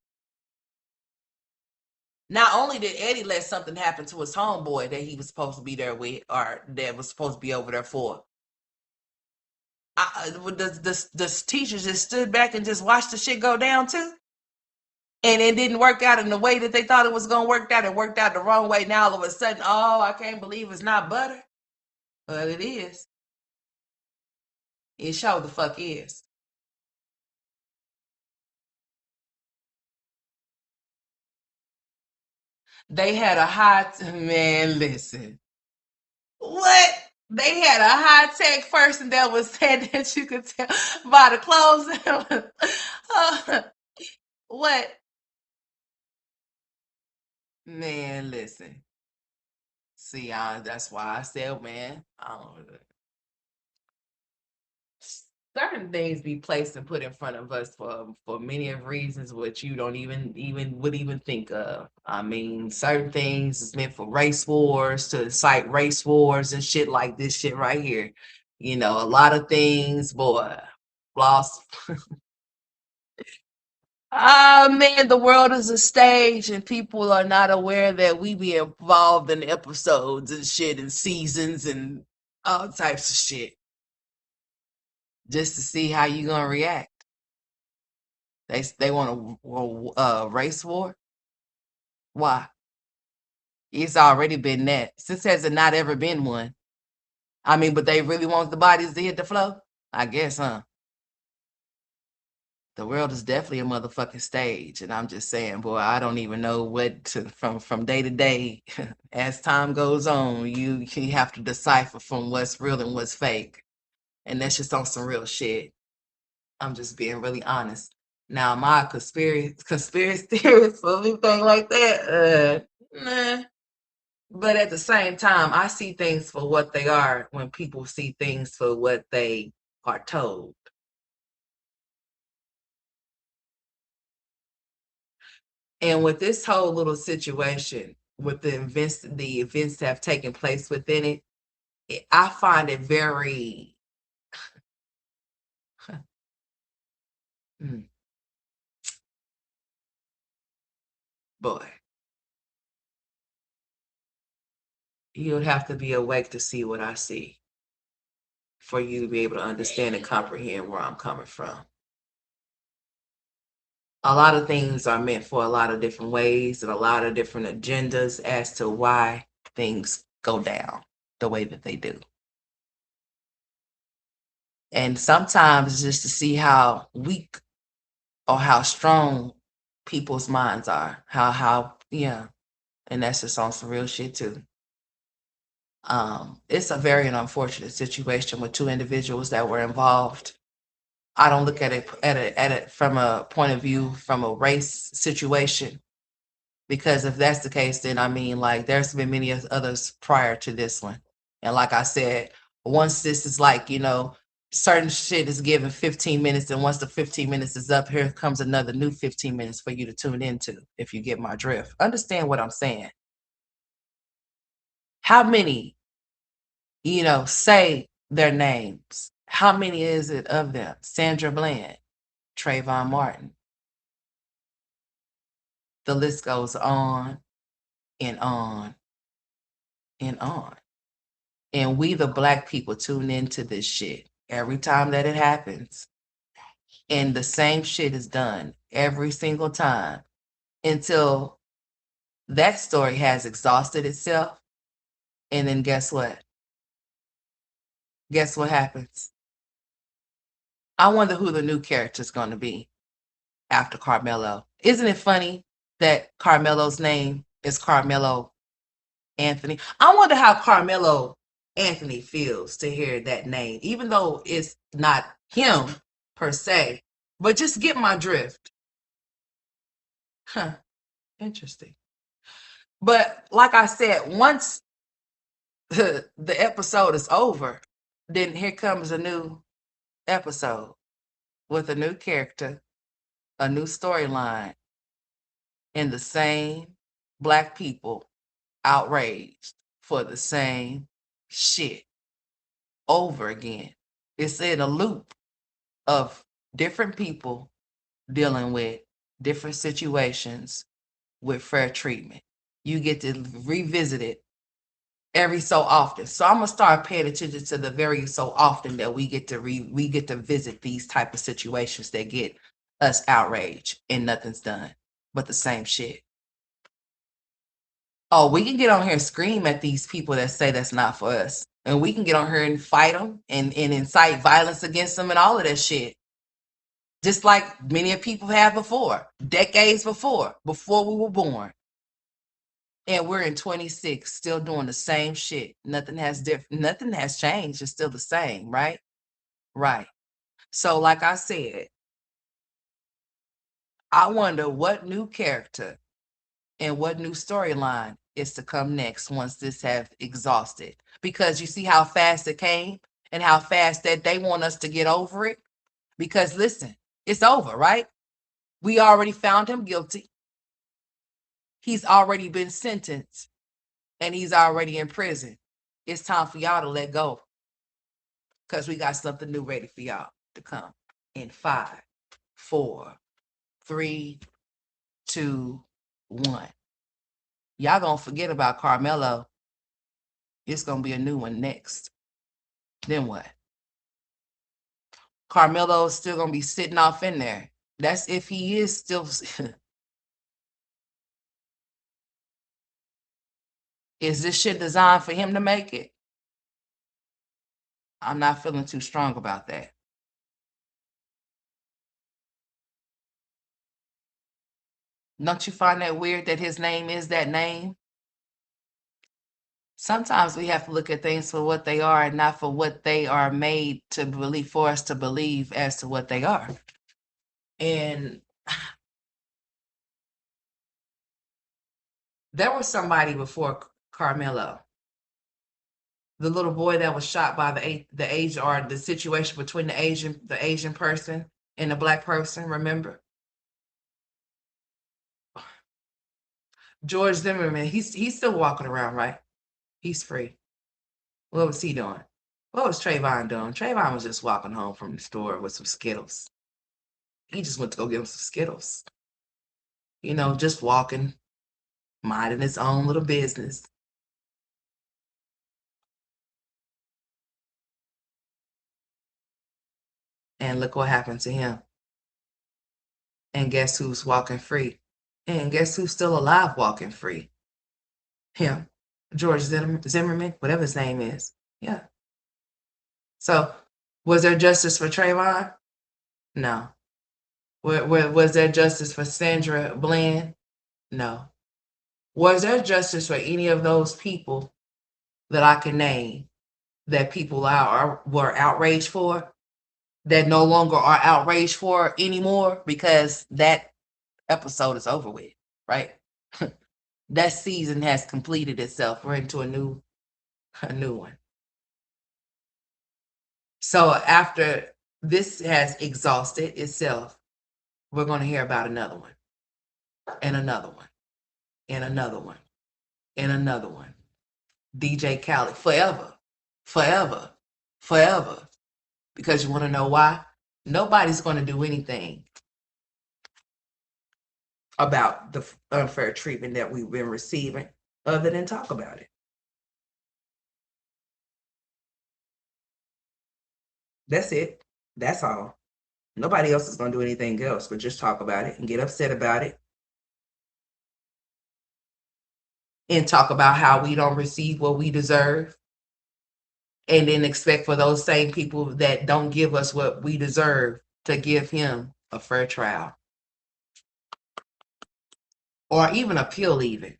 not only did Eddie let something happen to his homeboy that he was supposed to be there with, or that was supposed to be over there for, the teachers just stood back and just watched the shit go down too. and it didn't work out in the way that they thought it was gonna work out. It worked out the wrong way. Now all of a sudden, oh, I can't believe it's not butter. But it is. It sure the fuck is. They had a man. Listen, what? They had a high tech person that was said that you could tell by the clothes. What? Man, listen. See, that's why I said, man, I don't know. Certain things be placed and put in front of us for many of reasons which you don't even would even think of. I mean, certain things is meant for race wars to incite race wars and shit like this shit right here. You know, a lot of things, boy, lost. Ah, man, the world is a stage, and people are not aware that we be involved in episodes and shit and seasons and all types of shit just to see how you gonna react. They want a race war. Why? It's already been that. Since has it not ever been one? I mean, but they really want the bodies to hit the flow. I guess, huh? The world is definitely a motherfucking stage, and I'm just saying, boy, I don't even know what to, from day to day. As time goes on, you have to decipher from what's real and what's fake, and that's just on some real shit. I'm just being really honest. Now, my conspiracy theorists for anything like that, nah. But at the same time, I see things for what they are when people see things for what they are told. And with this whole little situation, with the events that have taken place within it, I find it very, hmm, boy, you'd have to be awake to see what I see for you to be able to understand and comprehend where I'm coming from. A lot of things are meant for a lot of different ways and a lot of different agendas as to why things go down the way that they do. And sometimes just to see how weak or how strong people's minds are. Yeah. And that's just on some real shit too. It's a very unfortunate situation with two individuals that were involved. I don't look at it from a point of view from a race situation. Because if that's the case, then I mean, like, there's been many others prior to this one. And like I said, once this is like, certain shit is given 15 minutes, and once the 15 minutes is up, here comes another new 15 minutes for you to tune into, if you get my drift. Understand what I'm saying. How many, say their names? How many is it of them? Sandra Bland, Trayvon Martin. The list goes on and on and on. And we, the black people, tune into this shit every time that it happens. And the same shit is done every single time until that story has exhausted itself. And then guess what? Guess what happens? I wonder who the new character is going to be after Karmelo. Isn't it funny that Karmelo's name is Karmelo Anthony? I wonder how Karmelo Anthony feels to hear that name, even though it's not him per se, but just get my drift. Huh, interesting. But like I said, once the episode is over, then here comes a new episode with a new character, a new storyline, and the same black people outraged for the same shit over again. It's in a loop of different people dealing with different situations with fair treatment. You get to revisit it every so often. So I'm gonna start paying attention to the very so often that we get to visit these type of situations that get us outraged and nothing's done. but the same shit. Oh, we can get on here and scream at these people that say that's not for us. And we can get on here and fight them and incite violence against them and all of that shit. Just like many of people have before, decades before we were born. And we're in 26, still doing the same shit. Nothing has changed. It's still the same, right? Right. So, like I said, I wonder what new character and what new storyline is to come next once this have exhausted. Because you see how fast it came and how fast that they want us to get over it. Because listen, it's over, right? We already found him guilty. He's already been sentenced and he's already in prison. It's time for y'all to let go because we got something new ready for y'all to come in 5, 4, 3, 2, 1. Y'all gonna forget about Karmelo. It's gonna be a new one next. Then what? Karmelo's still gonna be sitting off in there. That's if he is still. Is this shit designed for him to make it? I'm not feeling too strong about that. Don't you find that weird that his name is that name? Sometimes we have to look at things for what they are and not for what they are made to believe, for us to believe as to what they are. And there was somebody before Karmelo, the little boy that was shot by the Asian, or the situation between the Asian person and the black person. Remember, George Zimmerman. He's still walking around, right? He's free. What was he doing? What was Trayvon doing? Trayvon was just walking home from the store with some Skittles. He just went to go get him some Skittles. You know, just walking, minding his own little business. And look what happened to him. And guess who's walking free? And guess who's still alive walking free? Him. George Zimmerman, whatever his name is. Yeah. So, was there justice for Trayvon? No. Was there justice for Sandra Bland? No. Was there justice for any of those people that I can name that people were outraged for, that no longer are outraged for anymore because that episode is over with, right? That season has completed itself. We're into a new one. So after this has exhausted itself, we're going to hear about another one, and another one, and another one, and another one. DJ Khaled, forever, forever, forever. Because you want to know why? Nobody's going to do anything about the unfair treatment that we've been receiving other than talk about it. That's it. That's all. Nobody else is going to do anything else but just talk about it and get upset about it and talk about how we don't receive what we deserve, and then expect for those same people that don't give us what we deserve to give him a fair trial or even appeal even.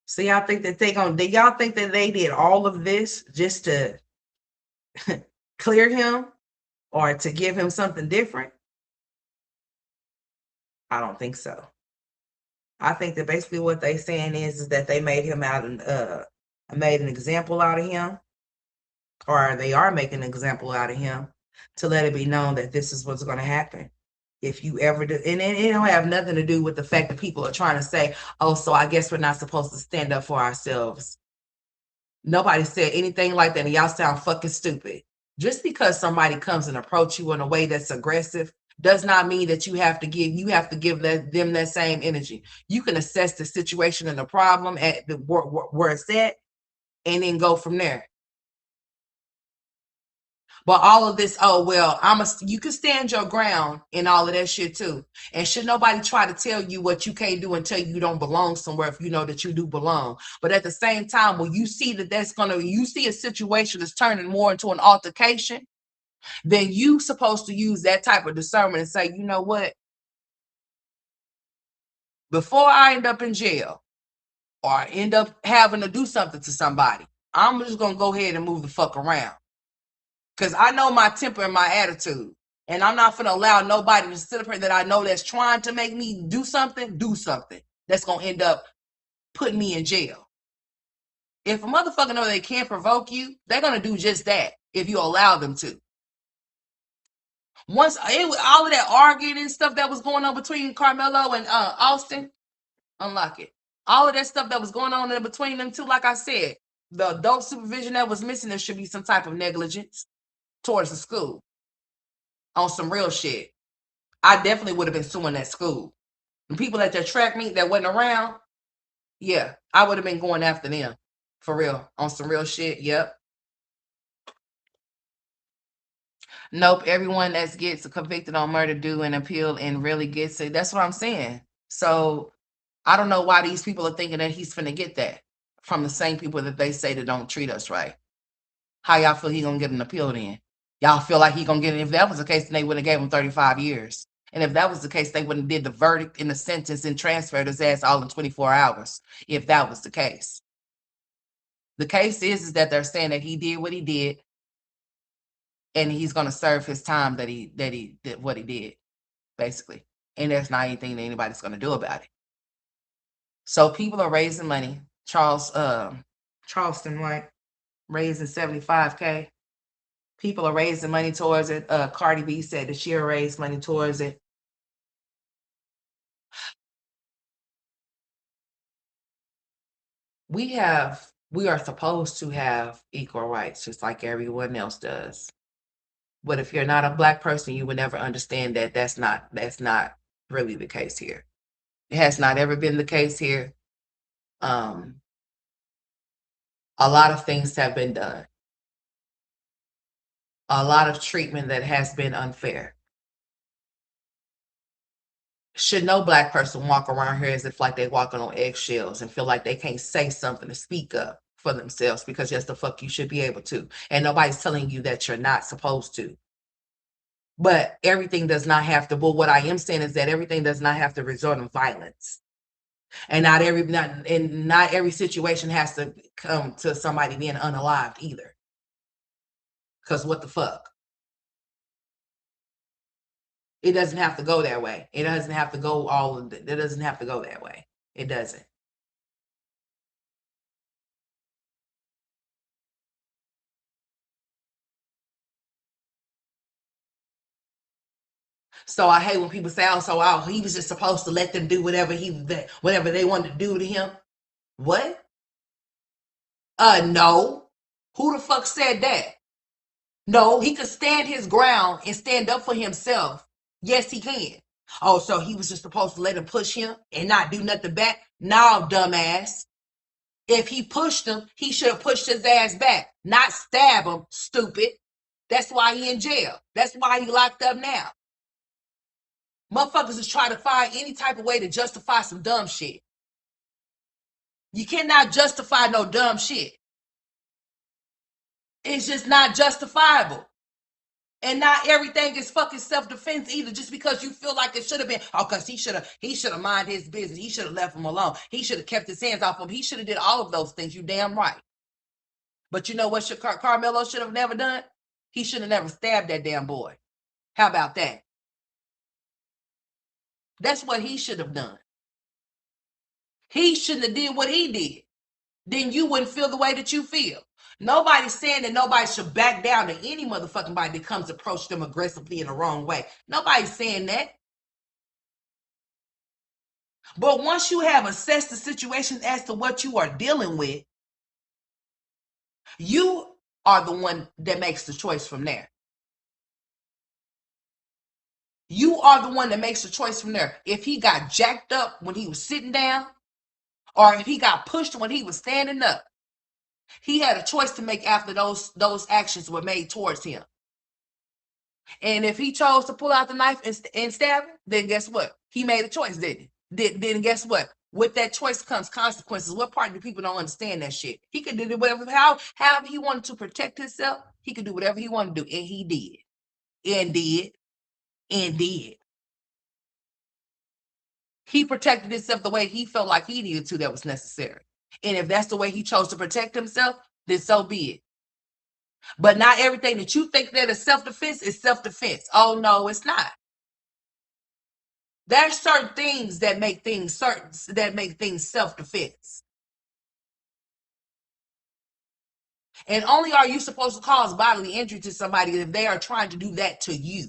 So y'all think that y'all think that they did all of this just to clear him or to give him something different? I don't think so. I think that basically what they saying is that they made him made an example out of him, or they are making an example out of him to let it be known that this is what's going to happen. If you ever do, and it don't have nothing to do with the fact that people are trying to say, oh, so I guess we're not supposed to stand up for ourselves. Nobody said anything like that, and y'all sound fucking stupid. Just because somebody comes and approach you in a way that's aggressive does not mean that you have to give them that same energy. You can assess the situation and the problem at where it's at, and then go from there. But all of this, oh well, you can stand your ground and all of that shit too. And should nobody try to tell you what you can't do and tell you don't belong somewhere if you know that you do belong. But at the same time, when you see you see a situation that's turning more into an altercation, then you supposed to use that type of discernment and say, you know what? Before I end up in jail or I end up having to do something to somebody, I'm just gonna go ahead and move the fuck around. Because I know my temper and my attitude. And I'm not gonna allow nobody to sit up here that I know that's trying to make me do something that's gonna end up putting me in jail. If a motherfucker know they can't provoke you, they're gonna do just that if you allow them to. All of that arguing and stuff that was going on between Karmelo and Austin, unlock it. All of that stuff that was going on in between them two, like I said, the adult supervision that was missing, there should be some type of negligence towards the school on some real shit. I definitely would have been suing that school. The people at that track meet that wasn't around, yeah, I would have been going after them. For real. On some real shit. Yep. Nope. Everyone that gets convicted on murder do an appeal and really gets it. That's what I'm saying. So I don't know why these people are thinking that he's finna get that from the same people that they say that don't treat us right. How y'all feel he gonna get an appeal then? Y'all feel like he gonna get it? If that was the case, then they would have gave him 35 years. And if that was the case, they wouldn't did the verdict and the sentence and transferred his ass all in 24 hours. If that was the case. The case is that they're saying that he did what he did, and he's gonna serve his time that he did what he did, basically. And there's not anything that anybody's gonna do about it. So people are raising money. Charleston, right? Raising 75K. People are raising money towards it. Cardi B said that she'll raise money towards it. We are supposed to have equal rights, just like everyone else does. But if you're not a Black person, you would never understand that that's not really the case here. It has not ever been the case here. A lot of things have been done. A lot of treatment that has been unfair. Should no Black person walk around here as if like they're walking on eggshells and feel like they can't say something to speak up for themselves, because yes, the fuck you should be able to. And nobody's telling you that you're not supposed to. But everything does not have to, but what I am saying is that everything does not have to resort in violence. And not every situation has to come to somebody being unalived either. Because what the fuck? It doesn't have to go that way. It doesn't have to go it doesn't have to go that way. It doesn't. So I hate when people say, oh, he was just supposed to let them do whatever they wanted to do to him. What? No. Who the fuck said that? No, he could stand his ground and stand up for himself. Yes, he can. Oh, so he was just supposed to let him push him and not do nothing back? No, dumbass. If he pushed him, he should have pushed his ass back, not stab him, stupid. That's why he in jail. That's why he locked up now. Motherfuckers is trying to find any type of way to justify some dumb shit. You cannot justify no dumb shit. It's just not justifiable. And not everything is fucking self-defense either, just because you feel like it should have been, because he should have minded his business. He should have left him alone. He should have kept his hands off him. He should have did all of those things. You damn right. But you know what Karmelo should have never done? He should have never stabbed that damn boy. How about that? That's what he should have done. He shouldn't have did what he did. Then you wouldn't feel the way that you feel. Nobody's saying that nobody should back down to any motherfucking body that comes to approach them aggressively in the wrong way. Nobody's saying that. But once you have assessed the situation as to what you are dealing with, you are the one that makes the choice from there. You are the one that makes the choice from there. If he got jacked up when he was sitting down, or if he got pushed when he was standing up, he had a choice to make after those actions were made towards him. And if he chose to pull out the knife and stab him, then guess what? He made a choice, didn't he? Then guess what? With that choice comes consequences. What part do people don't understand that shit? He could do whatever, however he wanted to protect himself. He could do whatever he wanted to do, and he did, and did, and did. He protected himself the way he felt like he needed to. That was necessary. And if that's the way he chose to protect himself, then so be it. But not everything that you think that is self-defense is self-defense. Oh no, it's not. There's certain things that make things self-defense. And only are you supposed to cause bodily injury to somebody if they are trying to do that to you.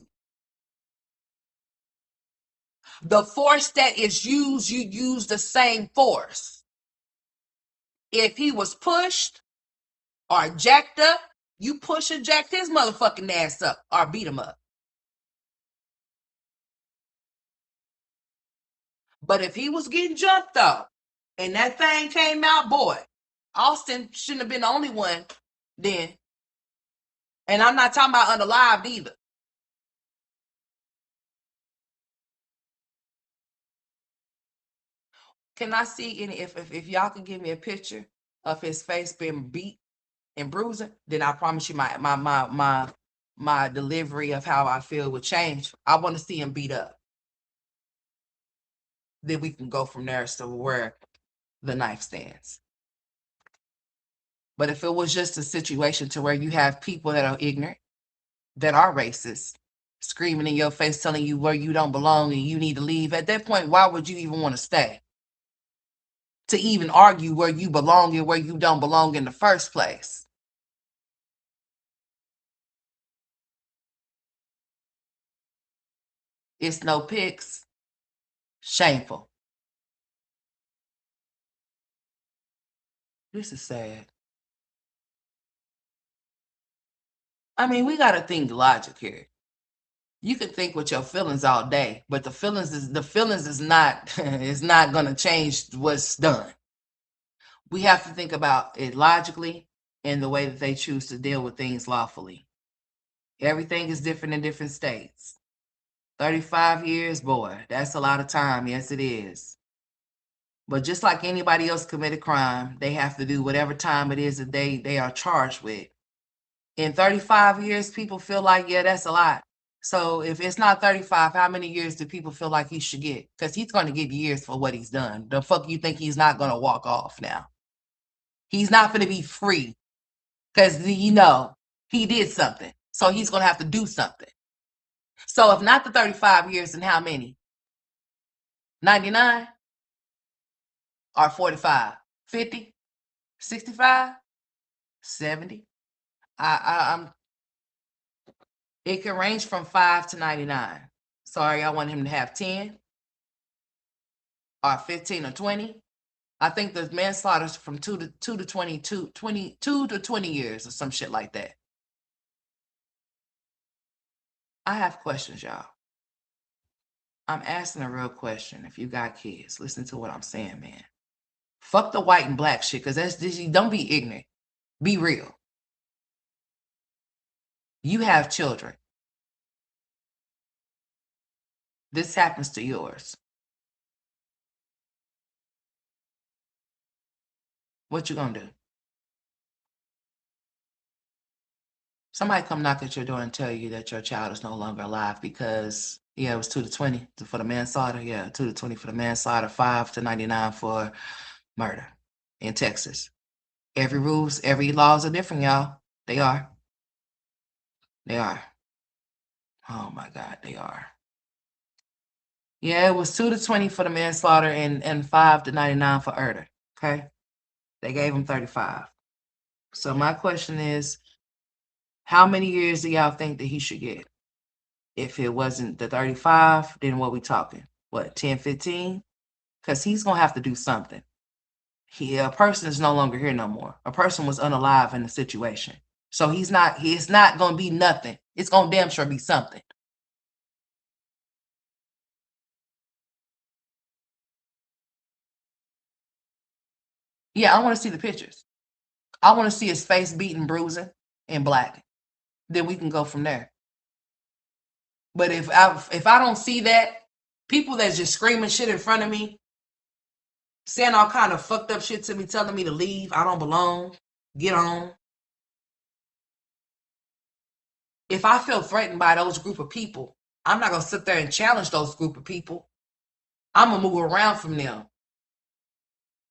The force that is used, you use the same force. If he was pushed or jacked up, you push and jack his motherfucking ass up or beat him up. But if he was getting jumped though, and that thing came out, boy, Austin shouldn't have been the only one then. And I'm not talking about unalived either. Can I see any if y'all can give me a picture of his face being beat and bruising, then I promise you my delivery of how I feel will change. I want to see him beat up. Then we can go from there as to where the knife stands. But if it was just a situation to where you have people that are ignorant, that are racist, screaming in your face, telling you where you don't belong and you need to leave, at that point, why would you even want to stay? To even argue where you belong and where you don't belong in the first place. It's no pics. Shameful. This is sad. I mean, we got to think logic here. You can think with your feelings all day, but the feelings is not is not going to change what's done. We have to think about it logically and the way that they choose to deal with things lawfully. Everything is different in different states. 35 years, boy, that's a lot of time. Yes, it is. But just like anybody else committed crime, they have to do whatever time it is that they are charged with. In 35 years, people feel like, yeah, that's a lot. So if it's not 35, how many years do people feel like he should get? Because he's going to get years for what he's done. The fuck you think he's not going to walk off now? He's not going to be free because, he did something. So he's going to have to do something. So if not the 35 years, then how many? 99 or 45? 50? 65? 70? I'm. It can range from 5 to 99. Sorry, I want him to have 10 or 15 or 20. I think the manslaughter's from 2 to 22, 22 to 20 years or some shit like that. I have questions, y'all. I'm asking a real question. If you got kids, listen to what I'm saying, man. Fuck the white and black shit, because don't be ignorant. Be real. You have children. This happens to yours. What you gonna do? Somebody come knock at your door and tell you that your child is no longer alive because, yeah, it was 2 to 20 for the manslaughter. Yeah, 2 to 20 for the manslaughter, 5 to 99 for murder in Texas. Every laws are different, y'all. They are. They are. Oh my God, they are. Yeah, it was 2 to 20 for the manslaughter and 5 to 99 for murder. Okay. They gave him 35. So my question is, how many years do y'all think that he should get? If it wasn't the 35, then what we talking? What, 10, 15? Because he's going to have to do something. A person is no longer here no more. A person was unalive in the situation. So it's not going to be nothing. It's going to damn sure be something. Yeah, I want to see the pictures. I want to see his face beaten, bruising, and black. Then we can go from there. But if I don't see that, people that's just screaming shit in front of me, saying all kind of fucked up shit to me, telling me to leave, I don't belong, get on. If I feel threatened by those group of people, I'm not gonna sit there and challenge those group of people. I'm gonna move around from them.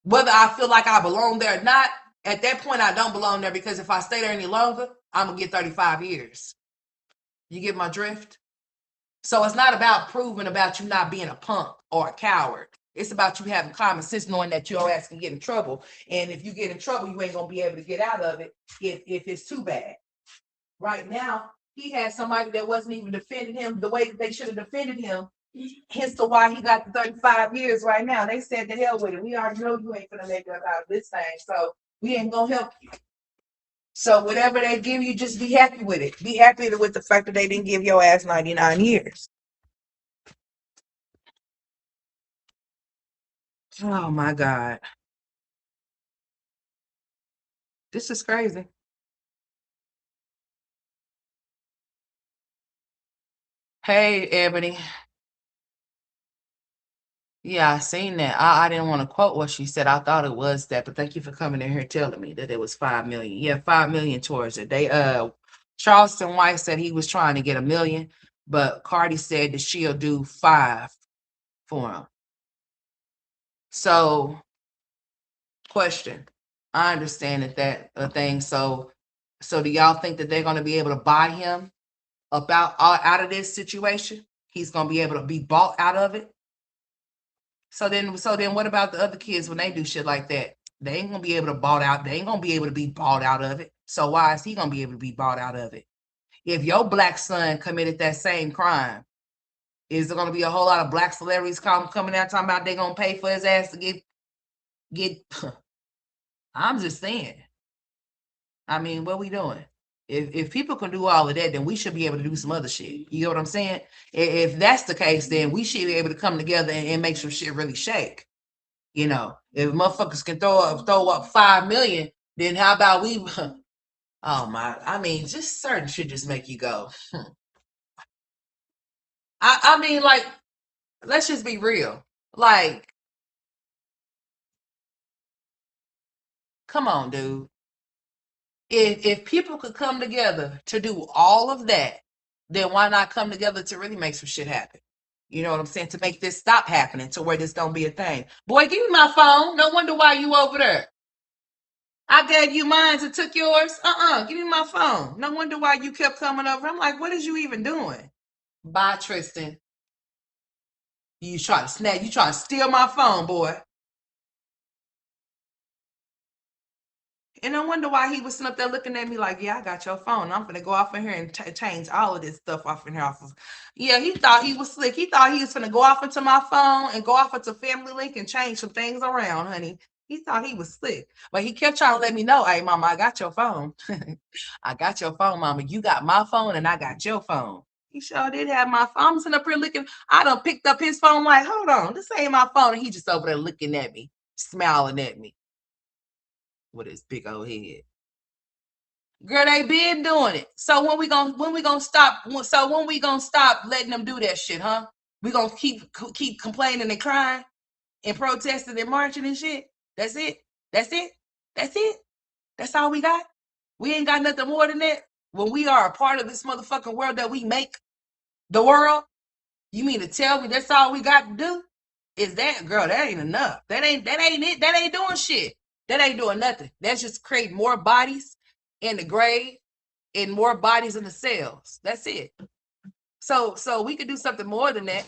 Whether I feel like I belong there or not, at that point I don't belong there, because if I stay there any longer, I'm gonna get 35 years. You get my drift? So it's not about proving about you not being a punk or a coward. It's about you having common sense, knowing that your ass can get in trouble. And if you get in trouble, you ain't gonna be able to get out of it if it's too bad. Right now, he had somebody that wasn't even defending him the way they should have defended him. Hence to why he got the 35 years right now. They said to hell with it. We already know you ain't gonna make it out of this thing. So we ain't gonna help you. So whatever they give you, just be happy with it. Be happy with the fact that they didn't give your ass 99 years. Oh my God. This is crazy. Hey, Ebony. Yeah, I seen that. I didn't want to quote what she said. I thought it was that, but thank you for coming in here telling me that it was 5 million. Yeah, 5 million towards it. Charleston White said he was trying to get 1 million, but Cardi said that she'll do 5 for him. So, question. I understand that a thing. So do y'all think that they're gonna be able to buy him out of this situation? He's gonna be able to be bought out of it? So then what about the other kids when they do shit like that? They ain't gonna be able to bought out. They ain't gonna be able to be bought out of it. So why is he gonna be able to be bought out of it? If your black son committed that same crime, is there gonna be a whole lot of black celebrities coming out talking about they gonna pay for his ass to get? I'm just saying. I mean, what we doing? If people can do all of that, then we should be able to do some other shit. You know what I'm saying? If that's the case, then we should be able to come together and make some shit really shake. You know, if motherfuckers can throw up 5 million, then how about we? Oh my! I mean, just certain shit just make you go. I mean, like, let's just be real. Like, come on, dude. If people could come together to do all of that, then why not come together to really make some shit happen? You know what I'm saying? To make this stop happening, to where this don't be a thing. Boy, give me my phone. No wonder why you over there. I gave you mine and took yours. Give me my phone. No wonder why you kept coming over. I'm like, what is you even doing? Bye, Tristan. You try to snap. You try to steal my phone, boy. And I wonder why he was sitting up there looking at me like, yeah, I got your phone. I'm gonna go off in here and change all of this stuff off in here. Yeah, he thought he was slick. He thought he was gonna go off into my phone and go off into Family Link and change some things around, honey. He thought he was slick. But he kept trying to let me know, hey, mama, I got your phone. I got your phone, mama. You got my phone and I got your phone. He sure did have my phone. I'm sitting up here looking. I done picked up his phone like, hold on, this ain't my phone. And he just over there looking at me, smiling at me with his big old head. Girl, they been doing it. So when we gonna stop? So when we gonna stop letting them do that shit, huh? We gonna keep complaining and crying and protesting and marching and shit. That's it. That's it. That's it. That's all we got. We ain't got nothing more than that. When we are a part of this motherfucking world that we make the world, you mean to tell me that's all we got to do? Is that, girl? That ain't enough. That ain't it. That ain't doing shit. That ain't doing nothing. That's just creating more bodies in the grave and more bodies in the cells. That's it. So we could do something more than that.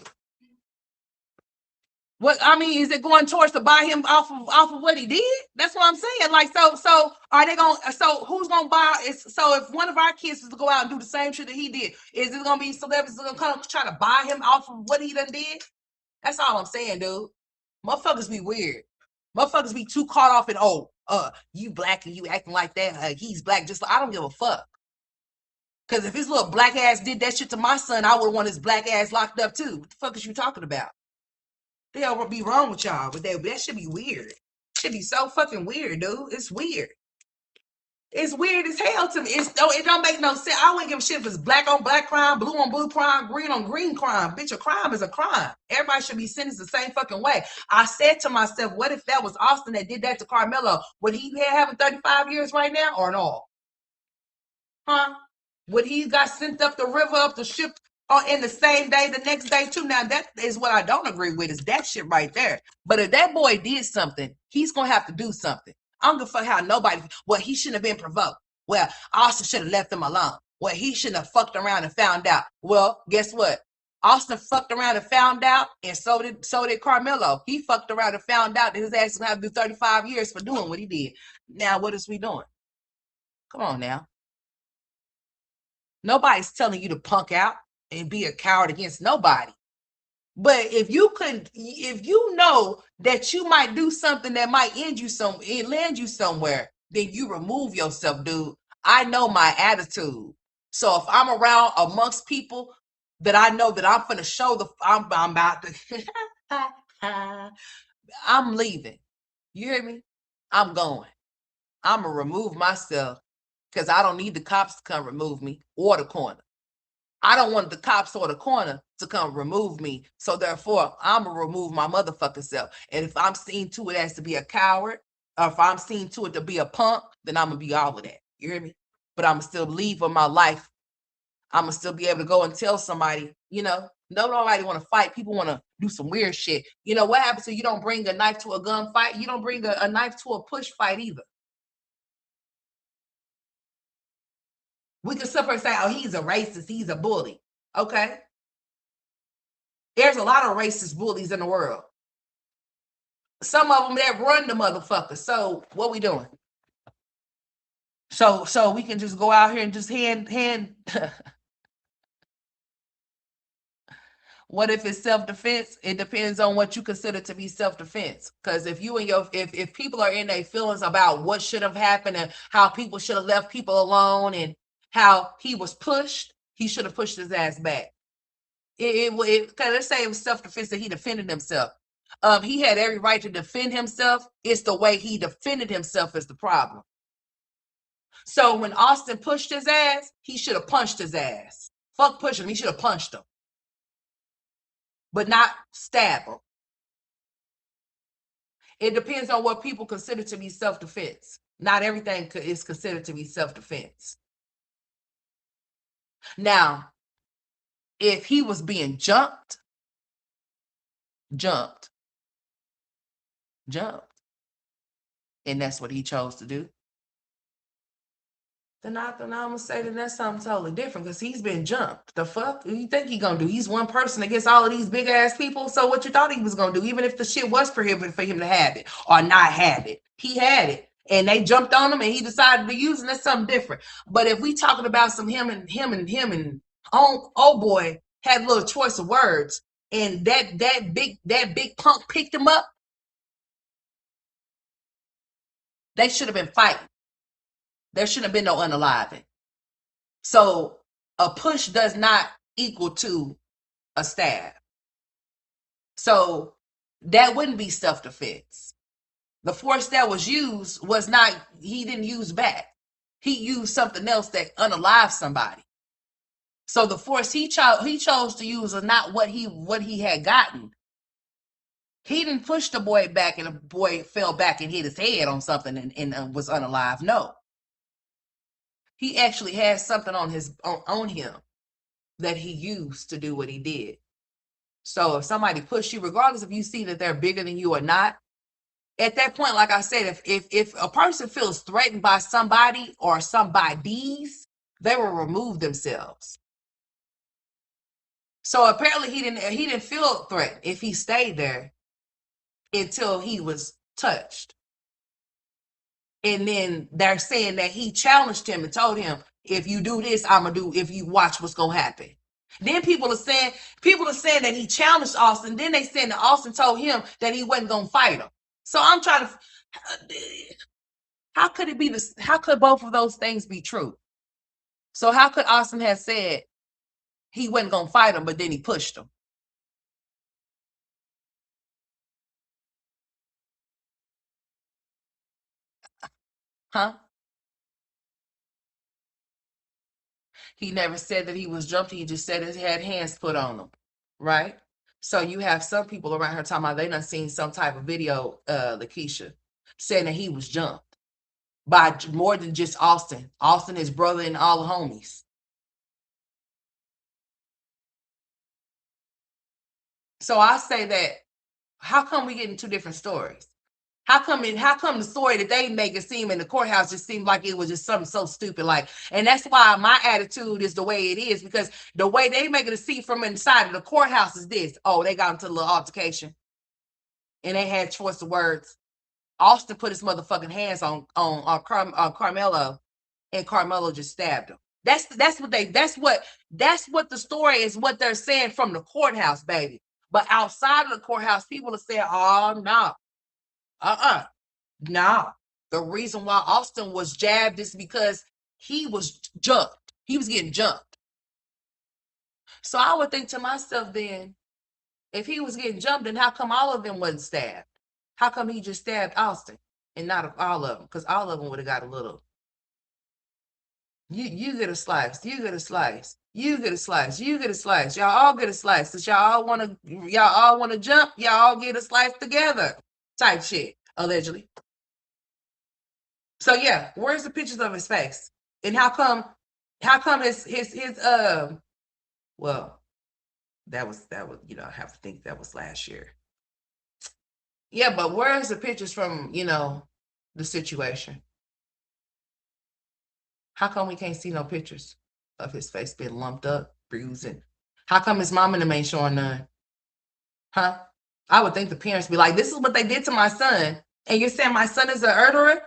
What I mean, is it going towards to buy him off of what he did? That's what I'm saying. Like, so are they gonna? So who's gonna buy? So if one of our kids is to go out and do the same shit that he did, is it gonna be celebrities gonna come try to buy him off of what he done did? That's all I'm saying, dude. Motherfuckers be weird. Motherfuckers be too caught off in, you black and you acting like that. He's black. Just like, I don't give a fuck. Because if his little black ass did that shit to my son, I would want his black ass locked up too. What the fuck is you talking about? The hell would be wrong with y'all? But that should be weird. It should be so fucking weird, dude. It's weird. It's weird as hell to me. It don't make no sense. I wouldn't give a shit if it's black on black crime, blue on blue crime, green on green crime. Bitch, a crime is a crime. Everybody should be sentenced the same fucking way. I said to myself, what if that was Austin that did that to Karmelo? Would he be having 35 years right now or no? Huh? Would he got sent up the river, up the ship in the same day, the next day too? Now that is what I don't agree with, is that shit right there. But if that boy did something, he's gonna have to do something. I don't give a fuck how nobody. Well, he shouldn't have been provoked. Well, Austin should have left him alone. Well, he shouldn't have fucked around and found out. Well, guess what? Austin fucked around and found out, and so did Karmelo. He fucked around and found out that his ass is gonna have to do 35 years for doing what he did. Now, what is we doing? Come on now. Nobody's telling you to punk out and be a coward against nobody. But if you know that you might do something that might land you somewhere, then you remove yourself, dude. I know my attitude. So if I'm around amongst people that I know that I'm finna show I'm about to I'm leaving. You hear me? I'm going. I'm gonna remove myself because I don't need the cops to come remove me or the coroner. I don't want the cops or the coroner to come remove me. So therefore, I'm gonna remove my motherfucking self. And if I'm seen to it as to be a coward, or if I'm seen to it to be a punk, then I'm gonna be all of that. You hear me? But I'm gonna still leave with my life. I'm gonna still be able to go and tell somebody, nobody want to fight. People want to do some weird shit. You know what happens if you don't bring a knife to a gunfight? You don't bring a knife to a push fight either. We can sit here and say, oh, he's a racist, he's a bully. Okay. There's a lot of racist bullies in the world. Some of them that run the motherfucker. So what we doing? So we can just go out here and just hand. What if it's self-defense? It depends on what you consider to be self-defense. Because if if people are in their feelings about what should have happened and how people should have left people alone and how he was pushed, he should have pushed his ass back. Cause let's say it was self-defense that he defended himself. He had every right to defend himself. It's the way he defended himself is the problem. So when Austin pushed his ass, he should have punched his ass. Fuck pushing him, he should have punched him, but not stab him. It depends on what people consider to be self-defense. Not everything is considered to be self-defense. Now, if he was being jumped, and that's what he chose to do, then I'm gonna say that that's something totally different because he's been jumped. The fuck? What do you think he gonna do? He's one person against all of these big ass people. So what you thought he was gonna do? Even if the shit was prohibited for him to have it or not have it, he had it, and they jumped on him, and he decided to use it. That's something different. But if we talking about some him and oh boy had a little choice of words, and that big punk picked him up, they should have been fighting. There shouldn't have been no unaliving. So a push does not equal to a stab. So that wouldn't be self-defense. The force that was used was not, he didn't use back. He used something else that unalived somebody. So the force he chose to use was not what he had gotten. He didn't push the boy back and the boy fell back and hit his head on something and was unalive. No. He actually had something on him that he used to do what he did. So if somebody push you, regardless if you see that they're bigger than you or not, at that point, like I said, if a person feels threatened by somebody or somebody's, they will remove themselves. So apparently he didn't feel threatened if he stayed there until he was touched. And then they're saying that he challenged him and told him, if you do this, I'm gonna do, if you watch what's gonna happen. Then people are saying that he challenged Austin. Then they saying that Austin told him that he wasn't gonna fight him. So I'm trying to, how could it be this? How could both of those things be true? So how could Austin have said he wasn't gonna fight him, but then he pushed him? Huh? He never said that he was jumped. He just said he had hands put on him, right? So you have some people around here talking about they done seen some type of video, Lakeisha, saying that he was jumped by more than just Austin. Austin, his brother, and all the homies. So I say that, how come we getting two different stories? How come the story that they make it seem in the courthouse just seemed like it was just something so stupid? Like, and that's why my attitude is the way it is, because the way they make it seem from inside of the courthouse is this: oh, they got into a little altercation and they had choice of words. Austin put his motherfucking hands on Carmelo, and Carmelo just stabbed him. That's what the story is, what they're saying from the courthouse, baby. But outside of the courthouse, people are saying, oh no, uh-uh, no. The reason why Austin was jabbed is because he was jumped. He was getting jumped. So I would think to myself then, if he was getting jumped, then how come all of them wasn't stabbed? How come he just stabbed Austin and not all of them? Because all of them would have got a little. You get a slice. You get a slice. You get a slice. You get a slice. Y'all all get a slice. Cause y'all all wanna jump. Y'all all get a slice together. Type shit. Allegedly. So yeah, where's the pictures of his face? And how come his well, that was I have to think that was last year. Yeah, but where's the pictures from, the situation? How come we can't see no pictures of his face being lumped up, bruising? How come his mom and them ain't showing none? Huh? I would think the parents be like, this is what they did to my son. And you're saying my son is a murderer?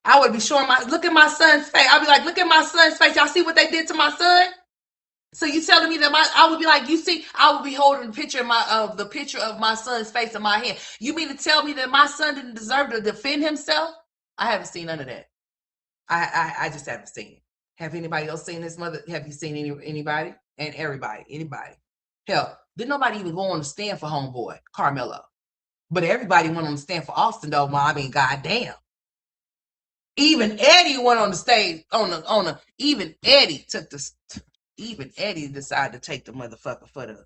I would be showing look at my son's face. I'd be like, look at my son's face. Y'all see what they did to my son? So you telling me that I would be like, you see, I would be holding the picture of my son's face in my hand. You mean to tell me that my son didn't deserve to defend himself? I haven't seen none of that. I just haven't seen it. Have anybody else seen this mother? Have you seen anybody? And everybody, anybody? Hell, did nobody even go on the stand for homeboy Carmelo? But everybody went on the stand for Austin though. Well, I mean, goddamn. Even Eddie went on the stage even Eddie took this. Even Eddie decided to take the motherfucker for the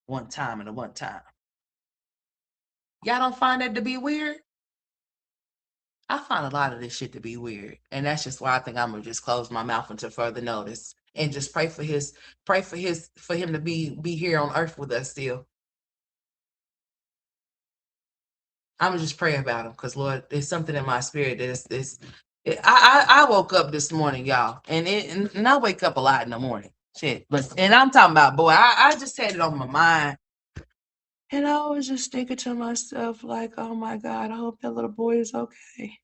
one time and the one time. Y'all don't find that to be weird? I find a lot of this shit to be weird. And that's just why I think I'm gonna just close my mouth until further notice and just for him to be here on earth with us still. I'm gonna just pray about him because Lord, there's something in my spirit that I woke up this morning, y'all, and I wake up a lot in the morning. Shit. But and I'm talking about, boy, I just had it on my mind. And I was just thinking to myself, like, oh my God, I hope that little boy is okay.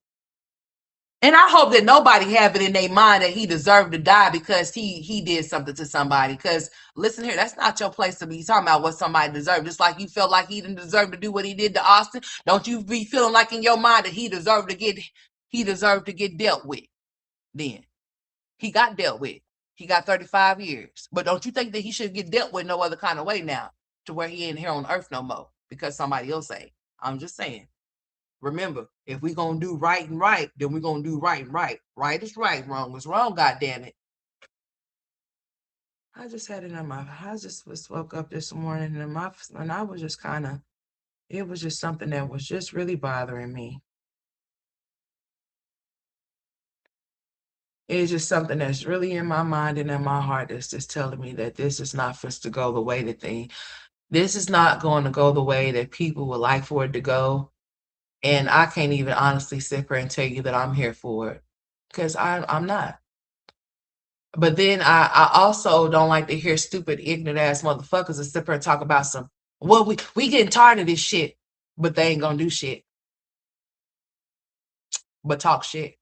And I hope that nobody have it in their mind that he deserved to die because he did something to somebody. Because listen here, that's not your place to be talking about what somebody deserved. Just like you felt like he didn't deserve to do what he did to Austin, don't you be feeling like in your mind that he deserved to get dealt with. Then he got dealt with. He got 35 years. But don't you think that he should get dealt with no other kind of way now, to where he ain't here on earth no more because somebody else ain't? I'm just saying. Remember, if we gonna do right and right, then we're gonna do right and right. Right is right, wrong is wrong, god damn it. I just had it on my I just was woke up this morning and I was just kinda it was just something that was just really bothering me. It's just something that's really in my mind and in my heart that's just telling me that this is not supposed to go the way that this is not going to go the way that people would like for it to go. And I can't even honestly sit here and tell you that I'm here for it because I'm not. But then I also don't like to hear stupid, ignorant ass motherfuckers that sit there and talk about well, we getting tired of this shit, but they ain't gonna do shit but talk shit.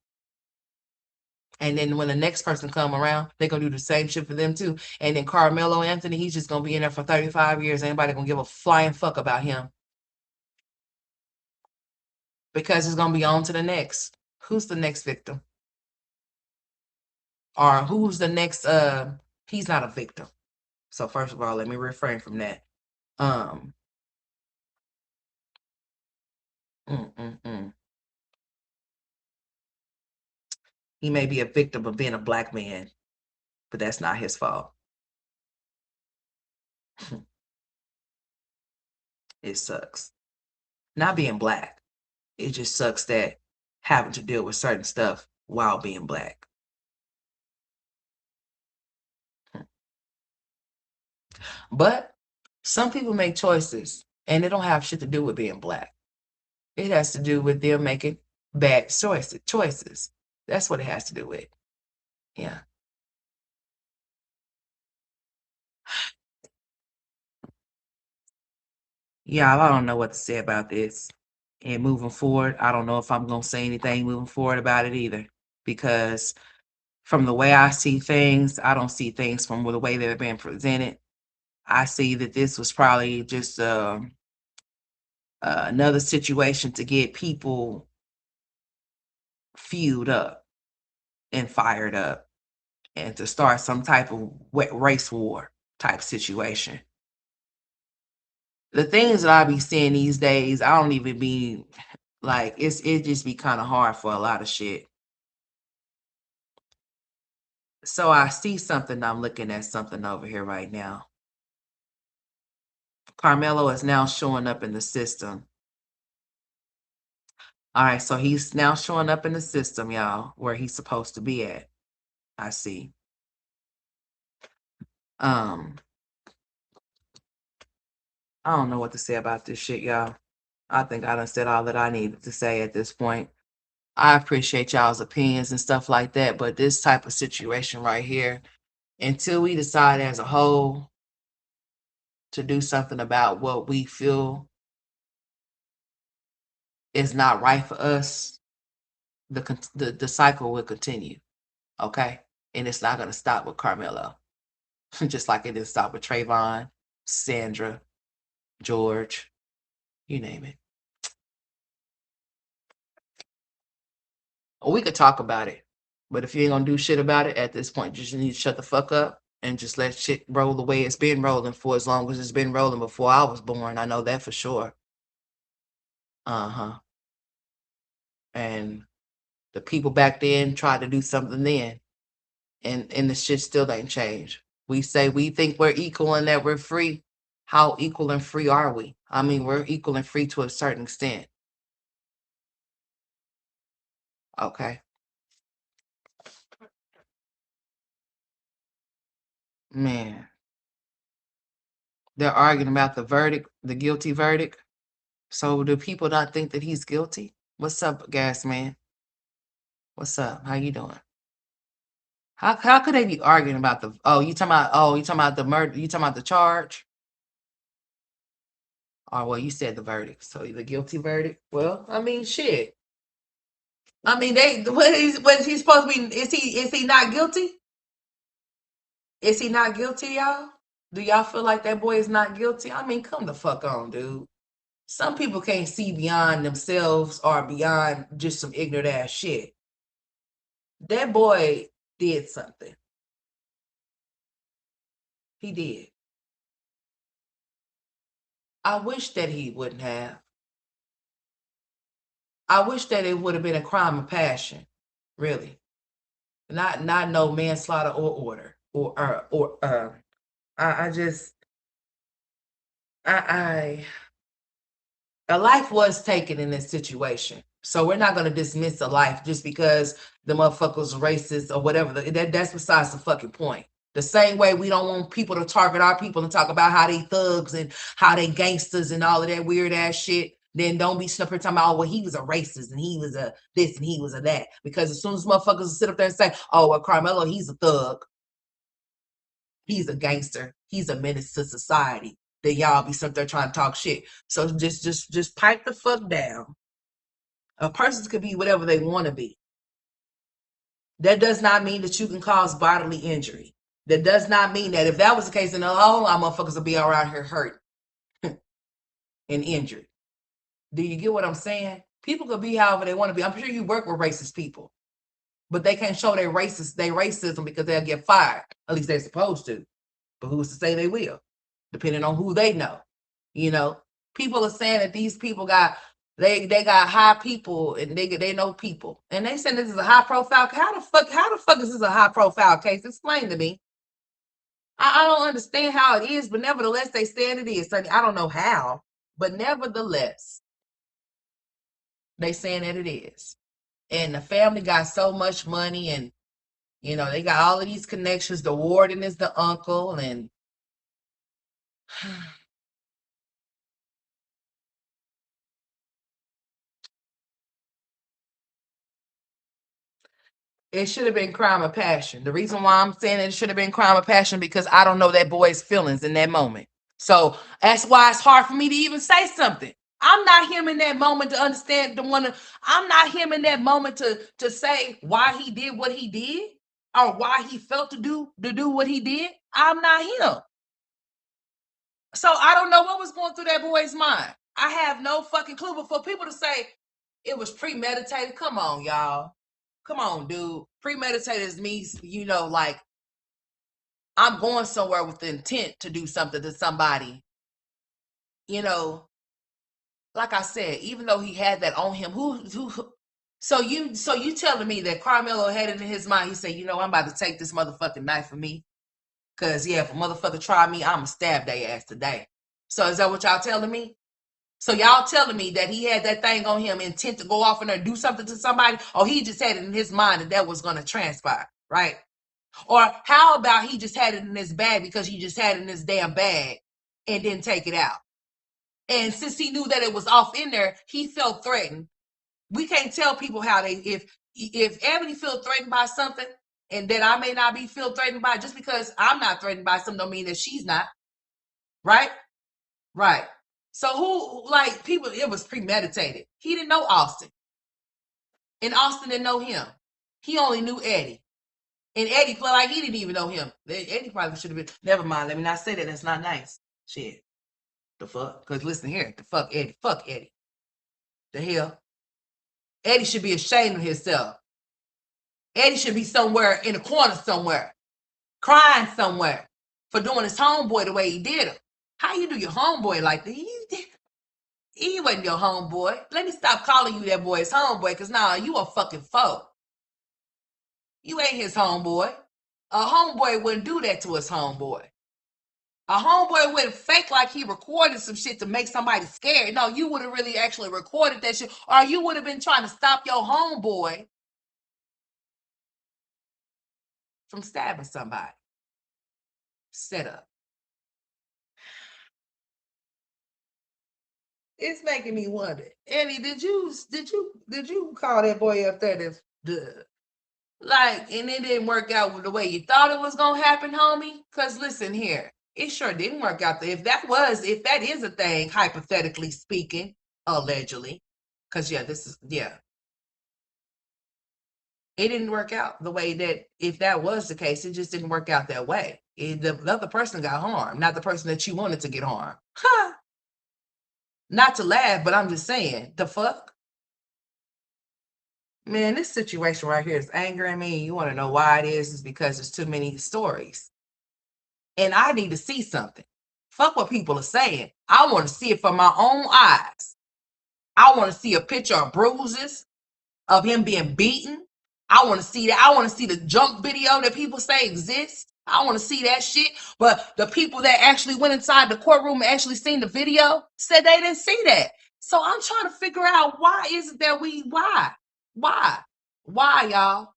And then when the next person come around, they're gonna do the same shit for them too. And then Carmelo Anthony, he's just gonna be in there for 35 years. Anybody gonna give a flying fuck about him? Because it's gonna be on to the next. Who's the next victim? Or who's the next he's not a victim. So first of all, let me refrain from that. Um mm, mm, mm. He may be a victim of being a black man, but that's not his fault. It sucks. Not being black. It just sucks that having to deal with certain stuff while being black. But some people make choices and it don't have shit to do with being black. It has to do with them making bad choices. That's what it has to do with. Yeah. Yeah, I don't know what to say about this. And moving forward, I don't know if I'm gonna say anything moving forward about it either. Because from the way I see things, I don't see things from the way they're being presented. I see that this was probably just another situation to get people fueled up and fired up and to start some type of race war type situation. The things that I be seeing these days, I don't even be like it just be kind of hard for a lot of shit. So I see something, I'm looking at something over here right now. Karmelo is now showing up in the system. All right, so he's now showing up in the system, y'all, where he's supposed to be at. I see. Um, I don't know what to say about this shit, y'all. I think I done said all that I needed to say at this point. I appreciate y'all's opinions and stuff like that, but this type of situation right here, until we decide as a whole to do something about what we feel is not right for us, the cycle will continue. Okay, and it's not gonna stop with Karmelo, just like it didn't stop with Trayvon, Sandra, George, you name it. Or we could talk about it, but if you ain't gonna do shit about it at this point, you just need to shut the fuck up and just let shit roll the way it's been rolling for as long as it's been rolling before I was born. I know that for sure. Uh-huh. And the people back then tried to do something then, and the shit still ain't changed. We say we think we're equal and that we're free. How equal and free are we? I mean, we're equal and free to a certain extent. Okay. Man, they're arguing about the verdict, the guilty verdict. So do people not think that he's guilty? What's up, gas man? What's up? How you doing? How could they be arguing about the you talking about the murder, you talking about the charge? Oh well, you said the verdict. So the guilty verdict. Well, I mean shit. I mean they what is he supposed to be? Is he not guilty? Is he not guilty, y'all? Do y'all feel like that boy is not guilty? I mean, come the fuck on, dude. Some people can't see beyond themselves or beyond just some ignorant ass shit. That boy did something. He did. I wish that he wouldn't have. I wish that it would have been a crime of passion, really, not no manslaughter or order or I just I a life was taken in this situation. So we're not going to dismiss a life just because the motherfucker's racist or whatever. That's besides the fucking point. The same way we don't want people to target our people and talk about how they thugs and how they gangsters and all of that weird ass shit. Then don't be sitting up here talking about, oh, well, he was a racist and he was a this and he was a that. Because as soon as motherfuckers sit up there and say, oh, well, Karmelo, he's a thug, he's a gangster, he's a menace to society, then y'all be sitting there trying to talk shit. So just pipe the fuck down. A person could be whatever they want to be. That does not mean that you can cause bodily injury. That does not mean that if that was the case, then all our motherfuckers would be around here hurt and injured. Do you get what I'm saying? People could be however they want to be. I'm sure you work with racist people, but they can't show their racism because they'll get fired. At least they're supposed to. But who's to say they will? Depending on who they know. You know, people are saying that these people they got high people and they know people. And they saying this is a high profile. How the fuck is this a high profile case? Explain to me. I don't understand how it is, but nevertheless, they said it is. So I don't know how, but nevertheless, they saying that it is. And the family got so much money, and they got all of these connections. The warden is the uncle, and it should have been crime of passion. The reason why I'm saying it should have been crime of passion because I don't know that boy's feelings in that moment. So that's why it's hard for me to even say something. I'm not him in that moment to understand I'm not him in that moment to say why he did what he did or why he felt to do what he did. I'm not him. So I don't know what was going through that boy's mind. I have no fucking clue. But for people to say it was premeditated, come on, y'all. Come on, dude. Premeditated means, like I'm going somewhere with the intent to do something to somebody. You know, like I said, even though he had that on him, so you telling me that Karmelo had it in his mind, he said, I'm about to take this motherfucking knife from me. Cause yeah, if a motherfucker try me, I'ma stab their ass today. So is that what y'all telling me? So y'all telling me that he had that thing on him, intent to go off in there and do something to somebody, or he just had it in his mind that was going to transpire, right? Or how about he just had it in his bag because he just had it in his damn bag and didn't take it out? And since he knew that it was off in there, he felt threatened. We can't tell people how they if Ebony feel threatened by something, and that I may not be feel threatened by it, just because I'm not threatened by something don't mean that she's not, right? Right. So who, like, people, it was premeditated. He didn't know Austin, and Austin didn't know him. He only knew Eddie. And Eddie felt like he didn't even know him. Eddie probably should have been. Never mind. Let me not say that. That's not nice. Shit. The fuck? Because listen here. The fuck Eddie. Fuck Eddie. The hell? Eddie should be ashamed of himself. Eddie should be somewhere in a corner somewhere, crying somewhere for doing his homeboy the way he did him. How you do your homeboy like that? He wasn't your homeboy. Let me stop calling you that boy's homeboy, because now you a fucking foe. You ain't his homeboy. A homeboy wouldn't do that to his homeboy. A homeboy wouldn't fake like he recorded some shit to make somebody scared. No, you would have really actually recorded that shit, or you would have been trying to stop your homeboy from stabbing somebody. Set up. It's making me wonder. Eddie, did you call that boy up there the like, and it didn't work out the way you thought it was gonna happen, homie? Cause listen here, it sure didn't work out. If that is a thing, hypothetically speaking, allegedly, cause yeah, it didn't work out the way that, if that was the case, it just didn't work out that way. The other person got harmed, not the person that you wanted to get harmed. Huh. Not to laugh, but I'm just saying, the fuck? Man, this situation right here is angering me. You want to know why it is? It's because there's too many stories. And I need to see something. Fuck what people are saying. I want to see it from my own eyes. I want to see a picture of bruises, of him being beaten. I want to see that. I want to see the jump video that people say exists. I want to see that shit. But the people that actually went inside the courtroom and actually seen the video said they didn't see that. So I'm trying to figure out, why is it that why? Why, y'all?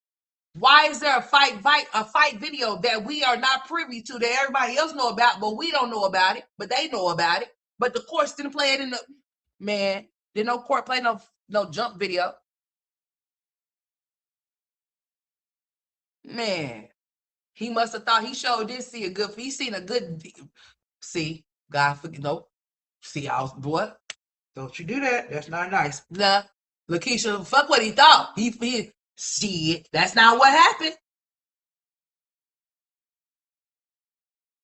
Why is there a fight video that we are not privy to, that everybody else know about, but we don't know about it, but they know about it? But the courts didn't play it in the, man. Did no court play no jump video? Man, he must have thought he sure did see a good. He seen a good. See, God forgive. Nope. See, I was, what? Don't you do that? That's not nice. Nah, Lakeisha, fuck what he thought. He shit. That's not what happened.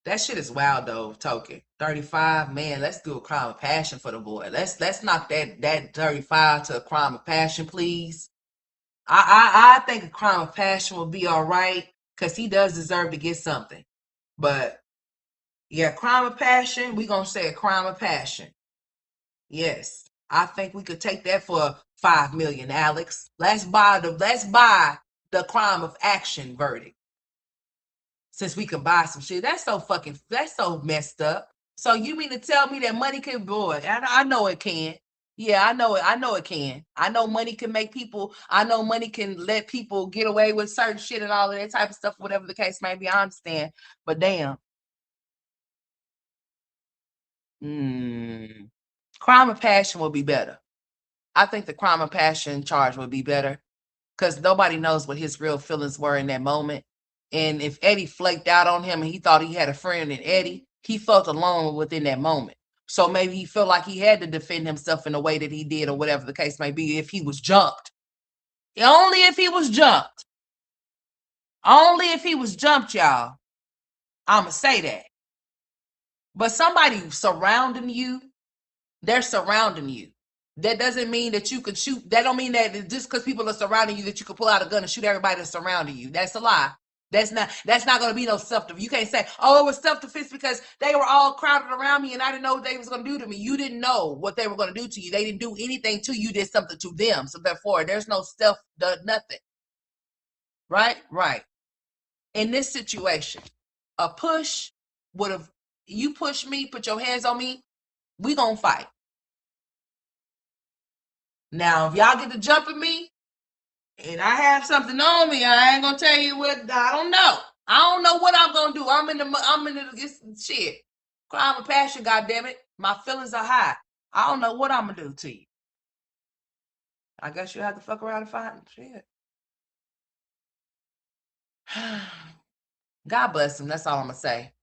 That shit is wild though, Token. 35, man, let's do a crime of passion for the boy. Let's knock that 35 to a crime of passion, please. I think a crime of passion will be all right, because he does deserve to get something. But yeah, crime of passion, we gonna say a crime of passion. Yes. I think we could take that for 5 million, Alex. Let's buy the crime of action verdict. since we can buy some shit. That's so messed up. So you mean to tell me that money can, boy, I know it can. Yeah, I know it. I know it can. I know money can make people, I know money can let people get away with certain shit and all of that type of stuff, whatever the case may be. I understand. But damn. Crime of passion will be better. I think the crime of passion charge would be better because nobody knows what his real feelings were in that moment. And if Eddie flaked out on him and he thought he had a friend in Eddie, he felt alone within that moment. So maybe he felt like he had to defend himself in the way that he did, or whatever the case may be, if he was jumped. Only if he was jumped. Only if he was jumped, y'all. I'ma say that. But somebody surrounding you, they're surrounding you. That doesn't mean that you can shoot. That don't mean that just because people are surrounding you that you can pull out a gun and shoot everybody that's surrounding you. That's a lie. That's not going to be no self-defense. You can't say, oh, it was self-defense because they were all crowded around me and I didn't know what they was going to do to me. You didn't know what they were going to do to you. They didn't do anything to you. You did something to them. So therefore, there's no nothing. Right? Right. In this situation, a push would have, you push me, put your hands on me, we going to fight. Now, if y'all get to jumping me and I have something on me, I ain't gonna tell you what. I don't know. I don't know what I'm gonna do. I'm in the shit. Crime of passion. God damn it, my feelings are high. I don't know what I'm gonna do to you. I guess you have to fuck around and find shit. God bless him. That's all I'm gonna say.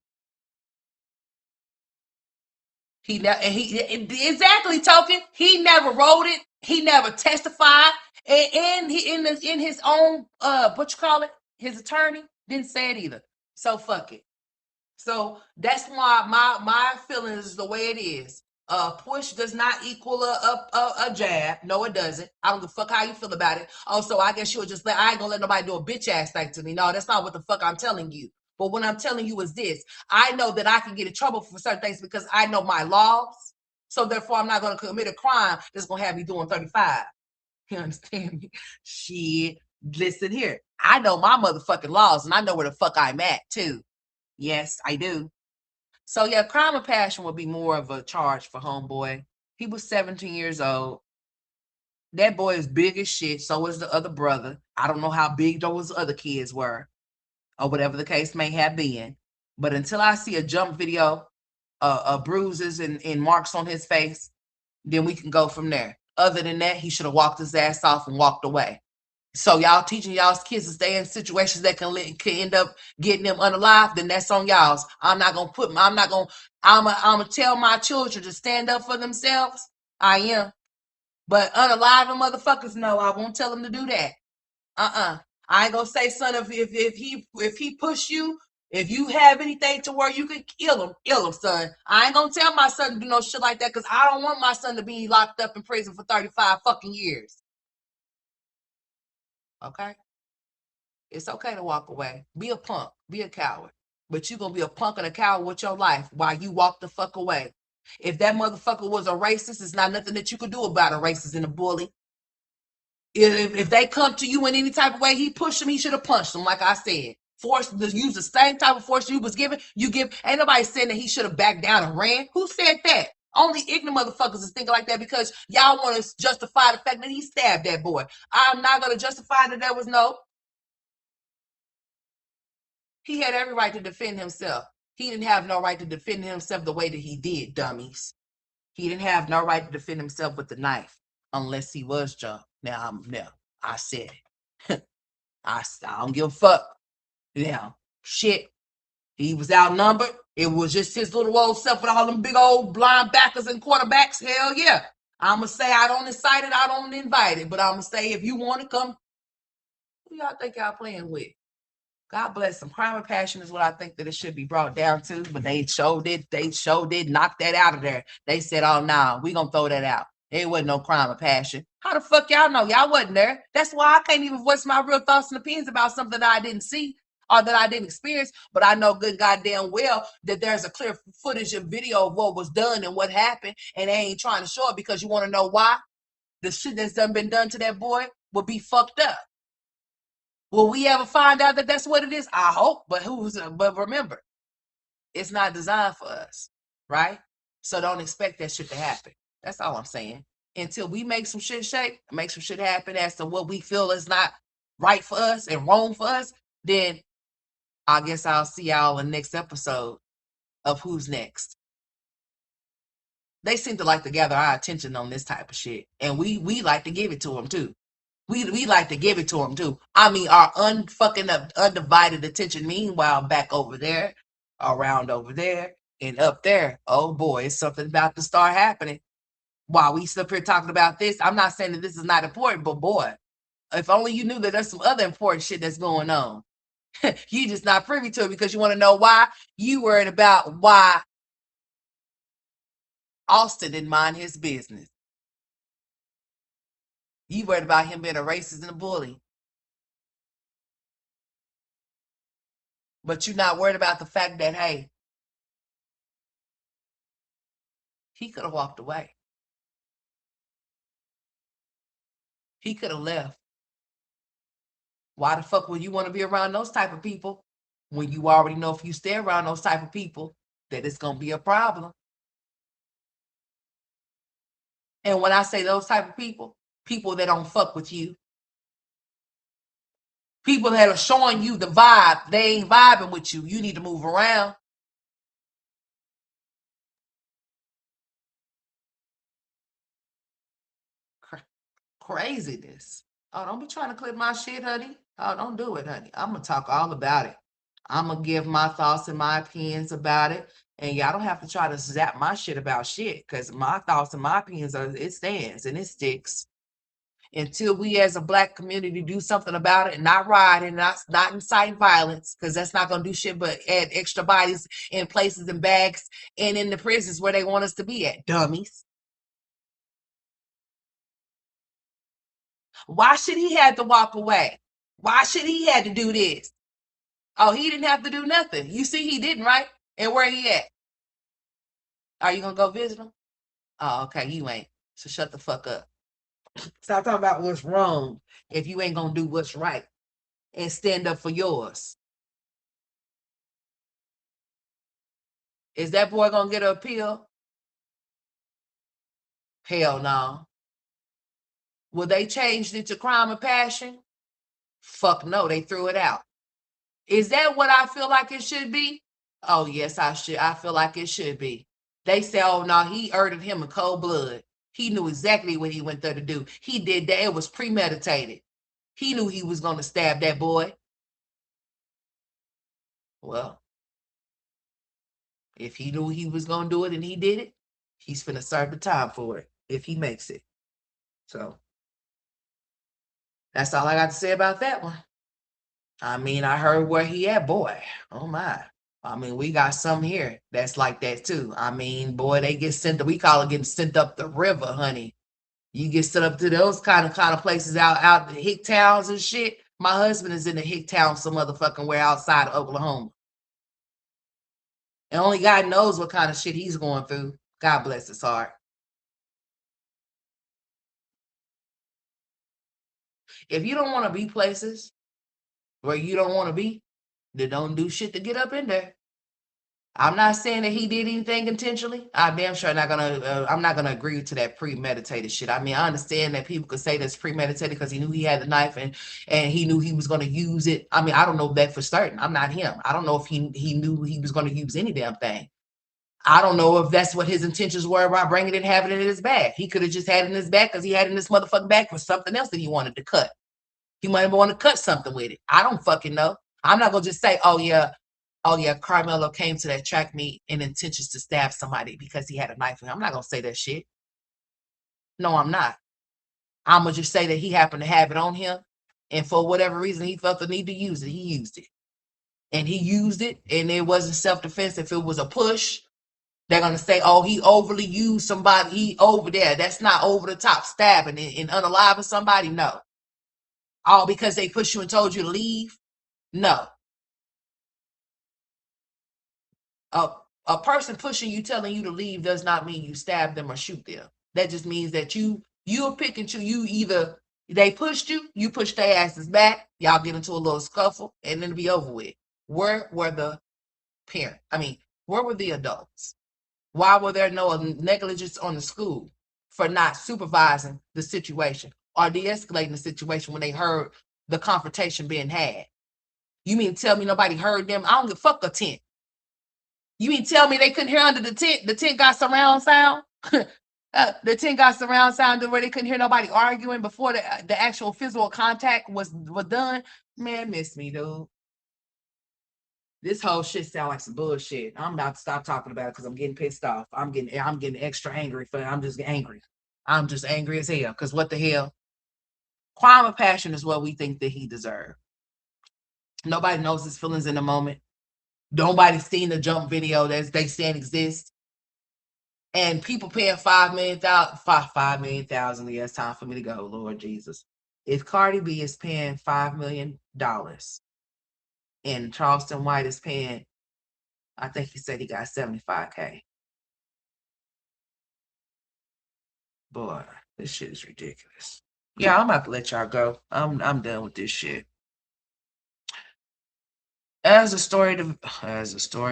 Exactly, Token. He never wrote it. He never testified, and he in his own what you call it, his attorney didn't say it either. So fuck it. So that's why my feelings is the way it is. Push does not equal a jab. No, it doesn't. I don't give a fuck how you feel about it. Also, I guess you'll just I ain't gonna let nobody do a bitch ass thing to me. No, that's not what the fuck I'm telling you. But what I'm telling you is this: I know that I can get in trouble for certain things because I know my laws. So therefore, I'm not gonna commit a crime that's gonna have me doing 35. You understand me? Shit. Listen here. I know my motherfucking laws, and I know where the fuck I'm at too. Yes, I do. So yeah, crime of passion would be more of a charge for homeboy. He was 17 years old. That boy is big as shit. So is the other brother. I don't know how big those other kids were, or whatever the case may have been. But until I see a jump video, bruises and marks on his face, then we can go from there. Other than that, he should have walked his ass off and walked away. So y'all teaching y'all's kids to stay in situations that can end up getting them unalive, then that's on y'all's. I'm not gonna tell my children to stand up for themselves. I am. But unaliving motherfuckers, no, I won't tell them to do that. I ain't gonna say, son, if he push you, if you have anything to where you can kill him, son. I ain't gonna tell my son to do no shit like that because I don't want my son to be locked up in prison for 35 fucking years. Okay? It's okay to walk away. Be a punk. Be a coward. But you're going to be a punk and a coward with your life while you walk the fuck away. If that motherfucker was a racist, it's not nothing that you could do about a racist and a bully. If they come to you in any type of way, he pushed him, he should have punched him, like I said. Force to use the same type of force you was given, you give. Ain't nobody saying that he should have backed down and ran. Who said that? Only ignorant motherfuckers is thinking like that because y'all want to justify the fact that he stabbed that boy. I'm not going to justify that there was no. He had every right to defend himself. He didn't have no right to defend himself the way that he did, dummies. He didn't have no right to defend himself with the knife unless he was jumped. Now, I said it. I don't give a fuck. Now, shit. He was outnumbered. It was just his little old self with all them big old blind backers and quarterbacks. Hell yeah. I'm going to say I don't incite it. I don't invite it. But I'm going to say if you want to come, who y'all think y'all playing with? God bless them. Crime and passion is what I think that it should be brought down to, but they showed did knock that out of there. They said, oh, no, we going to throw that out. There wasn't no crime of passion. How the fuck y'all know? Y'all wasn't there. That's why I can't even voice my real thoughts and opinions about something that I didn't see or that I didn't experience, but I know good goddamn well that there's a clear footage and video of what was done and what happened, and they ain't trying to show it because you want to know why? The shit that's been done to that boy will be fucked up. Will we ever find out that that's what it is? I hope, but remember, it's not designed for us, right? So don't expect that shit to happen. That's all I'm saying. Until we make some shit shake, make some shit happen as to what we feel is not right for us and wrong for us, then I guess I'll see y'all in the next episode of Who's Next. They seem to like to gather our attention on this type of shit, and we like to give it to them too. We like to give it to them too. I mean, our unfucking undivided attention. Meanwhile, back over there, around over there, and up there, oh boy, it's something about to start happening. While we sit up here talking about this, I'm not saying that this is not important, but boy, if only you knew that there's some other important shit that's going on. You just not privy to it because you want to know why. You worried about why Austin didn't mind his business. You worried about him being a racist and a bully. But you're not worried about the fact that, hey, he could have walked away. He could have left. Why the fuck would you want to be around those type of people when you already know if you stay around those type of people that it's going to be a problem? And when I say those type of people, people that don't fuck with you, people that are showing you the vibe, they ain't vibing with you. You need to move around. Craziness. Oh, don't be trying to clip my shit, honey. Oh, don't do it, honey. I'm going to talk all about it. I'm going to give my thoughts and my opinions about it. And y'all don't have to try to zap my shit about shit because my thoughts and my opinions it stands and it sticks. Until we as a black community do something about it and not ride and not incite violence, because that's not going to do shit but add extra bodies in places and bags and in the prisons where they want us to be at, dummies. Why should he have to walk away? Why should he have to do this? Oh, he didn't have to do nothing. You see, he didn't, right? And where he at? Are you gonna go visit him? Oh, okay, you ain't. So shut the fuck up. Stop talking about what's wrong if you ain't gonna do what's right and stand up for yours. Is that boy gonna get an appeal? Hell no. Will they change it to crime of passion? Fuck no, they threw it out. Is that what I feel like it should be? Oh, yes, I should. I feel like it should be. They say, oh, no, he murdered him in cold blood. He knew exactly what he went there to do. He did that. It was premeditated. He knew he was going to stab that boy. Well, if he knew he was going to do it and he did it, he's finna serve the time for it if he makes it. So that's all I got to say about that one. I mean, I heard where he at, boy. Oh my. I mean, we got some here that's like that too. I mean, boy, they get sent. We call it getting sent up the river, honey. You get sent up to those kind of places out in the hick towns and shit. My husband is in the hick town, some motherfucking where outside of Oklahoma, and only God knows what kind of shit he's going through. God bless his heart. If you don't want to be places where you don't want to be, then don't do shit to get up in there. I'm not saying that he did anything intentionally. I'm damn sure not gonna. I'm not gonna agree to that premeditated shit. I mean, I understand that people could say that's premeditated because he knew he had the knife and he knew he was gonna use it. I mean, I don't know that for certain. I'm not him. I don't know if he knew he was gonna use any damn thing. I don't know if that's what his intentions were about bringing it and having it in his bag. He could have just had it in his bag because he had it in this motherfucking bag for something else that he wanted to cut. He might have wanted to cut something with it. I don't fucking know. I'm not gonna just say, oh yeah, Karmelo came to that track meet in intentions to stab somebody because he had a knife in him. I'm not gonna say that shit. No, I'm not. I'm gonna just say that he happened to have it on him, and for whatever reason he felt the need to use it. He used it, and he used it, and it wasn't self-defense. If it was a push, they're gonna say, "Oh, he overly used somebody. He over there. That's not over the top stabbing and unaliving somebody." No, all because they pushed you and told you to leave. No, a a person pushing you, telling you to leave, does not mean you stab them or shoot them. That just means that you'll pick and choose. You either They pushed you, you pushed their asses back, y'all get into a little scuffle, and then it'll be over with. Where were the parents? I mean, where were the adults? Why were there no negligence on the school for not supervising the situation or de-escalating the situation when they heard the confrontation being had? You mean tell me nobody heard them? I don't give a fuck a tent. You mean tell me they couldn't hear under the tent? The tent got surround sound. The tent got surround sound where they couldn't hear nobody arguing before the actual physical contact was done. Man, miss me, dude. This whole shit sound like some bullshit. I'm about to stop talking about it because I'm getting pissed off. I'm getting extra angry for it. I'm just angry. I'm just angry as hell. Because what the hell? Crime of passion is what we think that he deserved. Nobody knows his feelings in the moment. Nobody's seen the jump video that they saying exists. And people paying $5 million, $5 million thousand. Yeah, it's time for me to go, Lord Jesus. If Cardi B is paying $5 million and Charleston White is paying, I think he said he got 75K. Boy, this shit is ridiculous. Yeah, I'm about to let y'all go. I'm done with this shit. As the story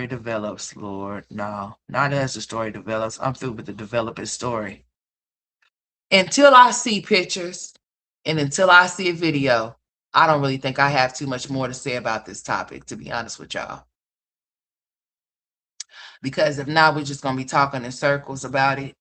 develops, Lord, no, not as the story develops. I'm through with the developing story. Until I see pictures and until I see a video, I don't really think I have too much more to say about this topic, to be honest with y'all. Because if not, we're just gonna be talking in circles about it.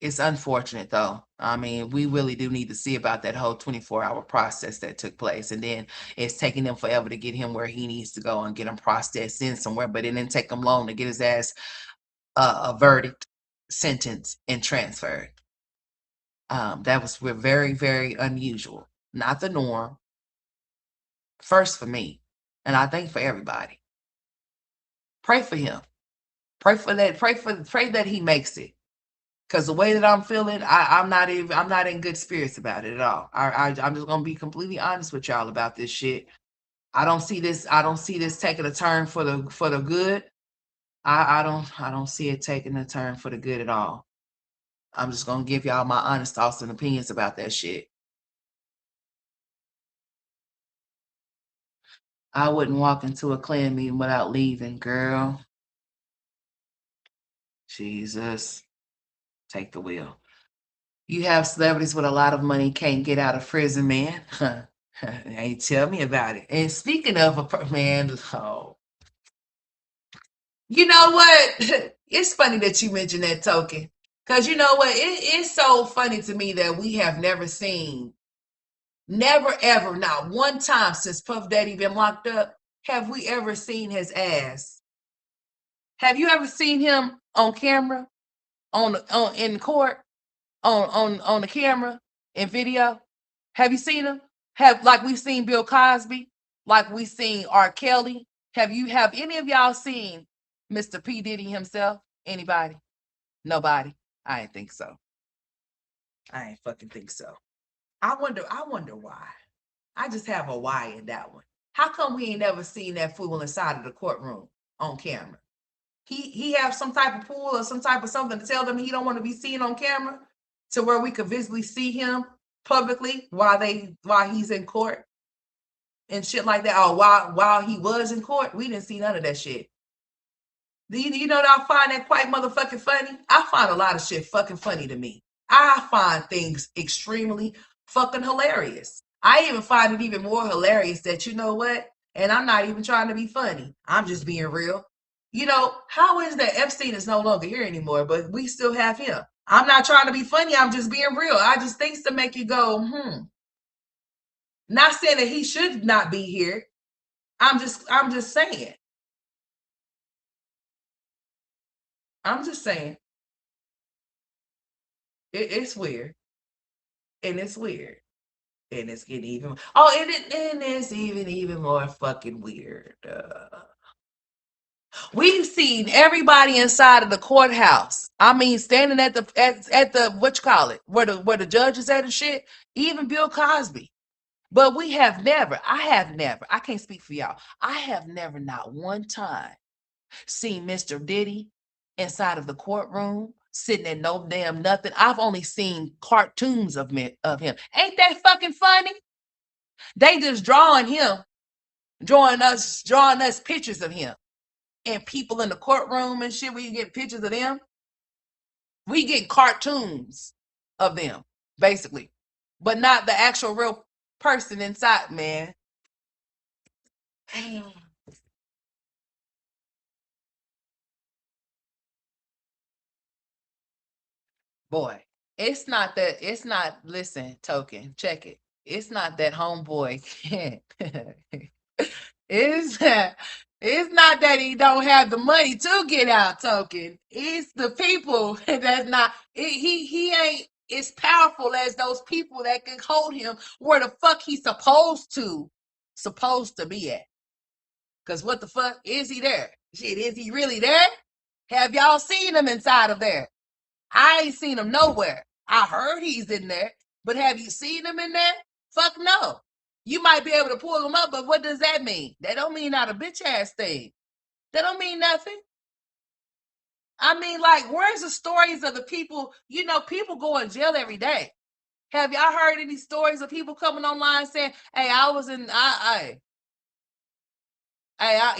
It's unfortunate though. I mean, we really do need to see about that whole 24-hour process that took place. And then it's taking them forever to get him where he needs to go and get him processed in somewhere, but it didn't take him long to get his ass a verdict, sentence, and transferred. That was very, very unusual. Not the norm. First for me. And I think for everybody. Pray for him. Pray for that. Pray that he makes it. Because the way that I'm feeling, I'm not in good spirits about it at all. I'm just gonna be completely honest with y'all about this shit. I don't see this taking a turn for the good. I don't see it taking a turn for the good at all. I'm just gonna give y'all my honest thoughts and opinions about that shit. I wouldn't walk into a Klan meeting without leaving, girl. Jesus, take the wheel. You have celebrities with a lot of money can't get out of prison, man. Ain't tell me about it. And speaking of man, oh, you know what? It's funny that you mentioned that token. Because you know what? It's so funny to me that we have never seen, never ever, not one time since Puff Daddy been locked up, have we ever seen his ass. Have you ever seen him on camera, on in court, on the camera and video? Have you seen him? Have like we've seen Bill Cosby, like we've seen R. Kelly. Have any of y'all seen Mr. P. Diddy himself? Anybody? Nobody. I ain't think so. I ain't fucking think so. I wonder why. I just have a why in that one. How come we ain't never seen that fool inside of the courtroom on camera? He have some type of pool or some type of something to tell them he don't want to be seen on camera to where we could visibly see him publicly while he's in court and shit like that. Or while he was in court, we didn't see none of that shit. Do you know that I find that quite motherfucking funny? I find a lot of shit fucking funny to me. I find things extremely fucking hilarious. I even find it even more hilarious that you know what? And I'm not even trying to be funny. I'm just being real. You know, how is that Epstein is no longer here anymore, but we still have him? I'm not trying to be funny. I'm just being real. I just things to make you go, Not saying that he should not be here. I'm just saying. I'm just saying. It's weird. And it's weird. And it's getting even and it's even more fucking weird. We've seen everybody inside of the courthouse. I mean, standing at the what you call it, where the judge is at and shit. Even Bill Cosby. But I have never, I can't speak for y'all. I have never, not one time, seen Mr. Diddy inside of the courtroom sitting at no damn nothing. I've only seen cartoons of him. Ain't that fucking funny? They just drawing him, drawing us pictures of him. And people in the courtroom and shit, we get pictures of them. We get cartoons of them, basically. But not the actual real person inside, man. Boy, listen, token, check it. It's not that homeboy can't. it's it's not that he don't have the money to get out, token. It's the people that's not he ain't as powerful as those people that can hold him where the fuck he's supposed to be at. Cause what the fuck is he there? Shit, is he really there? Have y'all seen him inside of there? I ain't seen him nowhere. I heard he's in there, but have you seen him in there? Fuck no. You might be able to pull him up, but what does that mean? That don't mean not a bitch ass thing. That don't mean nothing. I mean, like, where's the stories of the people? You know, people go in jail every day. Have y'all heard any stories of people coming online saying, "Hey, I was in,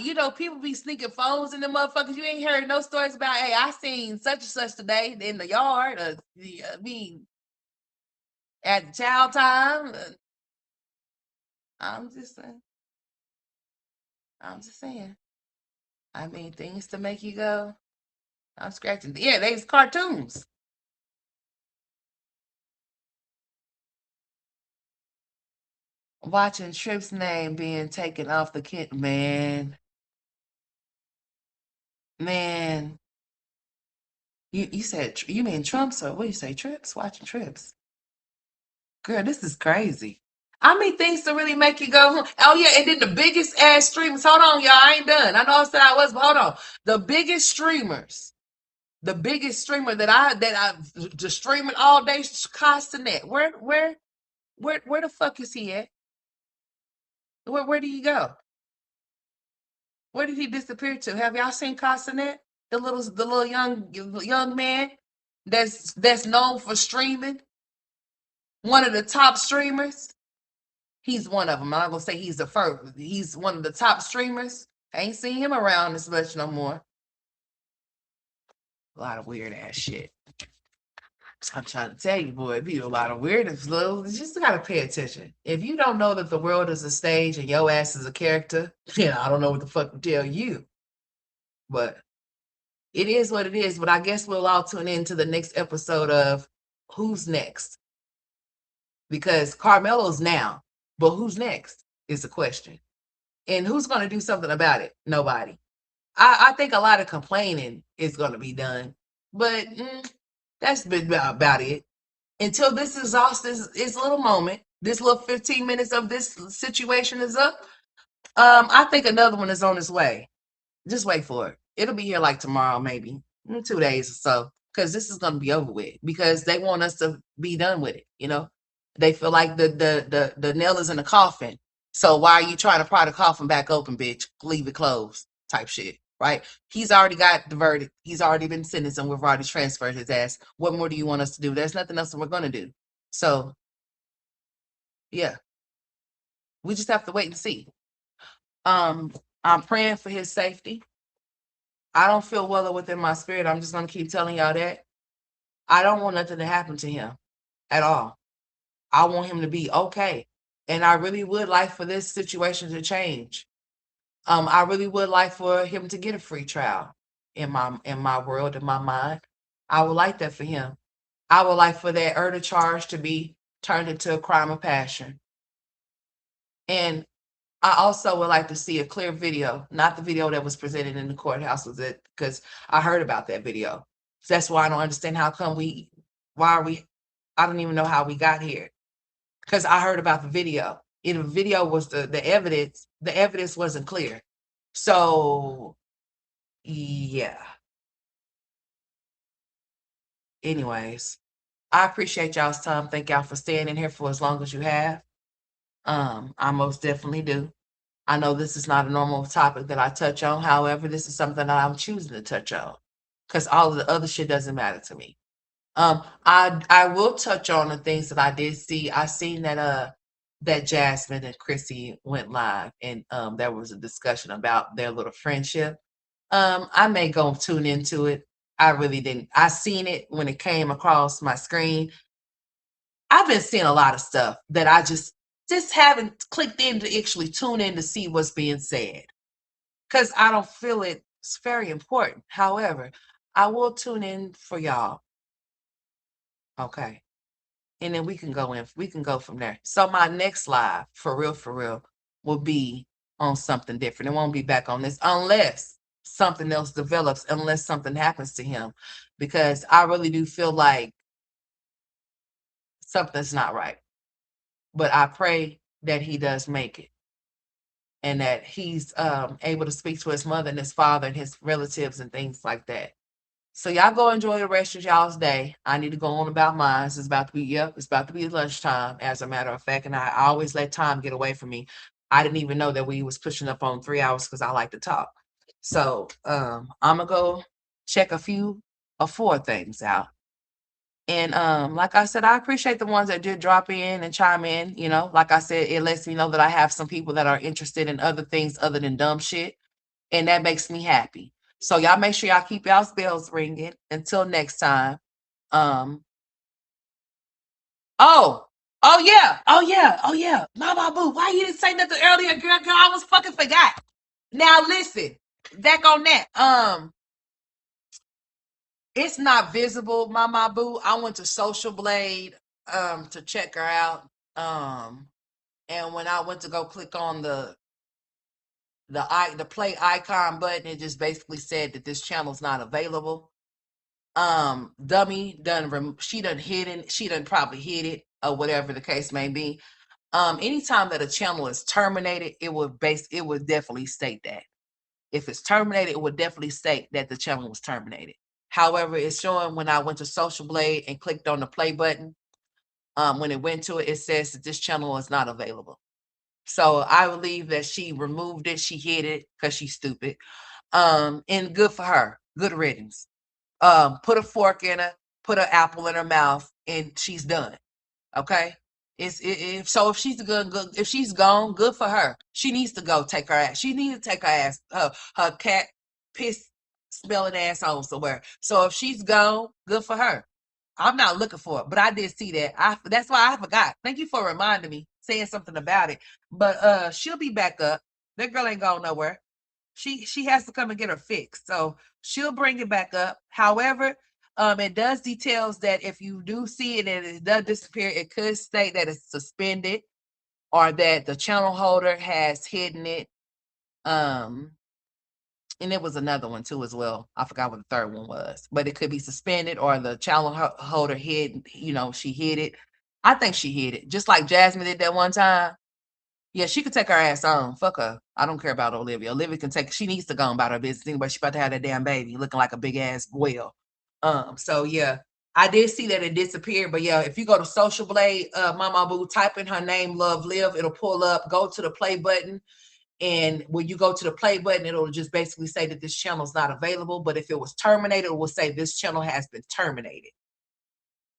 you know, people be sneaking phones in the motherfuckers. You ain't heard no stories about, hey, I seen such and such today in the yard. I mean, at child time. I'm just saying. I'm just saying. I mean, things to make you go. I'm scratching. Yeah, they's cartoons. Watching Tripp's name being taken off the kid, man. Man, you said you mean Trump's or what do you say? Trips? Watching Trips. Girl, this is crazy. I mean, things to really make you go, oh yeah, and then the biggest ass streamers. Hold on, y'all, I ain't done. I know I said I was, but hold on. The biggest streamers, the biggest streamer that I just streaming all day, Castanet. Where the fuck is he at? Where did he go? Where did he disappear to? Have y'all seen Castanet? The little young man that's known for streaming. One of the top streamers. He's one of them. I'm not gonna say he's the first. He's one of the top streamers. I ain't seen him around this much no more. A lot of weird ass shit. I'm trying to tell you, boy, it be a lot of weird little. You just gotta pay attention. If you don't know that the world is a stage and your ass is a character, I don't know what the fuck to tell you. But it is what it is. But I guess we'll all tune in to the next episode of Who's Next? Because Carmelo's now, but who's next is the question. And who's going to do something about it? Nobody. I think a lot of complaining is going to be done, but that's been about it. Until this exhausts this little moment, this little 15 minutes of this situation is up, I think another one is on its way. Just wait for it. It'll be here like tomorrow, maybe 2 days or so, because this is going to be over with. Because they want us to be done with it. They feel like the nail is in the coffin. So why are you trying to pry the coffin back open, bitch? Leave it closed, type shit, right? He's already got the verdict. He's already been sentenced, and we've already transferred his ass. What more do you want us to do? There's nothing else that we're going to do. So, yeah, we just have to wait and see. I'm praying for his safety. I don't feel well within my spirit. I'm just going to keep telling y'all that. I don't want nothing to happen to him at all. I want him to be okay. And I really would like for this situation to change. I really would like for him to get a free trial in my world, in my mind. I would like that for him. I would like for that murder charge to be turned into a crime of passion. And I also would like to see a clear video, not the video that was presented in the courthouse, was it? Because I heard about that video. So that's why I don't understand I don't even know how we got here. Because I heard about the video. In the video was the evidence wasn't clear. So yeah. Anyways, I appreciate y'all's time. Thank y'all for staying in here for as long as you have. I most definitely do. I know this is not a normal topic that I touch on. However, this is something that I'm choosing to touch on. because all of the other shit doesn't matter to me. I will touch on the things that I did see. I seen that Jasmine and Chrissy went live, and there was a discussion about their little friendship. I may go tune into it. I really didn't. I seen it when it came across my screen. I've been seeing a lot of stuff that I just haven't clicked in to actually tune in to see what's being said because I don't feel it's very important. However, I will tune in for y'all. Okay. And then we can go from there. So my next live, for real, will be on something different. It won't be back on this unless something else develops, unless something happens to him. Because I really do feel like something's not right. But I pray that he does make it and that he's able to speak to his mother and his father and his relatives and things like that. So y'all go enjoy the rest of y'all's day. I need to go on about mine. It's about to be lunchtime, as a matter of fact. And I always let time get away from me. I didn't even know that we was pushing up on 3 hours because I like to talk. So I'm gonna go check a few or four things out. And like I said, I appreciate the ones that did drop in and chime in. You know, like I said, it lets me know that I have some people that are interested in other things other than dumb shit. And that makes me happy. So y'all make sure y'all keep y'all's bells ringing. Until next time. Um, oh, oh yeah. Mama Boo, why you didn't say nothing earlier, girl? Girl, I was fucking forgot. Now listen, back on that. It's not visible, Mama Boo. I went to Social Blade to check her out. And when I went to go click on the play icon button, it just basically said that this channel's not available. Dummy done she done probably hit it or whatever the case may be. Anytime that a channel is terminated, it would definitely state that. If it's terminated, it would definitely state that the channel was terminated. However, it's showing when I went to Social Blade and clicked on the play button. When it went to it, it says that this channel is not available. So I believe that she removed it, she hid it because she's stupid. And good for her. Good riddance. Put a fork in her, put an apple in her mouth, and she's done. Okay. If she's gone, good for her. She needs to go take her ass. She needs to take her ass, her cat piss smelling ass home somewhere. So if she's gone, good for her. I'm not looking for it, but I did see that. That's why I forgot. Thank you for reminding me, saying something about it. But she'll be back up. That girl ain't going nowhere. She has to come and get her fixed. So she'll bring it back up. However, it does details that if you do see it and it does disappear, it could state that it's suspended or that the channel holder has hidden it. And it was another one too as well. I forgot what the third one was, but it could be suspended or the channel holder hid. She hid it. I think she hid it, just like Jasmine did that one time. Yeah, she could take her ass on. Fuck her. I don't care about Olivia. Olivia can take. She needs to go about her business, but she about to have that damn baby looking like a big ass whale. So yeah, I did see that it disappeared. But yeah, if you go to Social Blade, Mama Boo, type in her name, Love Live, it'll pull up. Go to the play button, and when you go to the play button, it'll just basically say that this channel is not available. But if it was terminated, it will say this channel has been terminated.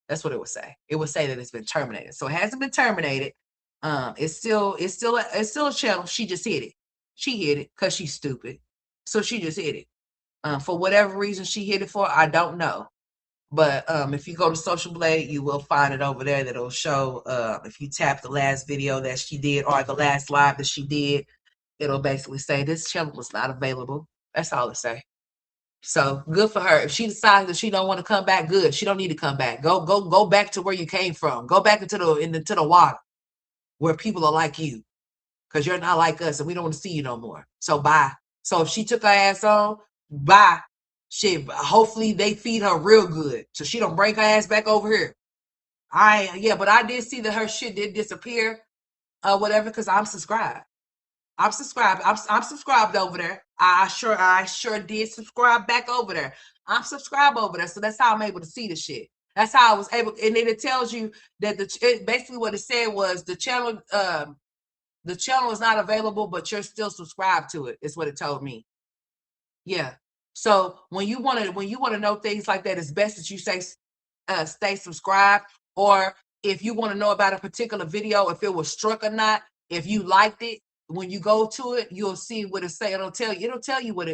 That's what it would say. It would say that it's been terminated. So it hasn't been terminated. It's still a channel. She just hit it. She hit it because she's stupid. So she just hit it. For whatever reason she hit it for, I don't know. But if you go to Social Blade, you will find it over there that'll show if you tap the last video that she did or the last live that she did, it'll basically say this channel was not available. That's all it say. So good for her. If she decides that she don't want to come back, good. She don't need to come back. Go back to where you came from. Go back into the water where people are like you, because you're not like us and we don't want to see you no more. So bye. So if she took her ass on, bye. Hopefully they feed her real good so she don't break her ass back over here. But I did see that her shit did disappear, whatever, because I'm subscribed. I'm subscribed. I'm subscribed over there. I sure did subscribe back over there. I'm subscribed over there, so that's how I'm able to see the shit. That's how I was able, and then it tells you that basically what it said was the channel is not available, but you're still subscribed to it. Is what it told me. Yeah. So when you want to know things like that, it's best that you stay subscribed. Or if you want to know about a particular video, if it was struck or not, if you liked it, when you go to it, you'll see what it say. It'll tell you what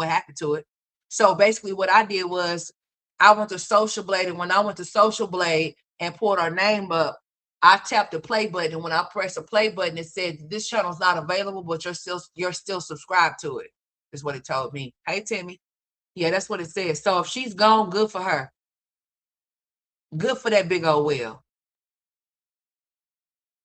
happened to it. So basically, what I did was I went to Social Blade, and when I went to Social Blade and pulled our name up, I tapped the play button, and when I pressed the play button, it said this channel's not available, but you're still subscribed to it. Is what it told me. Hey Timmy, yeah, that's what it says. So if she's gone, good for her. Good for that big old whale.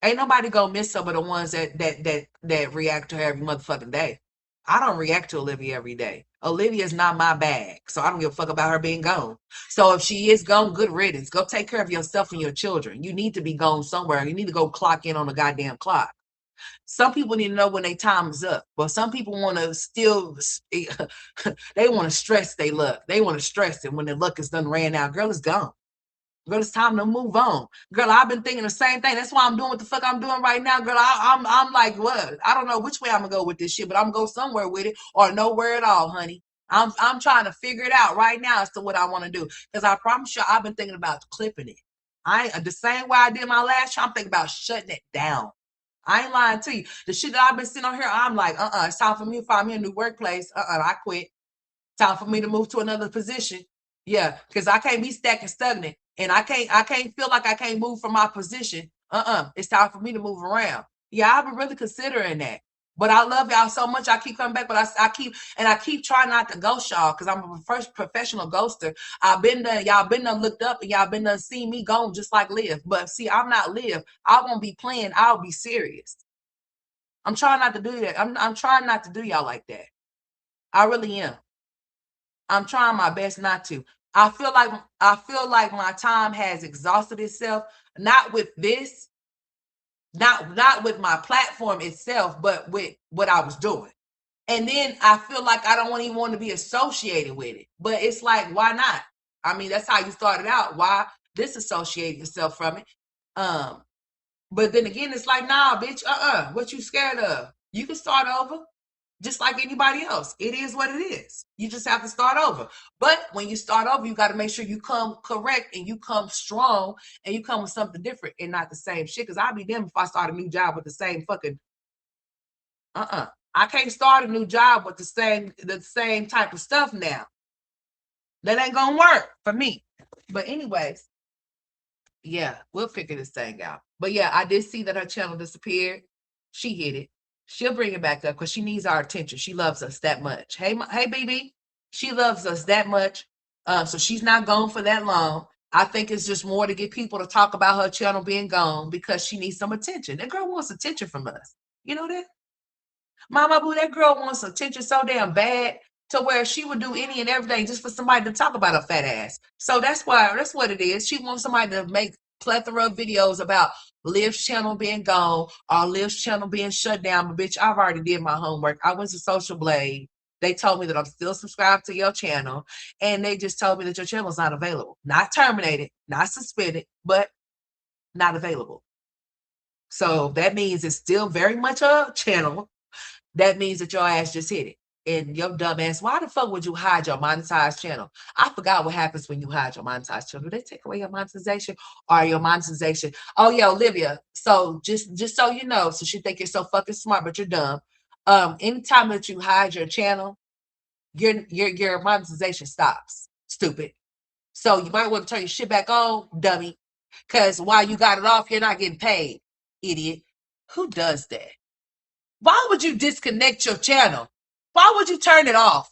Ain't nobody gonna miss some of the ones that react to her every motherfucking day. I don't react to Olivia every day. Olivia's not my bag, so I don't give a fuck about her being gone. So if she is gone, good riddance. Go take care of yourself and your children. You need to be gone somewhere. You need to go clock in on the goddamn clock. Some people need to know when their time is up, but some people want to still, they want to stress their luck. They want to stress it when their luck is done ran out. Girl, it's gone. Girl, it's time to move on. Girl, I've been thinking the same thing. That's why I'm doing what the fuck I'm doing right now. Girl, I'm like, what? I don't know which way I'm gonna go with this shit, but I'm gonna go somewhere with it or nowhere at all, honey. I'm trying to figure it out right now as to what I want to do. Because I promise you, I've been thinking about clipping it. The same way I did my last show, I'm thinking about shutting it down. I ain't lying to you. The shit that I've been sitting on here, I'm like, it's time for me to find me a new workplace. I quit. Time for me to move to another position. Yeah, because I can't be stagnant, and I can't feel like I can't move from my position. It's time for me to move around. Yeah, I've been really considering that. But I love y'all so much. I keep coming back, but I keep trying not to ghost y'all because I'm a first professional ghoster. I've been done, y'all been done looked up, and y'all been done seen me gone just like Liv. But see, I'm not Liv. I won't be playing. I'll be serious. I'm trying not to do that. I'm trying not to do y'all like that. I really am. I'm trying my best not to. I feel like my time has exhausted itself, not with this, not with my platform itself, but with what I was doing. And then I feel like I don't even want to be associated with it. But it's like, why not? I mean, that's how you started out. Why disassociate yourself from it? Um, but then again, it's like, nah, bitch, what you scared of? You can start over just like anybody else. It is what it is. You just have to start over. But when you start over, you got to make sure you come correct and you come strong and you come with something different and not the same shit. Because I'd be damned if I start a new job with the same fucking I can't start a new job with the same type of stuff now. That ain't gonna work for me. But anyways, yeah, we'll figure this thing out. But yeah, I did see that her channel disappeared. She hit it. She'll bring it back up because she needs our attention. She loves us that much. Hey, baby. She loves us that much. So she's not gone for that long. I think it's just more to get people to talk about her channel being gone because she needs some attention. That girl wants attention from us. You know that? Mama Boo, that girl wants attention so damn bad to where she would do any and everything just for somebody to talk about her fat ass. So that's what it is. She wants somebody to make plethora of videos about Liv's channel being gone or Liv's channel being shut down. But bitch, I've already did my homework. I went to Social Blade. They told me that I'm still subscribed to your channel, and they just told me that your channel is not available, not terminated, not suspended, but not available. So that means it's still very much a channel. That means that your ass just hit it. And your dumb ass, why the fuck would you hide your monetized channel? I forgot what happens when you hide your monetized channel. Do they take away your monetization or your monetization? Oh yeah, Olivia. So just so you know, so she think you're so fucking smart, but you're dumb. Anytime that you hide your channel, your monetization stops. Stupid. So you might want to turn your shit back on, dummy. Because while you got it off, you're not getting paid, idiot. Who does that? Why would you disconnect your channel? Why would you turn it off?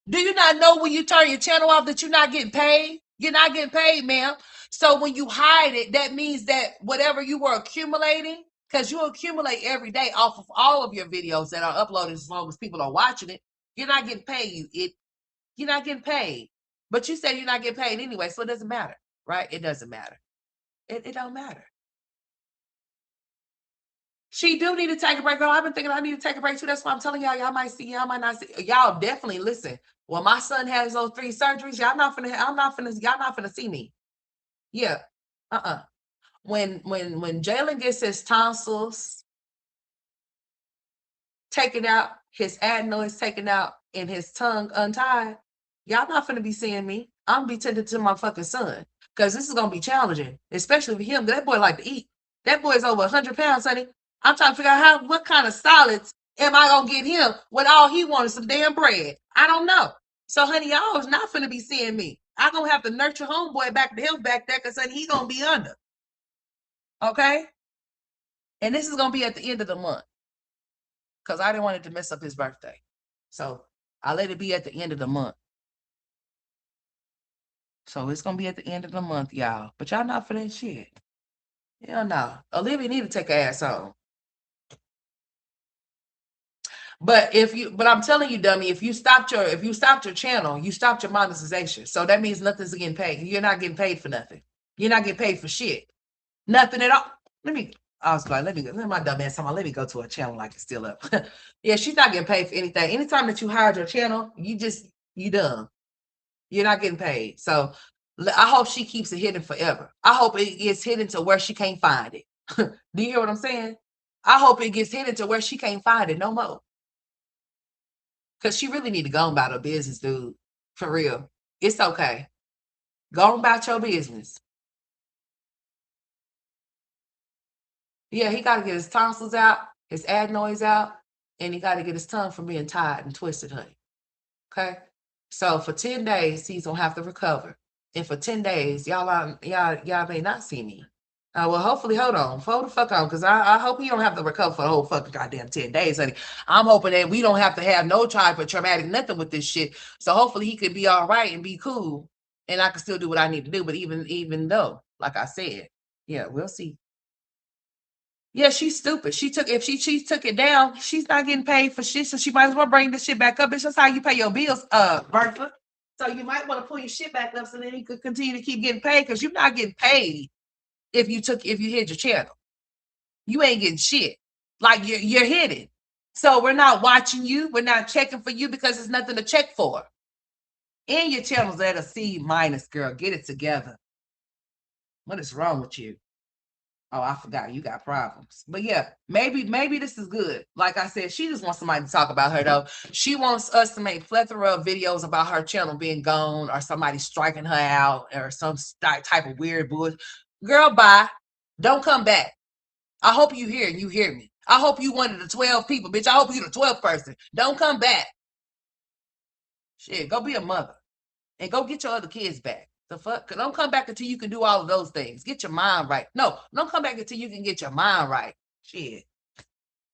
Do you not know when you turn your channel off that you're not getting paid? You're not getting paid, ma'am. So when you hide it, that means that whatever you were accumulating, because you accumulate every day off of all of your videos that are uploaded as long as people are watching it, you're not getting paid. You're not getting paid. But you said you're not getting paid anyway, so it doesn't matter, right? It doesn't matter. It don't matter. She do need to take a break, girl. I've been thinking I need to take a break too. That's why I'm telling y'all. Y'all might see, y'all might not see. Y'all definitely listen. When my son has those 3 surgeries, y'all not finna see me. Yeah. When Jalen gets his tonsils taken out, his adenoids taken out, and his tongue untied, y'all not finna be seeing me. I'm gonna be tending to my fucking son. Cause this is gonna be challenging, especially for him. That boy like to eat. That boy's over 100 pounds, honey. I'm trying to figure out what kind of solids am I gonna get him when all he wants is some damn bread? I don't know. So, honey, y'all is not finna be seeing me. I gonna have to nurture homeboy back to him back there, cause honey, he gonna be under. Okay? And this is gonna be at the end of the month. Cause I didn't want it to mess up his birthday. So I let it be at the end of the month. So it's gonna be at the end of the month, y'all. But y'all not for that shit. Hell no. Olivia need to take her ass home. But I'm telling you, dummy, if you stopped your channel, you stopped your monetization. So that means nothing's getting paid. You're not getting paid for nothing. You're not getting paid for shit. Nothing at all. I was like, let my dumb ass let me go to a channel like it's still up. Yeah, she's not getting paid for anything. Anytime that you hired your channel, you dumb. You're not getting paid. So I hope she keeps it hidden forever. I hope it gets hidden to where she can't find it. Do you hear what I'm saying? I hope it gets hidden to where she can't find it no more. Because she really need to go about her business, dude. For real. It's okay. Go about your business. Yeah, he got to get his tonsils out, his adenoids out, and he got to get his tongue from being tied and twisted, honey. Okay? So for 10 days, he's going to have to recover. And for 10 days, y'all may not see me. Well, hopefully, hold the fuck on, because I hope he don't have to recover for the whole fucking goddamn 10 days, honey. I'm hoping that we don't have to have no type of traumatic nothing with this shit. So hopefully he could be all right and be cool, and I can still do what I need to do. But even though, like I said, yeah, we'll see. Yeah, she's stupid. She took it down, she's not getting paid for shit, so she might as well bring this shit back up. It's just how you pay your bills, Bertha. So you might want to pull your shit back up so then you could continue to keep getting paid, because you're not getting paid if you hit your channel. You ain't getting shit. Like you're hidden. So we're not watching you. We're not checking for you because there's nothing to check for. And your channel's at a C minus, girl. Get it together. What is wrong with you? Oh, I forgot you got problems. But yeah, maybe this is good. Like I said, she just wants somebody to talk about her though. She wants us to make plethora of videos about her channel being gone or somebody striking her out or some type of weird bullshit. Girl, bye. Don't come back. I hope you hear me. I hope you one of the 12 people, bitch. I hope you the 12th person. Don't come back. Shit, go be a mother. And go get your other kids back. The fuck? Don't come back until you can do all of those things. Get your mind right. No, don't come back until you can get your mind right. Shit.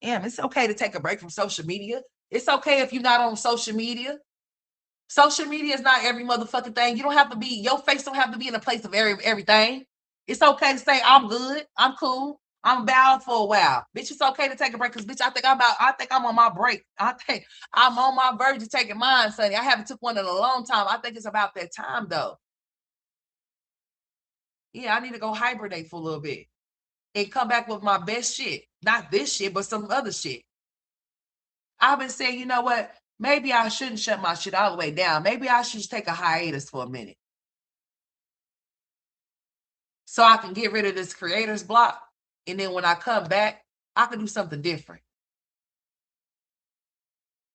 Damn, it's okay to take a break from social media. It's okay if you're not on social media. Social media is not every motherfucking thing. You don't have to be, your face don't have to be in a place of everything. It's okay to say, I'm good, I'm cool, I'm bowed for a while. Bitch, it's okay to take a break because bitch, I think I'm on my break. I think I'm on my verge of taking mine, Sonny. I haven't took one in a long time. I think it's about that time though. Yeah, I need to go hibernate for a little bit and come back with my best shit. Not this shit, but some other shit. I've been saying, you know what? Maybe I shouldn't shut my shit all the way down. Maybe I should just take a hiatus for a minute so I can get rid of this creator's block. And then when I come back, I can do something different.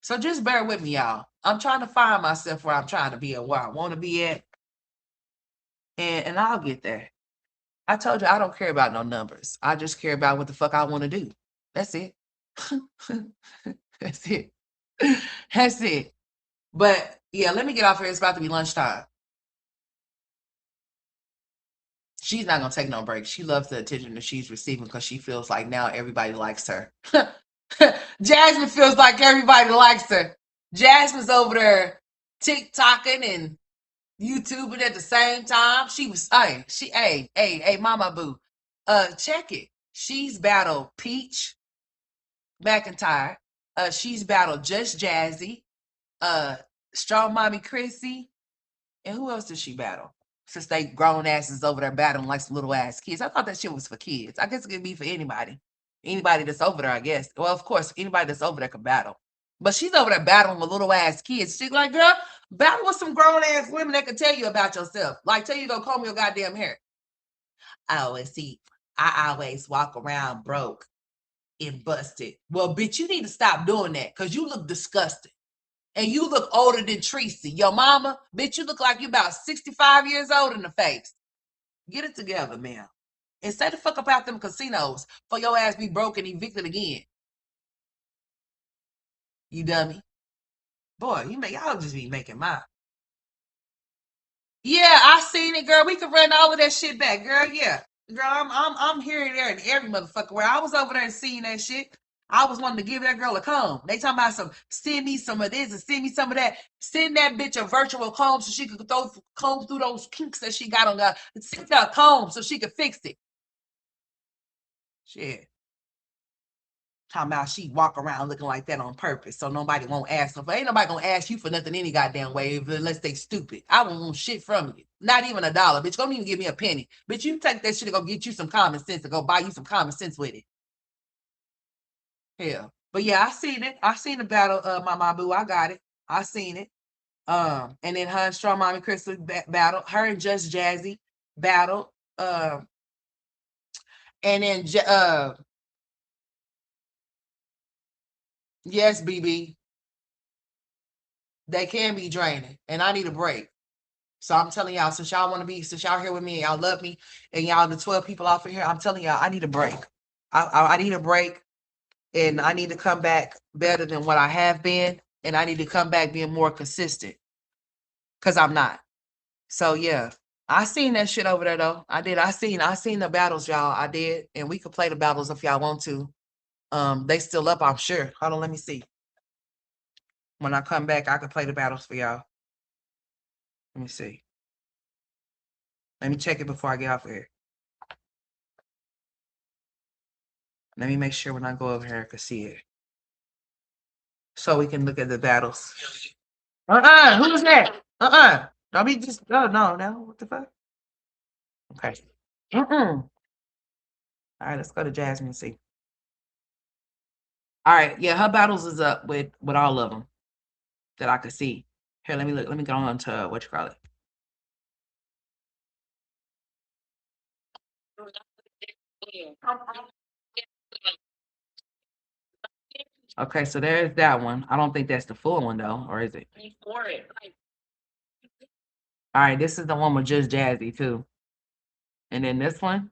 So just bear with me, y'all. I'm trying to find myself where I'm trying to be and where I want to be at. And I'll get there. I told you I don't care about no numbers. I just care about what the fuck I want to do. That's it. That's it. That's it. But yeah, let me get off here. It's about to be lunchtime. She's not gonna take no break. She loves the attention that she's receiving because she feels like now everybody likes her. Jasmine feels like everybody likes her. Jasmine's over there TikToking and YouTubing at the same time. She was hey, mama boo. Check it. She's battled Peach McIntyre. She's battled Just Jazzy, Strong Mommy Chrissy, and who else did she battle? Since they grown asses over there battling like some little ass kids. I thought that shit was for kids. I guess it could be for anybody. Anybody that's over there, I guess. Well, of course, anybody that's over there can battle. But she's over there battling with little ass kids. She's like, girl, battle with some grown ass women that can tell you about yourself. Like, tell you to go comb your goddamn hair. I always walk around broke and busted. Well, bitch, you need to stop doing that because you look disgusting. And you look older than Tracy. Your mama, bitch, you look like you about 65 years old in the face. Get it together, man. And stay the fuck up out them casinos for your ass be broke and evicted again. You dummy. Boy, y'all just be making my. Yeah, I seen it, girl. We can run all of that shit back, girl. Yeah. Girl, I'm here and there and every motherfucker where I was over there and seeing that shit. I was wanting to give that girl a comb. They talking about send me some of this and send me some of that. Send that bitch a virtual comb so she could comb through those kinks that she got on the send her a comb so she could fix it. Shit. Talking about she walk around looking like that on purpose so nobody won't ask her. But ain't nobody gonna ask you for nothing any goddamn way unless they stupid. I won't want shit from you. Not even $1. Bitch, don't even give me a penny. Bitch, you take that shit to go get you some common sense to go buy you some common sense with it. Hell. But yeah, I seen it. I seen the battle of my boo. I got it. I seen it. And then her and Strong Mommy Crystal battle. Her and Just Jazzy battle. And then yes, BB. They can be draining. And I need a break. So I'm telling y'all, since y'all here with me and y'all love me, and y'all the 12 people off of here, I'm telling y'all, I need a break. I need a break, and I need to come back better than what I have been, and I need to come back being more consistent, because I'm not. So yeah, I seen that shit over there though. I did. I seen the battles, y'all. I did, and we could play the battles if y'all want to. They still up, I'm sure. Hold on, let me see. When I come back, I could play the battles for y'all. Let me see. Let me check it before I get off here. Let me make sure when I go over here I can see it. So we can look at the battles. Who's that? Don't be just no. What the fuck? Okay. All right, let's go to Jasmine and see. All right, yeah, her battles is up with all of them that I could see. Here, let me look. Let me go on to what you call it. Okay, so there's that one. I don't think that's the full one though, or is it? All right, this is the one with just Jazzy too. And then this one.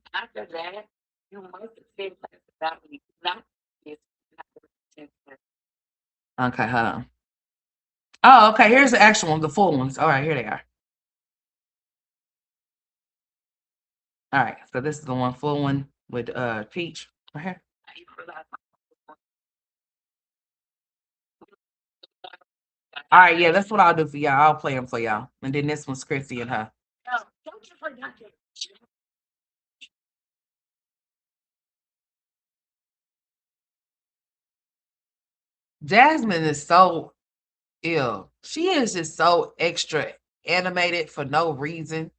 Okay, hold on. Oh, okay. Here's the actual one, the full ones. All right, here they are. All right, so this is the one full one with Peach right here. All right, yeah, that's what I'll do for y'all. I'll play them for y'all, and then this one's Chrissy and her. Jasmine is so ill. She is just so extra animated for no reason.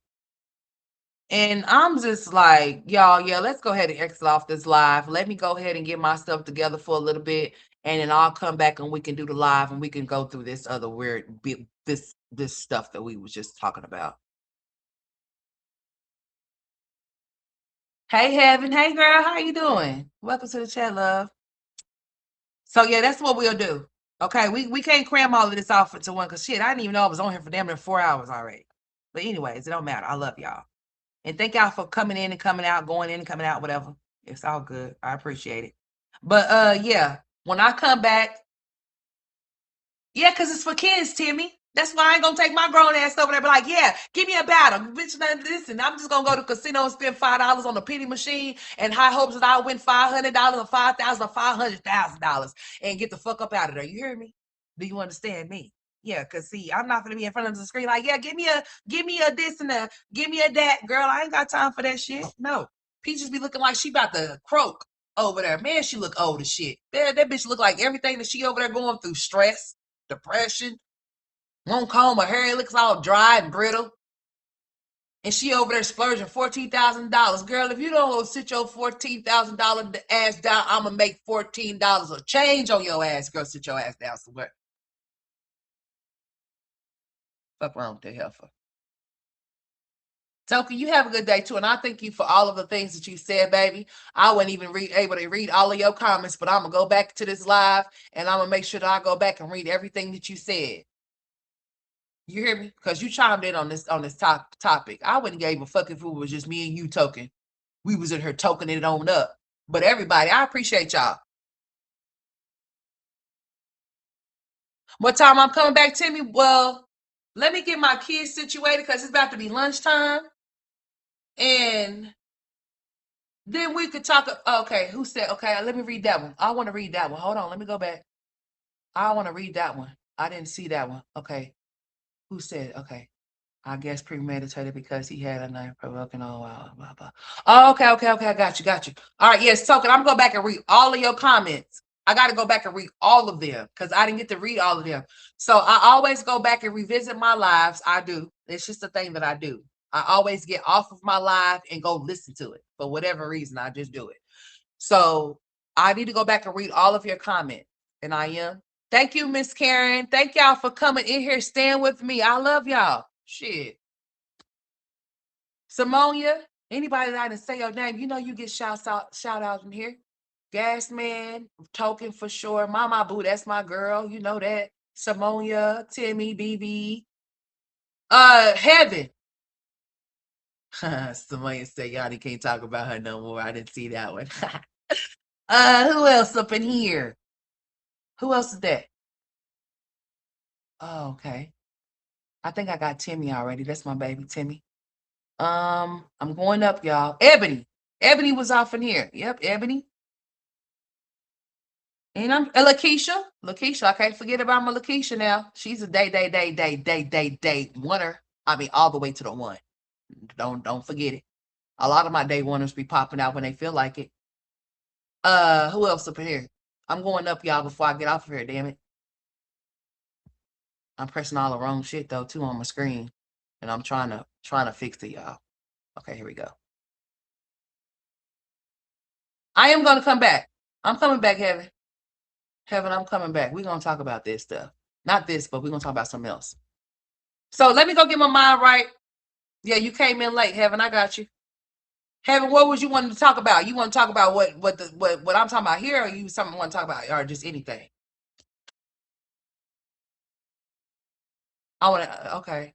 And I'm just like, y'all, yeah, let's go ahead and exit off this live. Let me go ahead and get myself together for a little bit, and then I'll come back and we can do the live and we can go through this other weird bit, this stuff that we was just talking about. Hey, Heaven. Hey, girl. How you doing? Welcome to the chat, love. So yeah, that's what we'll do. Okay, we can't cram all of this off into one because shit, I didn't even know I was on here for damn near 4 hours already. But anyways, it don't matter. I love y'all. And thank y'all for coming in and coming out, going in and coming out, whatever. It's all good. I appreciate it. But yeah, when I come back, yeah, because it's for kids, Timmy. That's why I ain't gonna take my grown ass over there. But like, yeah, give me a battle, bitch. Listen, I'm just gonna go to the casino and spend $5 on the penny machine and high hopes that I'll win $500 or $5,000 or $500,000 and get the fuck up out of there. You hear me? Do you understand me? Yeah, cause see, I'm not gonna be in front of the screen like, yeah, give me a this and a give me a that, girl. I ain't got time for that shit. No, Peaches be looking like she about to croak over there. Man, she look old as shit. Man, that bitch look like everything that she over there going through: stress, depression, won't comb her hair, it looks all dry and brittle. And she over there splurging $14,000. Girl, if you don't go sit your $14,000 ass down, I'm gonna make $14 a change on your ass. Girl, sit your ass down somewhere. Fuck wrong with that heifer. Toki, you have a good day too, and I thank you for all of the things that you said, baby. I wasn't even able to read all of your comments, but I'm gonna go back to this live and I'm gonna make sure that I go back and read everything that you said. You hear me? Because you chimed in on this topic. I wouldn't give a fuck if it was just me and you talking. We was in here toking it on up. But everybody, I appreciate y'all. What time I'm coming back, Timmy? Well, let me get my kids situated because it's about to be lunchtime. And then we could talk. Okay, who said? Okay, let me read that one. I want to read that one. Hold on, let me go back. I want to read that one. I didn't see that one. Okay, who said? Okay, I guess premeditated because he had a knife provoking. Oh, wow, blah, blah. Oh, okay. I got you. All right, yes, Token. I'm going to go back and read all of your comments. I got to go back and read all of them because I didn't get to read all of them. So I always go back and revisit my lives. I do. It's just a thing that I do. I always get off of my live and go listen to it for whatever reason. I just do it. So I need to go back and read all of your comments, and I am. Thank you, Miss Karen. Thank y'all for coming in here, staying with me. I love y'all. Shit. Simonia, anybody that I didn't say your name, you know you get shout out in here. Gas Man, Token for sure. Mama Boo, that's my girl. You know that. Simonia, Timmy, BB. Heaven. Simonia said y'all can't talk about her no more. I didn't see that one. Who else up in here? Who else is that? Oh, okay. I think I got Timmy already. That's my baby, Timmy. I'm going up, y'all. Ebony. Ebony was off in here. Yep, Ebony. And I'm Lakeisha. Lakeisha, I can't forget about my Lakeisha now. She's a day winner. I mean, all the way to the one. Don't forget it. A lot of my day oneers be popping out when they feel like it. Who else up in here? I'm going up, y'all, before I get off of here, damn it. I'm pressing all the wrong shit though, too, on my screen. And I'm trying to fix it, y'all. Okay, here we go. I am gonna come back. I'm coming back, Heaven. Heaven, I'm coming back. We're gonna talk about this stuff. Not this, but we're gonna talk about something else. So let me go get my mind right. Yeah, you came in late, Heaven. I got you. Heaven, what was you wanting to talk about? You want to talk about what I'm talking about here, or you something want to talk about, or just anything? I want to. Okay.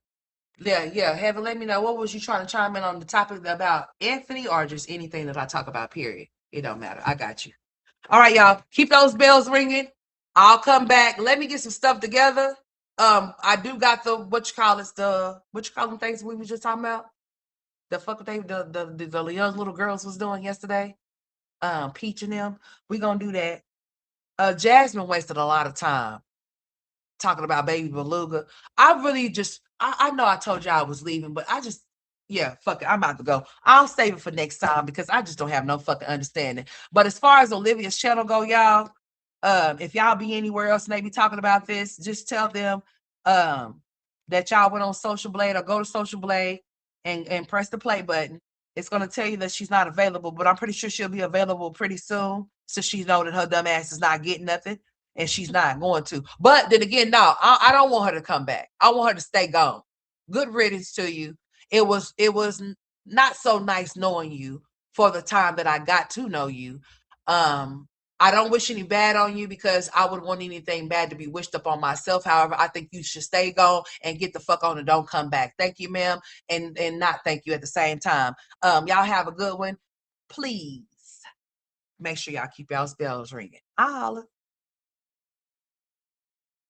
Yeah. Heaven, let me know what was you trying to chime in on the topic about Anthony, or just anything that I talk about. Period. It don't matter. I got you. All right, y'all. Keep those bells ringing. I'll come back. Let me get some stuff together. I do got the what you call them things we were just talking about. The fuck they the young little girls was doing yesterday. Peach and them. We gonna do that. Jasmine wasted a lot of time talking about Baby Beluga. I really just I know I told you I was leaving, but I just yeah, fuck it. I'm about to go. I'll save it for next time because I just don't have no fucking understanding. But as far as Olivia's channel go, y'all, if y'all be anywhere else and they be talking about this, just tell them that y'all went on Social Blade or go to Social Blade and press the play button. It's gonna tell you that she's not available, but I'm pretty sure she'll be available pretty soon, so she know that her dumb ass is not getting nothing, and she's not going to. But then again, no, I don't want her to come back. I want her to stay gone. Good riddance to you. It was not so nice knowing you for the time that I got to know you. I don't wish any bad on you because I wouldn't want anything bad to be wished upon myself. However, I think you should stay gone and get the fuck on and don't come back. Thank you, ma'am, and not thank you at the same time. Y'all have a good one. Please make sure y'all keep y'all bells ringing. I'll holler.